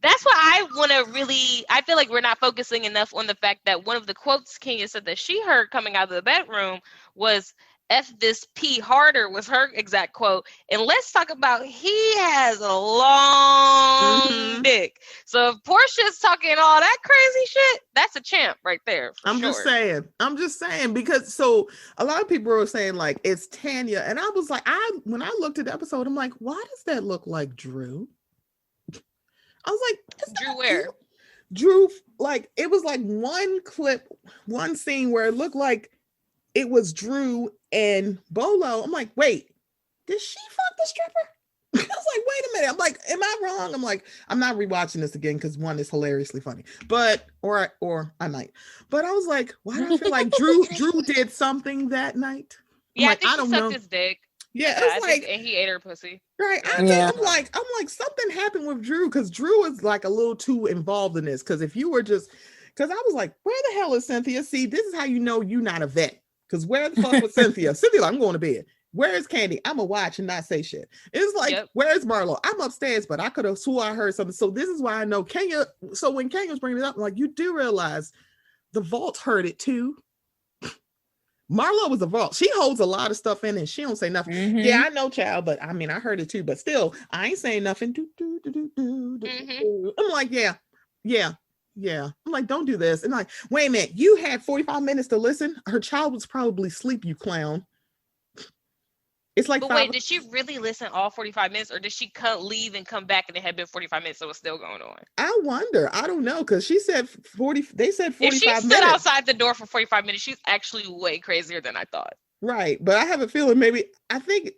That's why I feel like we're not focusing enough on the fact that one of the quotes Kenya said that she heard coming out of the bedroom was, F this P harder, was her exact quote. And let's talk about, he has a long dick. So if Portia's talking all that crazy shit, that's a champ right there. I'm just saying, because so a lot of people were saying like it's Tanya, and I was like, when I looked at the episode, I'm like, why does that look like Drew? I was like, Drew where? Drew, like, it was like one scene where it looked like it was Drew and Bolo. I'm like, wait, did she fuck the stripper? I was like, wait a minute. I'm like, am I wrong? I'm like, I'm not rewatching this again because one is hilariously funny, or I might. But I was like, why do I feel like Drew did something that night? Yeah, like, I think she sucked his dick. Yeah, it's like, and he ate her pussy. Right. I'm like, something happened with Drew, because Drew is like a little too involved in this. Because if you were just, because I was like, where the hell is Cynthia? See, this is how you know you're not a vet. Because where the fuck was Cynthia? Cynthia, like, I'm going to bed. Where is Candy? I'm going to watch and not say shit. It's like, where's Marlo? I'm upstairs, but I could have swore I heard something. So this is why I know Kenya. So when Kenya was bringing it up, I'm like, you do realize the vault heard it too. Marlo was a vault. She holds a lot of stuff in and she don't say nothing. Yeah, I know, child, but I mean, I heard it too, but still, I ain't saying nothing. I'm like, yeah. Yeah. I'm like, don't do this. And like, wait a minute, you had 45 minutes to listen. Her child was probably asleep, you clown. It's like, but wait, did she really listen all 45 minutes, or did she leave and come back and it had been 45 minutes, so it was still going on? I wonder. I don't know, because she said 40. They said 45 minutes. If she stood outside the door for 45 minutes, she's actually way crazier than I thought. Right, but I have a feeling I think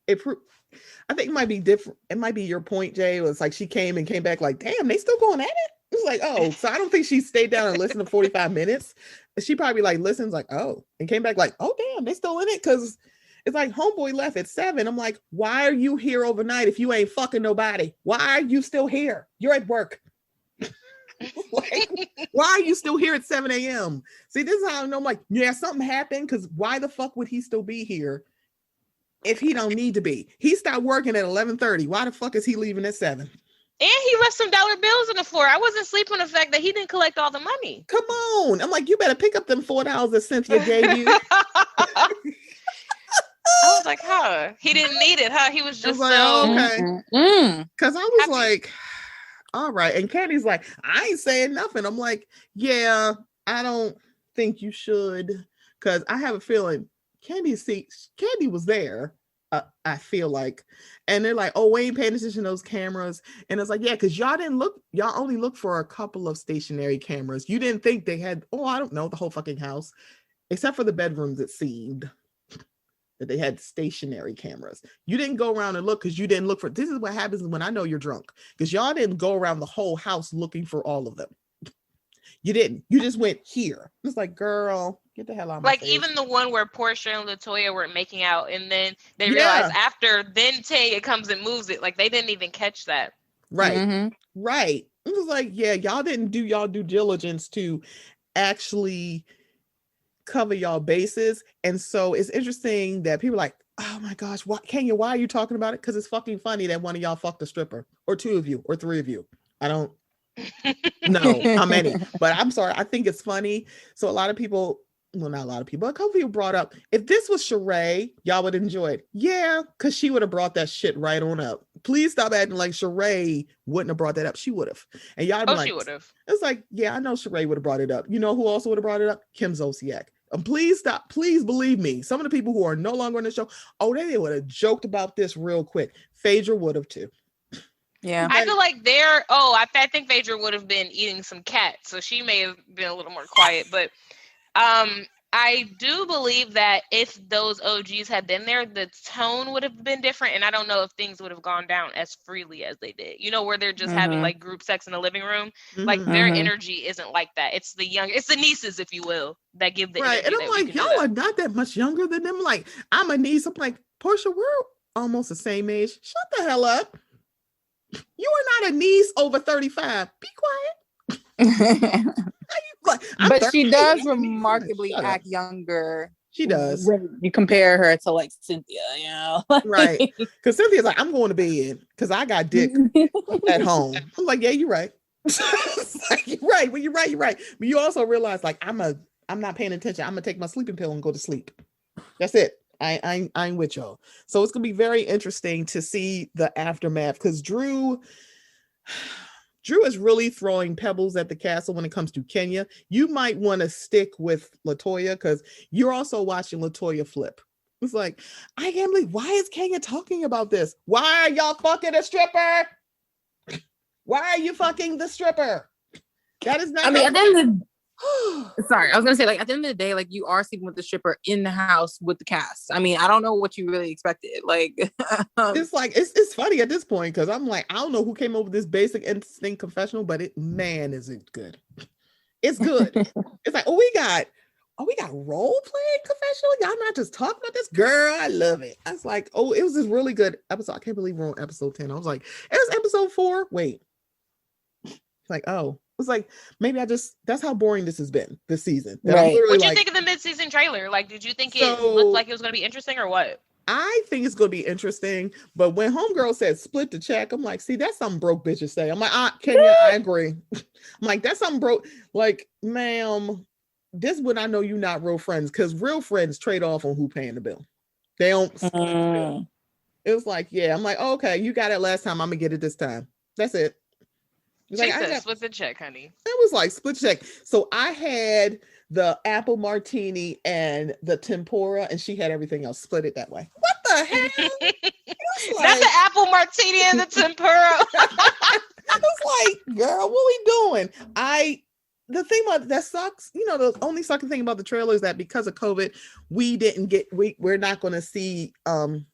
it might be different. It might be your point, Jay. It was like she came back like, damn, they still going at it. It's like, oh, so I don't think she stayed down and listened to 45 minutes. She probably like listens like, oh, and came back like, oh, damn, they still in it, because it's like homeboy left at 7. I'm like, why are you here overnight if you ain't fucking nobody? Why are you still here? You're at work. Like, why are you still here at 7 a.m.? See, this is how I know. I'm like, yeah, something happened, because why the fuck would he still be here if he don't need to be? He stopped working at 11:30. Why the fuck is he leaving at 7? And he left some dollar bills on the floor. I wasn't sleeping on the fact that he didn't collect all the money. Come on. I'm like, you better pick up them $4 that Cynthia gave you. I was like, huh? He didn't need it, huh? He was just like, so okay. Because I was like, all right. And Candy's like, I ain't saying nothing. I'm like, yeah, I don't think you should, because I have a feeling Candy was there. I feel like, and they're like, oh, we ain't paying attention to those cameras, and it's like, yeah, because y'all only looked for a couple of stationary cameras. You didn't think they had, I don't know, the whole fucking house, except for the bedrooms. It seemed that they had stationary cameras. You didn't go around and look, because you didn't look for. This is what happens when I know you're drunk, because y'all didn't go around the whole house looking for all of them. You didn't. You just went here. It's like, girl, get the hell out of my face. Even the one where Portia and Latoya were making out, and then they realized after, then Tanya comes and moves it. Like, they didn't even catch that. Right. Mm-hmm. Right. It was like, yeah, y'all didn't do y'all due diligence to actually cover y'all bases. And so it's interesting that people are like, oh my gosh, Kenya, why are you talking about it? Because it's fucking funny that one of y'all fucked a stripper, or 2 of you, or 3 of you. I don't know how many, but I'm sorry. I think it's funny. So a lot of people, well, not a lot of people, a couple people brought up, if this was Sheree, y'all would enjoy it. Yeah, because she would have brought that shit right on up. Please stop acting like Sheree wouldn't have brought that up. She would have. And y'all be like, she would have. It's like, yeah, I know Sheree would have brought it up. You know who also would have brought it up? Kim Zolciak. Please stop. Please believe me. Some of the people who are no longer on the show, they would have joked about this real quick. Phaedra would have too. Yeah, I feel like I think Phaedra would have been eating some cat, so she may have been a little more quiet. But I do believe that if those OGs had been there, the tone would have been different, and I don't know if things would have gone down as freely as they did. You know, where they're just having like group sex in the living room. Like their energy isn't like that. It's the nieces, if you will, that give the right. And I'm like, y'all are not that much younger than them. Like, I'm a niece. I'm like, Portia, we're almost the same age. Shut the hell up. You are not a niece over 35. Be quiet. But she does remarkably act younger. She does. When you compare her to like Cynthia, you know? Right. Because Cynthia's like, I'm going to bed because I got dick at home. I'm like, yeah, you're right. Like, you're right. Well, you're right. But you also realize, like, I'm not paying attention. I'm gonna take my sleeping pill and go to sleep. That's it. I ain't with y'all. So it's gonna be very interesting to see the aftermath, because Drew is really throwing pebbles at the castle when it comes to Kenya. You might want to stick with Latoya, because you're also watching Latoya flip. It's like, I can't believe, why is Kenya talking about this? Why are y'all fucking a stripper? Why are you fucking the stripper? That is not. I mean, at the end of sorry, I was gonna say, like, at the end of the day, like, you are sleeping with the stripper in the house with the cast. I mean, I don't know what you really expected. Like, it's like, it's funny at this point, because I'm like, I don't know who came up with this basic instinct confessional, but is it good? It's good. It's like, we got role playing confessional. Y'all not just talking about this, girl. I love it. I was like, it was this really good episode. I can't believe we're on episode 10. I was like, it was episode 4. Wait, like, it's like, maybe that's how boring this has been this season. Right. What'd you think of the mid-season trailer? Like, did you think it looked like it was going to be interesting, or what? I think it's going to be interesting, but when homegirl said split the check, I'm like, see, that's something broke bitches say. I'm like, Kenya, I agree. I'm like, that's something broke. Like, ma'am, this is when I know you're not real friends, because real friends trade off on who paying the bill. They don't split the bill. It was like, yeah, I'm like, okay, you got it last time, I'm going to get it this time. That's it. She like, said, split the check, honey. It was like split check. So I had the apple martini and the tempura, and she had everything else. Split it that way. What the hell? Like, not the apple martini and the tempura. I was like, girl, what we doing? The thing about that sucks, the only sucking thing about the trailer is that because of COVID, we're not going to see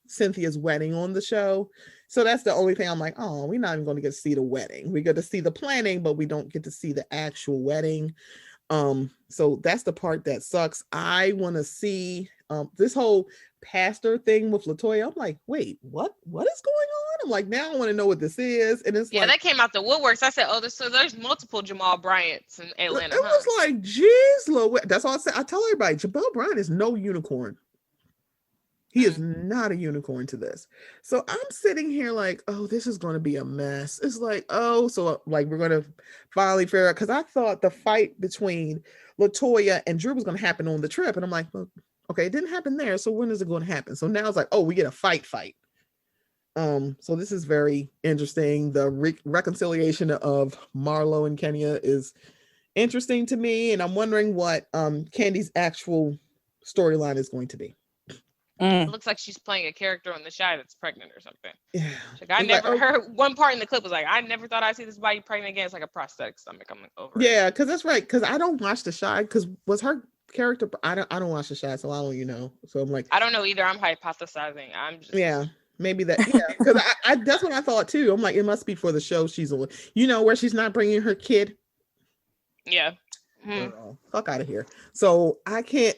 Cynthia's wedding on the show. So that's the only thing I'm like, oh, we're not even going to get to see the wedding. We get to see the planning, but we don't get to see the actual wedding. So that's the part that sucks. I want to see this whole pastor thing with LaToya. I'm like, wait, what is going on? I'm like, now I want to know what this is. And it's that came out the woodworks. I said, oh, so there's multiple Jamal Bryants in Atlanta. It was like, geez, that's all I said. I tell everybody, Jamal Bryant is no unicorn. He is not a unicorn to this. So I'm sitting here like, oh, this is going to be a mess. It's like, oh, so like we're going to finally figure out, because I thought the fight between LaToya and Drew was going to happen on the trip. And I'm like, well, okay, it didn't happen there. So when is it going to happen? So now it's like, oh, we get a fight. So this is very interesting. The reconciliation of Marlo and Kenya is interesting to me. And I'm wondering what Candy's actual storyline is going to be. It looks like she's playing a character on The Chi that's pregnant or something. Yeah. Like, her one part in the clip was like, I never thought I'd see this body pregnant again. It's like a prosthetic stomach. I'm like, over. Yeah, because that's right. Because I don't watch The Chi. Because was her character? I don't watch The Chi, so I don't. So I'm like, I don't know either. I'm hypothesizing. I'm just maybe that. Yeah, because I that's what I thought too. I'm like, it must be for the show she's on. Where she's not bringing her kid. Yeah. Girl, fuck out of here. So I can't.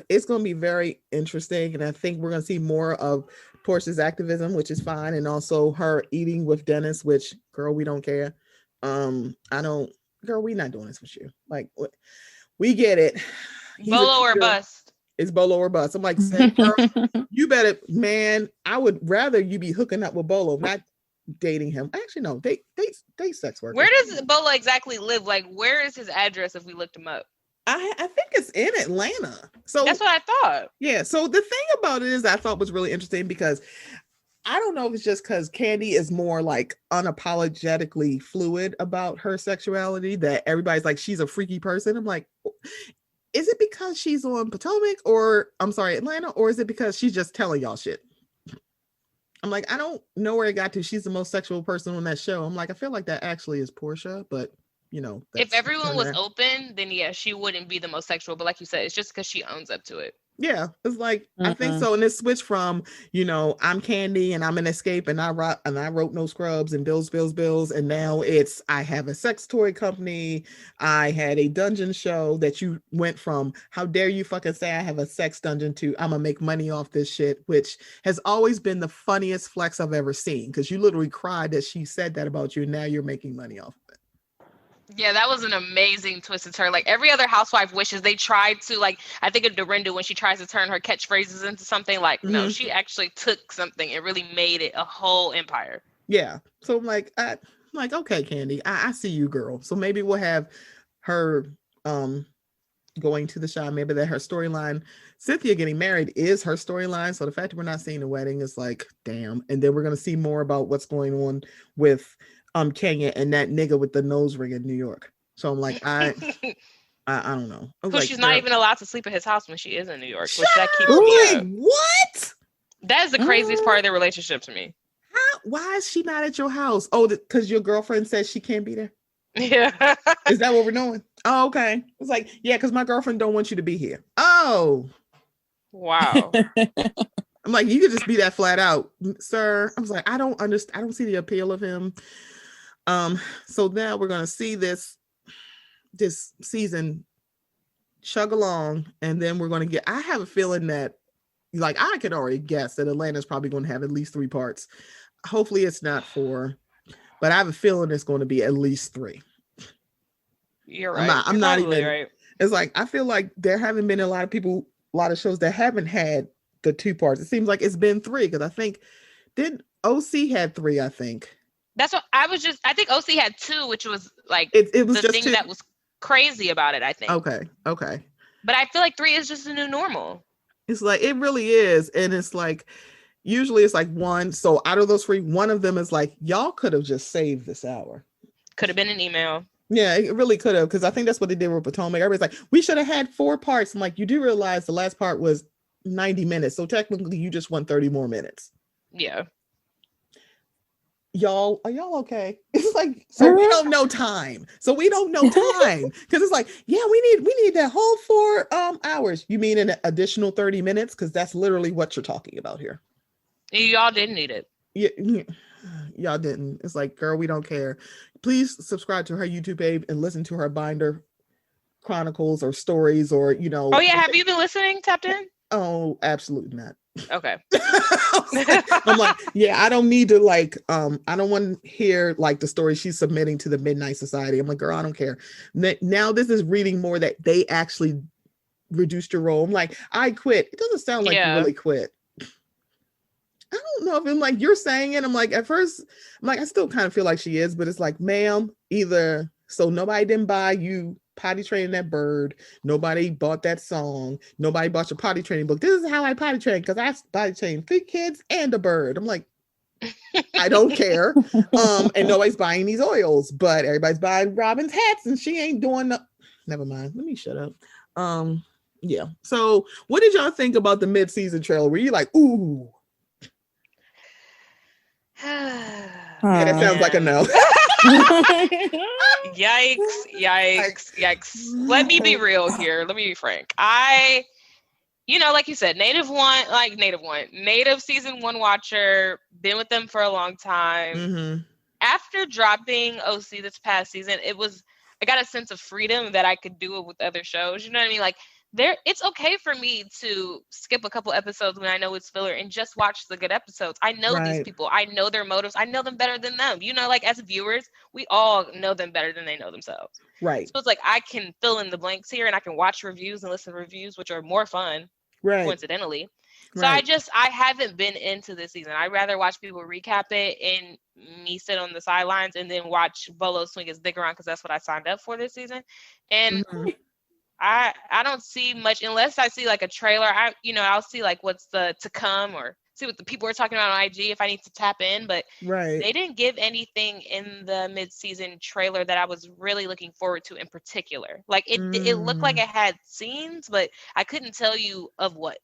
It's going to be very interesting, and I think we're going to see more of Portia's activism, which is fine, and also her eating with Dennis. Which, girl, we don't care. I don't. Girl, we not doing this with you. Like, we get it. Bolo or bust. It's Bolo or bust. I'm like, girl, you better, man. I would rather you be hooking up with Bolo, not dating him. Actually, no, date sex workers. Where does Bolo exactly live? Like, where is his address if we looked him up? I think it's in Atlanta. So that's what I thought. Yeah. So the thing about it is I thought was really interesting because I don't know if it's just because Candy is more like unapologetically fluid about her sexuality that everybody's like, she's a freaky person. I'm like, is it because she's on Potomac Atlanta, or is it because she's just telling y'all shit? I'm like, I don't know where it got to. She's the most sexual person on that show. I'm like, I feel like that actually is Portia, but if everyone was open, then yeah, she wouldn't be the most sexual. But like you said, it's just because she owns up to it. Yeah, it's like I think so. And it switched from I'm Candy and I'm an escape and I wrote no scrubs and bills, and now it's I have a sex toy company. I had a dungeon show that you went from how dare you fucking say I have a sex dungeon to I'm gonna make money off this shit, which has always been the funniest flex I've ever seen because you literally cried that she said that about you and now you're making money off of it. Yeah, that was an amazing twist and turn. Like every other housewife wishes they tried to, like, I think of Dorinda when she tries to turn her catchphrases into something like, no, she actually took something and really made it a whole empire. Yeah. So I'm like, okay, Candy, I see you, girl. So maybe we'll have her going to the shop. Maybe that her storyline, Cynthia getting married is her storyline. So the fact that we're not seeing the wedding is like, damn. And then we're going to see more about what's going on with Kenya and that nigga with the nose ring in New York. So I'm like, I don't know. Because she's not even allowed to sleep at his house when she is in New York, which that keeps me up. What? That is the craziest part of their relationship to me. Why is she not at your house? Oh, because your girlfriend says she can't be there? Yeah. Is that what we're doing? Oh, okay. It's like, yeah, because my girlfriend don't want you to be here. Oh. Wow. I'm like, you could just be that flat out, sir. I was like, I don't understand. I don't see the appeal of him. So now we're gonna see this season chug along, and then we're gonna get. I have a feeling that, like, I can already guess that Atlanta's probably going to have at least 3 parts. Hopefully, it's not 4, but I have a feeling it's going to be at least 3. You're right. I'm not even. Right. It's like I feel like there haven't been a lot of shows that haven't had the 2 parts. It seems like it's been 3 because I think OC had 3. I think. That's what I think OC had 2, which was like it was the just thing 2. that was crazy about it, I think. Okay. But I feel like 3 is just the new normal. It's like, it really is. And it's like, usually it's like 1. So out of those 3, one of them is like, y'all could have just saved this hour. Could have been an email. Yeah, it really could have, because I think that's what they did with Potomac. Everybody's like, we should have had 4 parts. I'm like, you do realize the last part was 90 minutes. So technically you just want 30 more minutes. Yeah. Y'all, are y'all okay? It's like, so we don't know time. Because it's like, yeah, we need that whole 4 hours. You mean an additional 30 minutes? Because that's literally what you're talking about here. Y'all didn't need it. Yeah, y'all didn't. It's like, girl, we don't care. Please subscribe to her YouTube page and listen to her Binder chronicles or stories, or, you know. Oh yeah, have you been listening, Tapped In? Oh, absolutely not. Okay. I'm like, yeah, I don't need to, like, I don't want to hear like the story she's submitting to the Midnight Society. I'm like, girl, I don't care. Now this is reading more that they actually reduced your role. I'm like, I quit. It doesn't sound like you really quit. I don't know if I'm like, you're saying it. I'm like, at first, I'm like, I still kind of feel like she is, but it's like, ma'am, either so nobody didn't buy you potty training that bird, nobody bought that song, nobody bought your potty training book. This is how I potty train, because I potty trained 3 kids and a bird. I'm like, I don't care. And nobody's buying these oils, but everybody's buying Robin's hats, and she ain't doing never mind. Let me shut up. Yeah. So what did y'all think about the mid-season trailer? Were you like, ooh? Yeah, that sounds like a no. Yikes. Let me be real here. Let me be frank. Like you said, native season 1 watcher, been with them for a long time. Mm-hmm. After dropping OC this past season, I got a sense of freedom that I could do it with other shows. You know what I mean? Like, it's okay for me to skip a couple episodes when I know it's filler and just watch the good episodes. I know these people. I know their motives. I know them better than them. You know, like, as viewers, we all know them better than they know themselves. Right. So it's like, I can fill in the blanks here, and I can watch reviews and listen to reviews, which are more fun, coincidentally. So I haven't been into this season. I'd rather watch people recap it and me sit on the sidelines and then watch Bolo swing his dick around, because that's what I signed up for this season. And I don't see much, unless I see like a trailer. I'll see like what's to come, or see what the people are talking about on IG if I need to tap in. But they didn't give anything in the mid-season trailer that I was really looking forward to in particular. Like, it looked like it had scenes, but I couldn't tell you of what.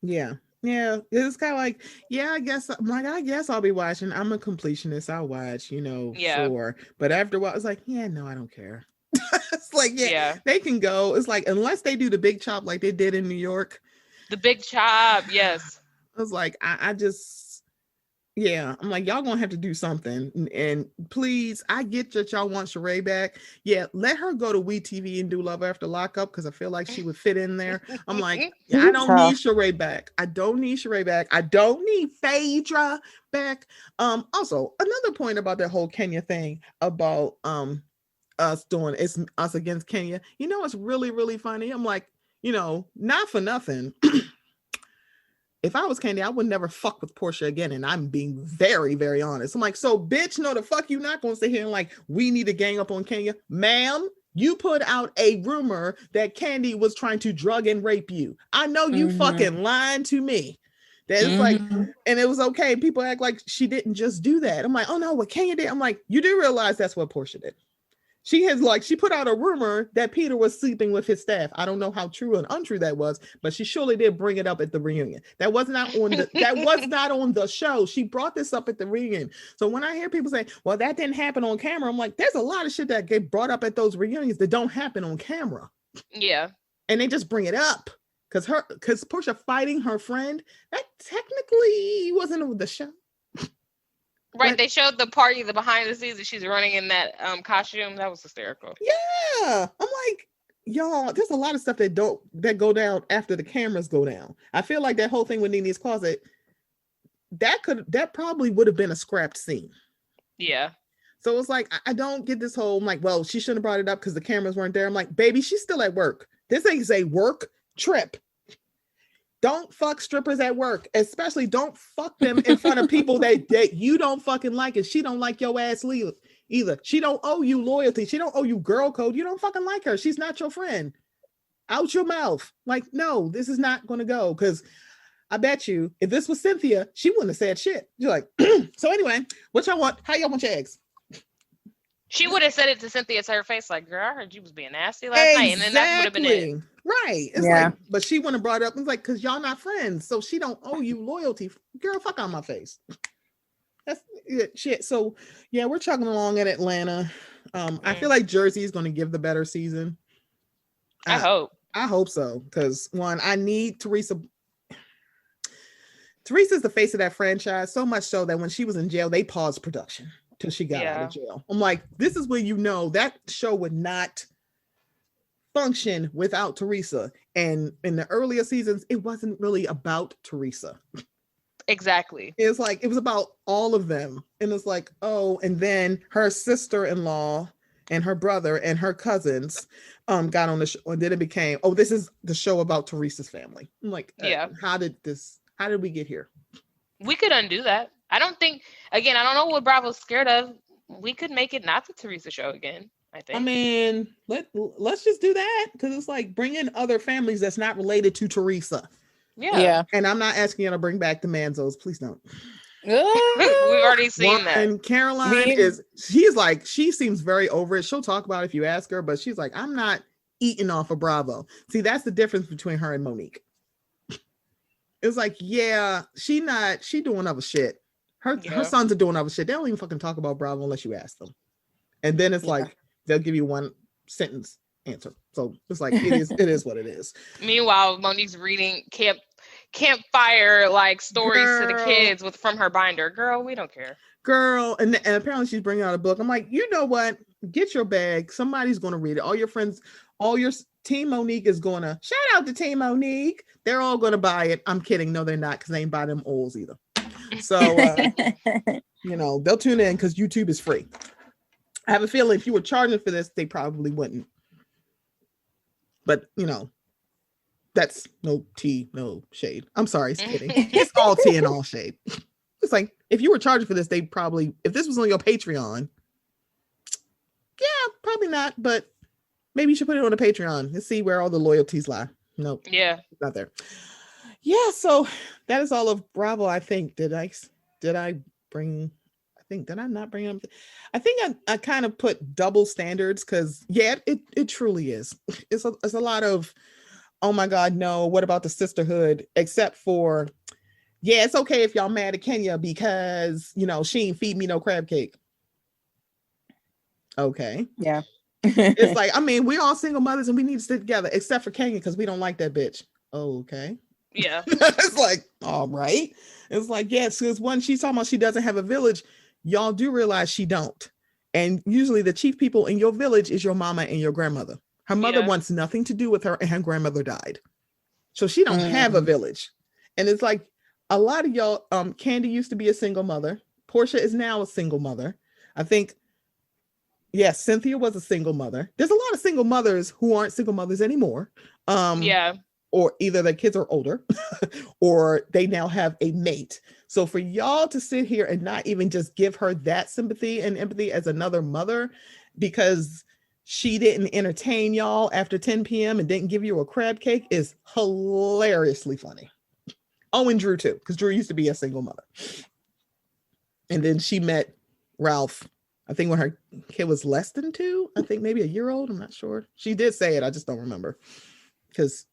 Yeah. It's kind of like, I guess I'll be watching. I'm a completionist. I'll watch, sure. But after a while, it's like, no, I don't care. It's like, they can go. It's like, unless they do the big chop like they did in New York. The big chop, yes. I was like, I'm like, y'all gonna have to do something. And please, I get that y'all want Sheree back. Yeah, let her go to WeTV and do Love After Lockup, because I feel like she would fit in there. I'm like, I don't need Sheree back. I don't need Phaedra back. Also, another point about that whole Kenya thing about us doing it's us against Kenya. It's really, really funny. I'm like, not for nothing. If I was Kenya, I would never fuck with Portia again. And I'm being very, very honest. I'm like, so bitch, no, the fuck you not gonna sit here and like, we need to gang up on Kenya. Ma'am, you put out a rumor that Candy was trying to drug and rape you. I know you fucking lying to me. That is like, and it was okay. People act like she didn't just do that. I'm like, oh no, what Kenya did? I'm like, you do realize that's what Portia did. She put out a rumor that Peter was sleeping with his staff. I don't know how true and untrue that was, but she surely did bring it up at the reunion. That was not on the show. She brought this up at the reunion. So when I hear people say, well, that didn't happen on camera, I'm like, there's a lot of shit that get brought up at those reunions that don't happen on camera. Yeah. And they just bring it up. Because Portia fighting her friend, that technically wasn't on the show. Right, they showed the party, the behind the scenes, that she's running in that costume. That was hysterical. Yeah, I'm like, y'all, there's a lot of stuff that go down after the cameras go down. I feel like that whole thing with Nene's closet, that probably would have been a scrapped scene. Yeah. So it's like, I don't get this whole, I'm like, well, she shouldn't have brought it up because the cameras weren't there. I'm like, baby, she's still at work. This ain't a work trip. Don't fuck strippers at work, especially don't fuck them in front of people that you don't fucking like, and she don't like your ass either. She don't owe you loyalty. She don't owe you girl code. You don't fucking like her. She's not your friend. Out your mouth. Like, no, this is not going to go, because I bet you if this was Cynthia, she wouldn't have said shit. You're like, so anyway, what y'all want? How y'all want your eggs? She would have said it to Cynthia to her face, like, girl, I heard you was being nasty last night. And then that would have been it. Right. It's like, but she wouldn't have brought it up. It's like, because y'all not friends. So she don't owe you loyalty. Girl, fuck on my face. That's shit. So yeah, we're chugging along in Atlanta. I feel like Jersey is going to give the better season. I hope so. Because one, I need Teresa. Teresa's the face of that franchise, so much so that when she was in jail, they paused production till she got out of jail. I'm like, this is when you know that show would not function without Teresa. And in the earlier seasons, it wasn't really about Teresa. Exactly. It's like, it was about all of them. And it's like, oh, and then her sister-in-law and her brother and her cousins got on the show. And then it became, oh, this is the show about Teresa's family. I'm like, how did we get here? We could undo that. I don't know what Bravo's scared of. We could make it not the Teresa show again, I think. I mean, let's just do that, because it's like, bring in other families that's not related to Teresa. Yeah. And I'm not asking you to bring back the Manzos. Please don't. We've already seen that. And Caroline she seems very over it. She'll talk about it if you ask her, but she's like, I'm not eating off of Bravo. See, that's the difference between her and Monique. It's like, she doing other shit. Her sons are doing other shit. They don't even fucking talk about Bravo unless you ask them. And then it's like, they'll give you one sentence answer. So it's like, it is what it is. Meanwhile, Monique's reading campfire like stories to the kids from her binder. Girl, we don't care. Girl, and apparently she's bringing out a book. I'm like, you know what? Get your bag. Somebody's going to read it. All your friends, all your Team Monique is going to, shout out to Team Monique. They're all going to buy it. I'm kidding. No, they're not, because they ain't buy them oils either. So, they'll tune in because YouTube is free. I have a feeling if you were charging for this, they probably wouldn't. But, that's no tea, no shade. I'm sorry, it's kidding. It's all tea and all shade. It's like, if you were charging for this, they probably, if this was on your Patreon, probably not, but maybe you should put it on a Patreon and see where all the loyalties lie. Nope. Yeah. It's not there. Yeah, so that is all of Bravo, I think. Did I not bring up? I think I kind of put double standards, because it truly is. It's a lot of, oh my God, no, what about the sisterhood? Except for, it's okay if y'all mad at Kenya because, she ain't feed me no crab cake. Okay. Yeah. It's like, I mean, we're all single mothers and we need to sit together, except for Kenya because we don't like that bitch. Okay. Yeah. It's like, all right. It's like, because when she's talking about she doesn't have a village, y'all do realize she don't. And usually the chief people in your village is your mama and your grandmother. Her mother wants nothing to do with her, and her grandmother died. So she don't have a village. And it's like, a lot of y'all, Candy used to be a single mother. Portia is now a single mother. I think, Cynthia was a single mother. There's a lot of single mothers who aren't single mothers anymore. Or either their kids are older or they now have a mate. So for y'all to sit here and not even just give her that sympathy and empathy as another mother because she didn't entertain y'all after 10 p.m. and didn't give you a crab cake is hilariously funny. Oh, and Drew too, because Drew used to be a single mother. And then she met Ralph, I think when her kid was less than 2, I think maybe a year old. I'm not sure. She did say it. I just don't remember because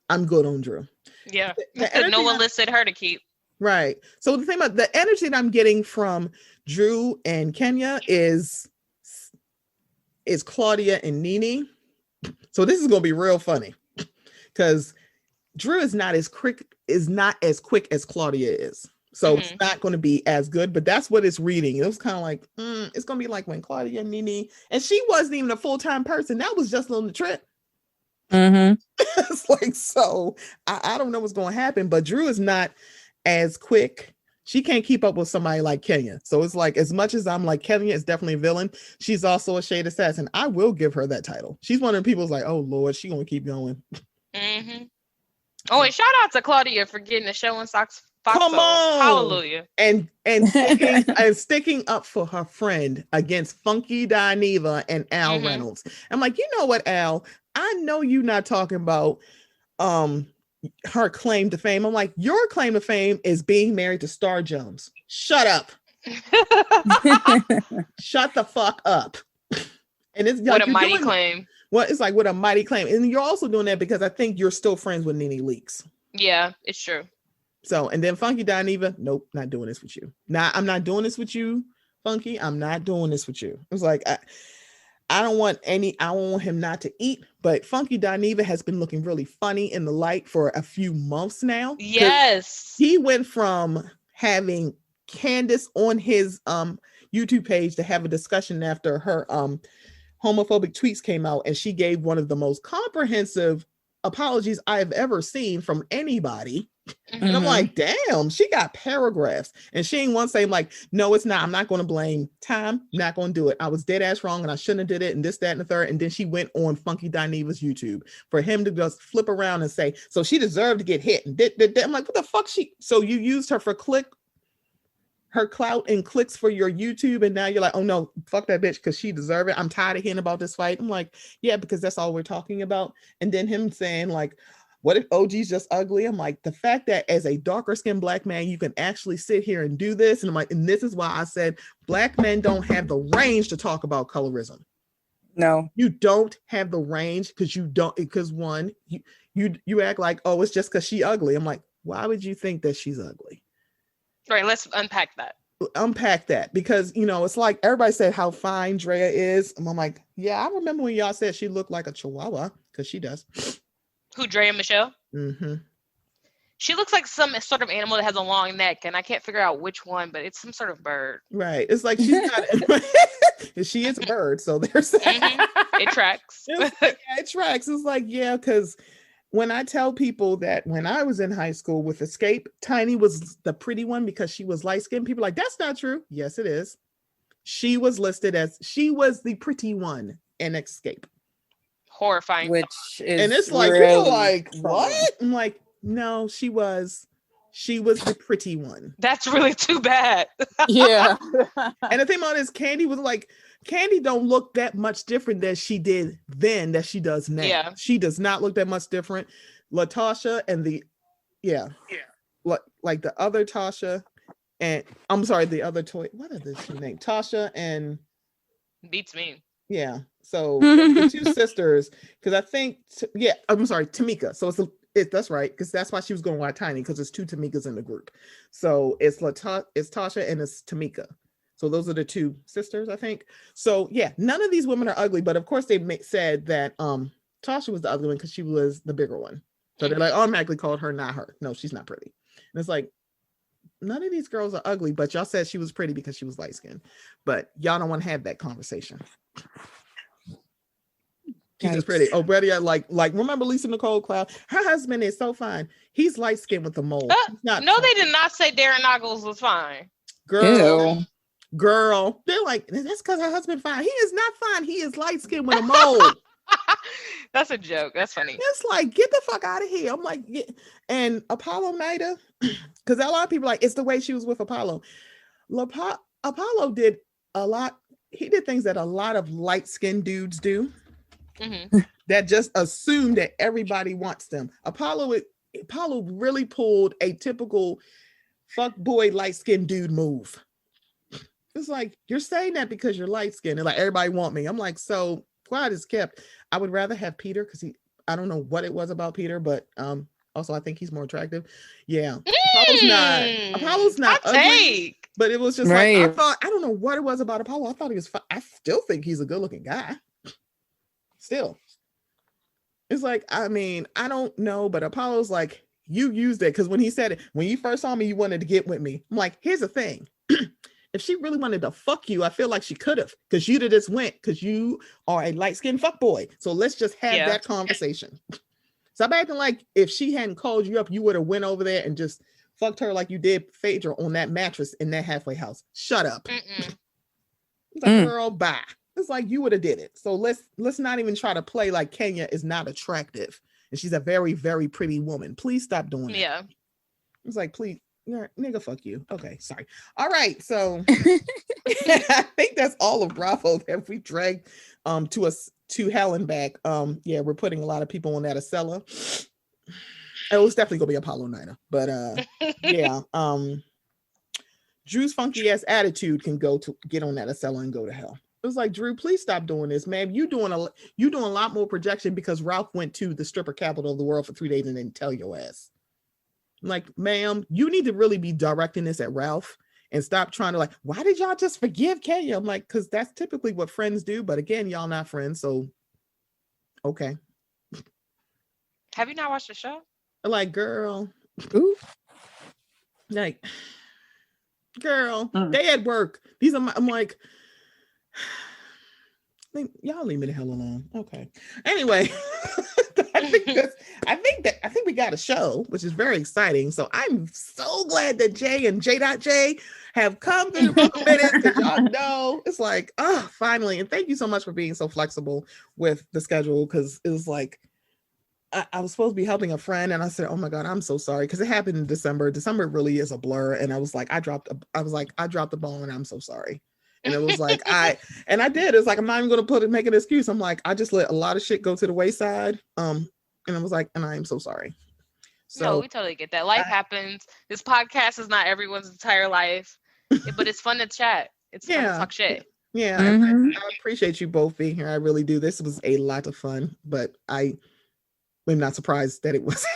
I'm good on Drew. Yeah. Because no one listed her to keep. Right. So the thing about the energy that I'm getting from Drew and Kenya is Claudia and Nene. So this is going to be real funny because Drew is not as quick as Claudia is. So it's not going to be as good, but that's what it's reading. It was kind of like, it's going to be like when Claudia and Nene, and she wasn't even a full-time person. That was just on the trip. It's like, so I don't know what's going to happen, but Drew is not as quick. She can't keep up with somebody like Kenya. So it's like, as much as I'm like, Kenya is definitely a villain, she's also a shade assassin. I will give her that title. She's one of the people who's like, oh Lord, she going to keep going. Oh, and shout out to Claudia for getting the show on Fox. Come on, hallelujah, and sticking up for her friend against Funky Dineva and Al Reynolds. I'm like, you know what, Al? I know you're not talking about her claim to fame. I'm like, your claim to fame is being married to Star Jones. Shut up. Shut the fuck up. And it's like, what a mighty claim. Well, it's like with a mighty claim. And you're also doing that because I think you're still friends with Nene Leakes. Yeah, it's true. So, and then Funky Dineva, nope, not doing this with you. Nah, I'm not doing this with you, Funky. I'm not doing this with you. It's like, I don't want him not to eat, but Funky Dineva has been looking really funny in the light for a few months now. Yes. He went from having Candace on his YouTube page to have a discussion after her homophobic tweets came out, and she gave one of the most comprehensive apologies I have ever seen from anybody. Mm-hmm. And I'm like, damn, she got paragraphs. And she ain't one saying like, no, it's not. I'm not going to blame time. Not going to do it. I was dead ass wrong and I shouldn't have did it and this, that, and the third. And then she went on Funky Dineva's YouTube for him to just flip around and say, so she deserved to get hit. And I'm like, what the fuck? So you used her for her clout and clicks for your YouTube, and now you're like, oh no, fuck that bitch because she deserved it. I'm tired of hearing about this fight. I'm like, yeah, because that's all we're talking about. And then him saying like, what if OG's just ugly? I'm like, the fact that as a darker skinned Black man, you can actually sit here and do this. And I'm like, and this is why I said Black men don't have the range to talk about colorism. No, you don't have the range because one, you act like, oh, it's just because she ugly. I'm like, why would you think that she's ugly? Right, let's unpack that. Because, it's like everybody said how fine Drea is. And I'm like, yeah, I remember when y'all said she looked like a chihuahua, because she does. Who, Drea Michelle? Mm-hmm. She looks like some sort of animal that has a long neck, and I can't figure out which one, but it's some sort of bird. Right. It's like she's not. She is a bird, so there's that. Mm-hmm. It tracks. It tracks. It's like, yeah, because when I tell people that when I was in high school with Escape, Tiny was the pretty one because she was light-skinned, people are like, that's not true. Yes, it is. She was listed as, she was the pretty one in Escape. Horrifying. Which is, and it's like, really people are like, what? I'm like, no, she was the pretty one. That's really too bad. Yeah. And the thing about it is Candy was like, Candy don't look that much different than she did then that she does now. Yeah. She does not look that much different. Latasha and like the other Tasha and I'm sorry, the other toy. What is this name? Tasha and beats me. Yeah. So the two sisters, because I think I'm sorry, Tamika. So that's right, because that's why she was going with Tiny, because there's two Tamikas in the group. So it's Tasha and it's Tamika. So those are the two sisters, I think. So yeah, none of these women are ugly, but of course they said that Tasha was the ugly one because she was the bigger one. So they like automatically called her not her. No, she's not pretty. And it's like, none of these girls are ugly, but y'all said she was pretty because she was light skinned. But y'all don't want to have that conversation. She's just pretty. Oh, Brady, like remember Lisa Nicole Cloud? Her husband is so fine. He's light skinned with a mole. No, they did not say Darren Noggles was fine. Girl, they're like, that's because her husband fine. He is not fine. He is light skinned with a mole. That's a joke. That's funny. It's like, get the fuck out of here. I'm like, and Apollo Nida, because a lot of people are like, it's the way she was with Apollo. Apollo did a lot. He did things that a lot of light skinned dudes do. Mm-hmm. That just assume that everybody wants them. Apollo really pulled a typical fuck boy light skinned dude move. It's like, you're saying that because you're light skinned and like everybody want me. I'm like, so quiet is kept. I would rather have Peter because I don't know what it was about Peter, but also I think he's more attractive. Yeah. Apollo's not ugly, but it was just right. Like I don't know what it was about Apollo. I thought he was I still think he's a good looking guy. Still. It's like, I mean, I don't know, but Apollo's like, you used it because when he said it, when you first saw me, you wanted to get with me. I'm like, here's the thing. If she really wanted to fuck you, I feel like she could have, because you'd have just went, because you are a light-skinned fuck boy. So let's just have that conversation. Stop acting like if she hadn't called you up, you would have went over there and just fucked her like you did Phaedra on that mattress in that halfway house. Shut up. It's like, girl, bye. It's like you would have did it. So let's not even try to play like Kenya is not attractive and she's a very, very pretty woman. Please stop doing it. Yeah. It's like, please. Yeah, nigga, fuck you. Okay, sorry. All right, so I think that's all of Bravo that we dragged to hell and back. Yeah, we're putting a lot of people on that Acela. It was definitely gonna be Apollo Nida, but yeah. Drew's funky ass attitude can get on that Acela and go to hell. It was like, Drew, please stop doing this, man. You doing a lot more projection because Ralph went to the stripper capital of the world for 3 days and didn't tell your ass. I'm like, ma'am, you need to really be directing this at Ralph and stop trying to like, why did y'all just forgive Kenya? I'm like, because that's typically what friends do. But again, y'all not friends, so okay. Have you not watched the show? Like, girl. Ooh. Like, girl, they at work. These are I'm like, y'all leave me the hell alone. Okay. Anyway, I think we got a show, which is very exciting. So I'm so glad that Jay and J.J have come through the minutes because y'all know it's like, oh, finally. And thank you so much for being so flexible with the schedule, because it was like, I was supposed to be helping a friend and I said, oh my God, I'm so sorry. Because it happened in December. December really is a blur. And I was like, I dropped the ball and I'm so sorry. And it was like, I did. It's like, I'm not even going to make an excuse. I'm like, I just let a lot of shit go to the wayside. And I was like, and I am so sorry. So no, we totally get that. Life happens. This podcast is not everyone's entire life, but it's fun to chat. It's fun to talk shit. Yeah. I appreciate you both being here. I really do. This was a lot of fun, but I'm not surprised that it wasn't.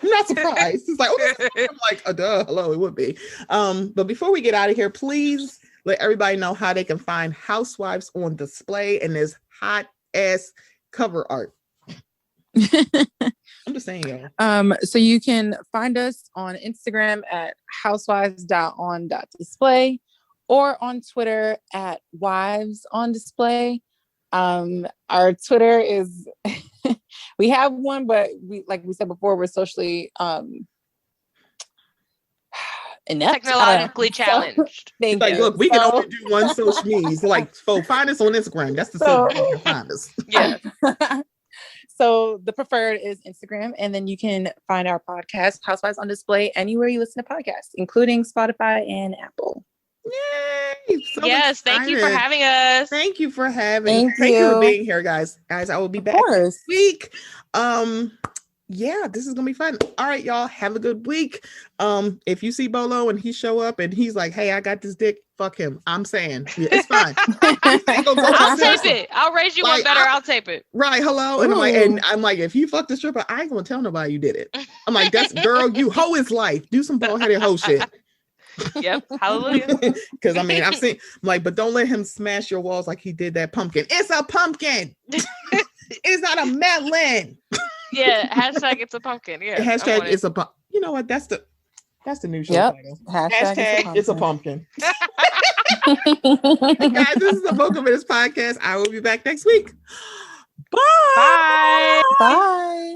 I'm not surprised. It's like, oh, I'm like, duh, hello, it would be. But before we get out of here, please let everybody know how they can find Housewives on display and this hot ass cover art. I'm just saying, y'all. So you can find us on Instagram at housewives.on.display or on Twitter at wives-on-display. Our Twitter is we have one, but like we said before, we're socially inept, technologically challenged. Like, look, we can only do one social media. So like, find us on Instagram. That's the simple way you can find us. Yeah. So the preferred is Instagram, and then you can find our podcast Housewives on Display anywhere you listen to podcasts, including Spotify and Apple. Yay! So yes, excited. Thank you for having us. Thank you for having. Thank you for being here, guys. I will be back next week. Yeah, this is gonna be fun. All right, y'all, have a good week. If you see Bolo and he show up and he's like, "Hey, I got this dick," fuck him. I'm saying, yeah, it's fine. I'll tape it. I'll raise you one better. I'll tape it. Right, hello. And I'm like, if you fuck the stripper, I ain't gonna tell nobody you did it. I'm like, that's girl, you hoe is life. Do some bald-headed hoe shit. Yep, hallelujah. Because I mean, I've seen but don't let him smash your walls like he did that pumpkin. It's a pumpkin. It's not a melon. Yeah, hashtag it's a pumpkin. Yeah, hashtag it's a pumpkin. You know what? That's the new show title. Hashtag it's a pumpkin. Guys, this is the Vocal Minutes podcast. I will be back next week. Bye. Bye.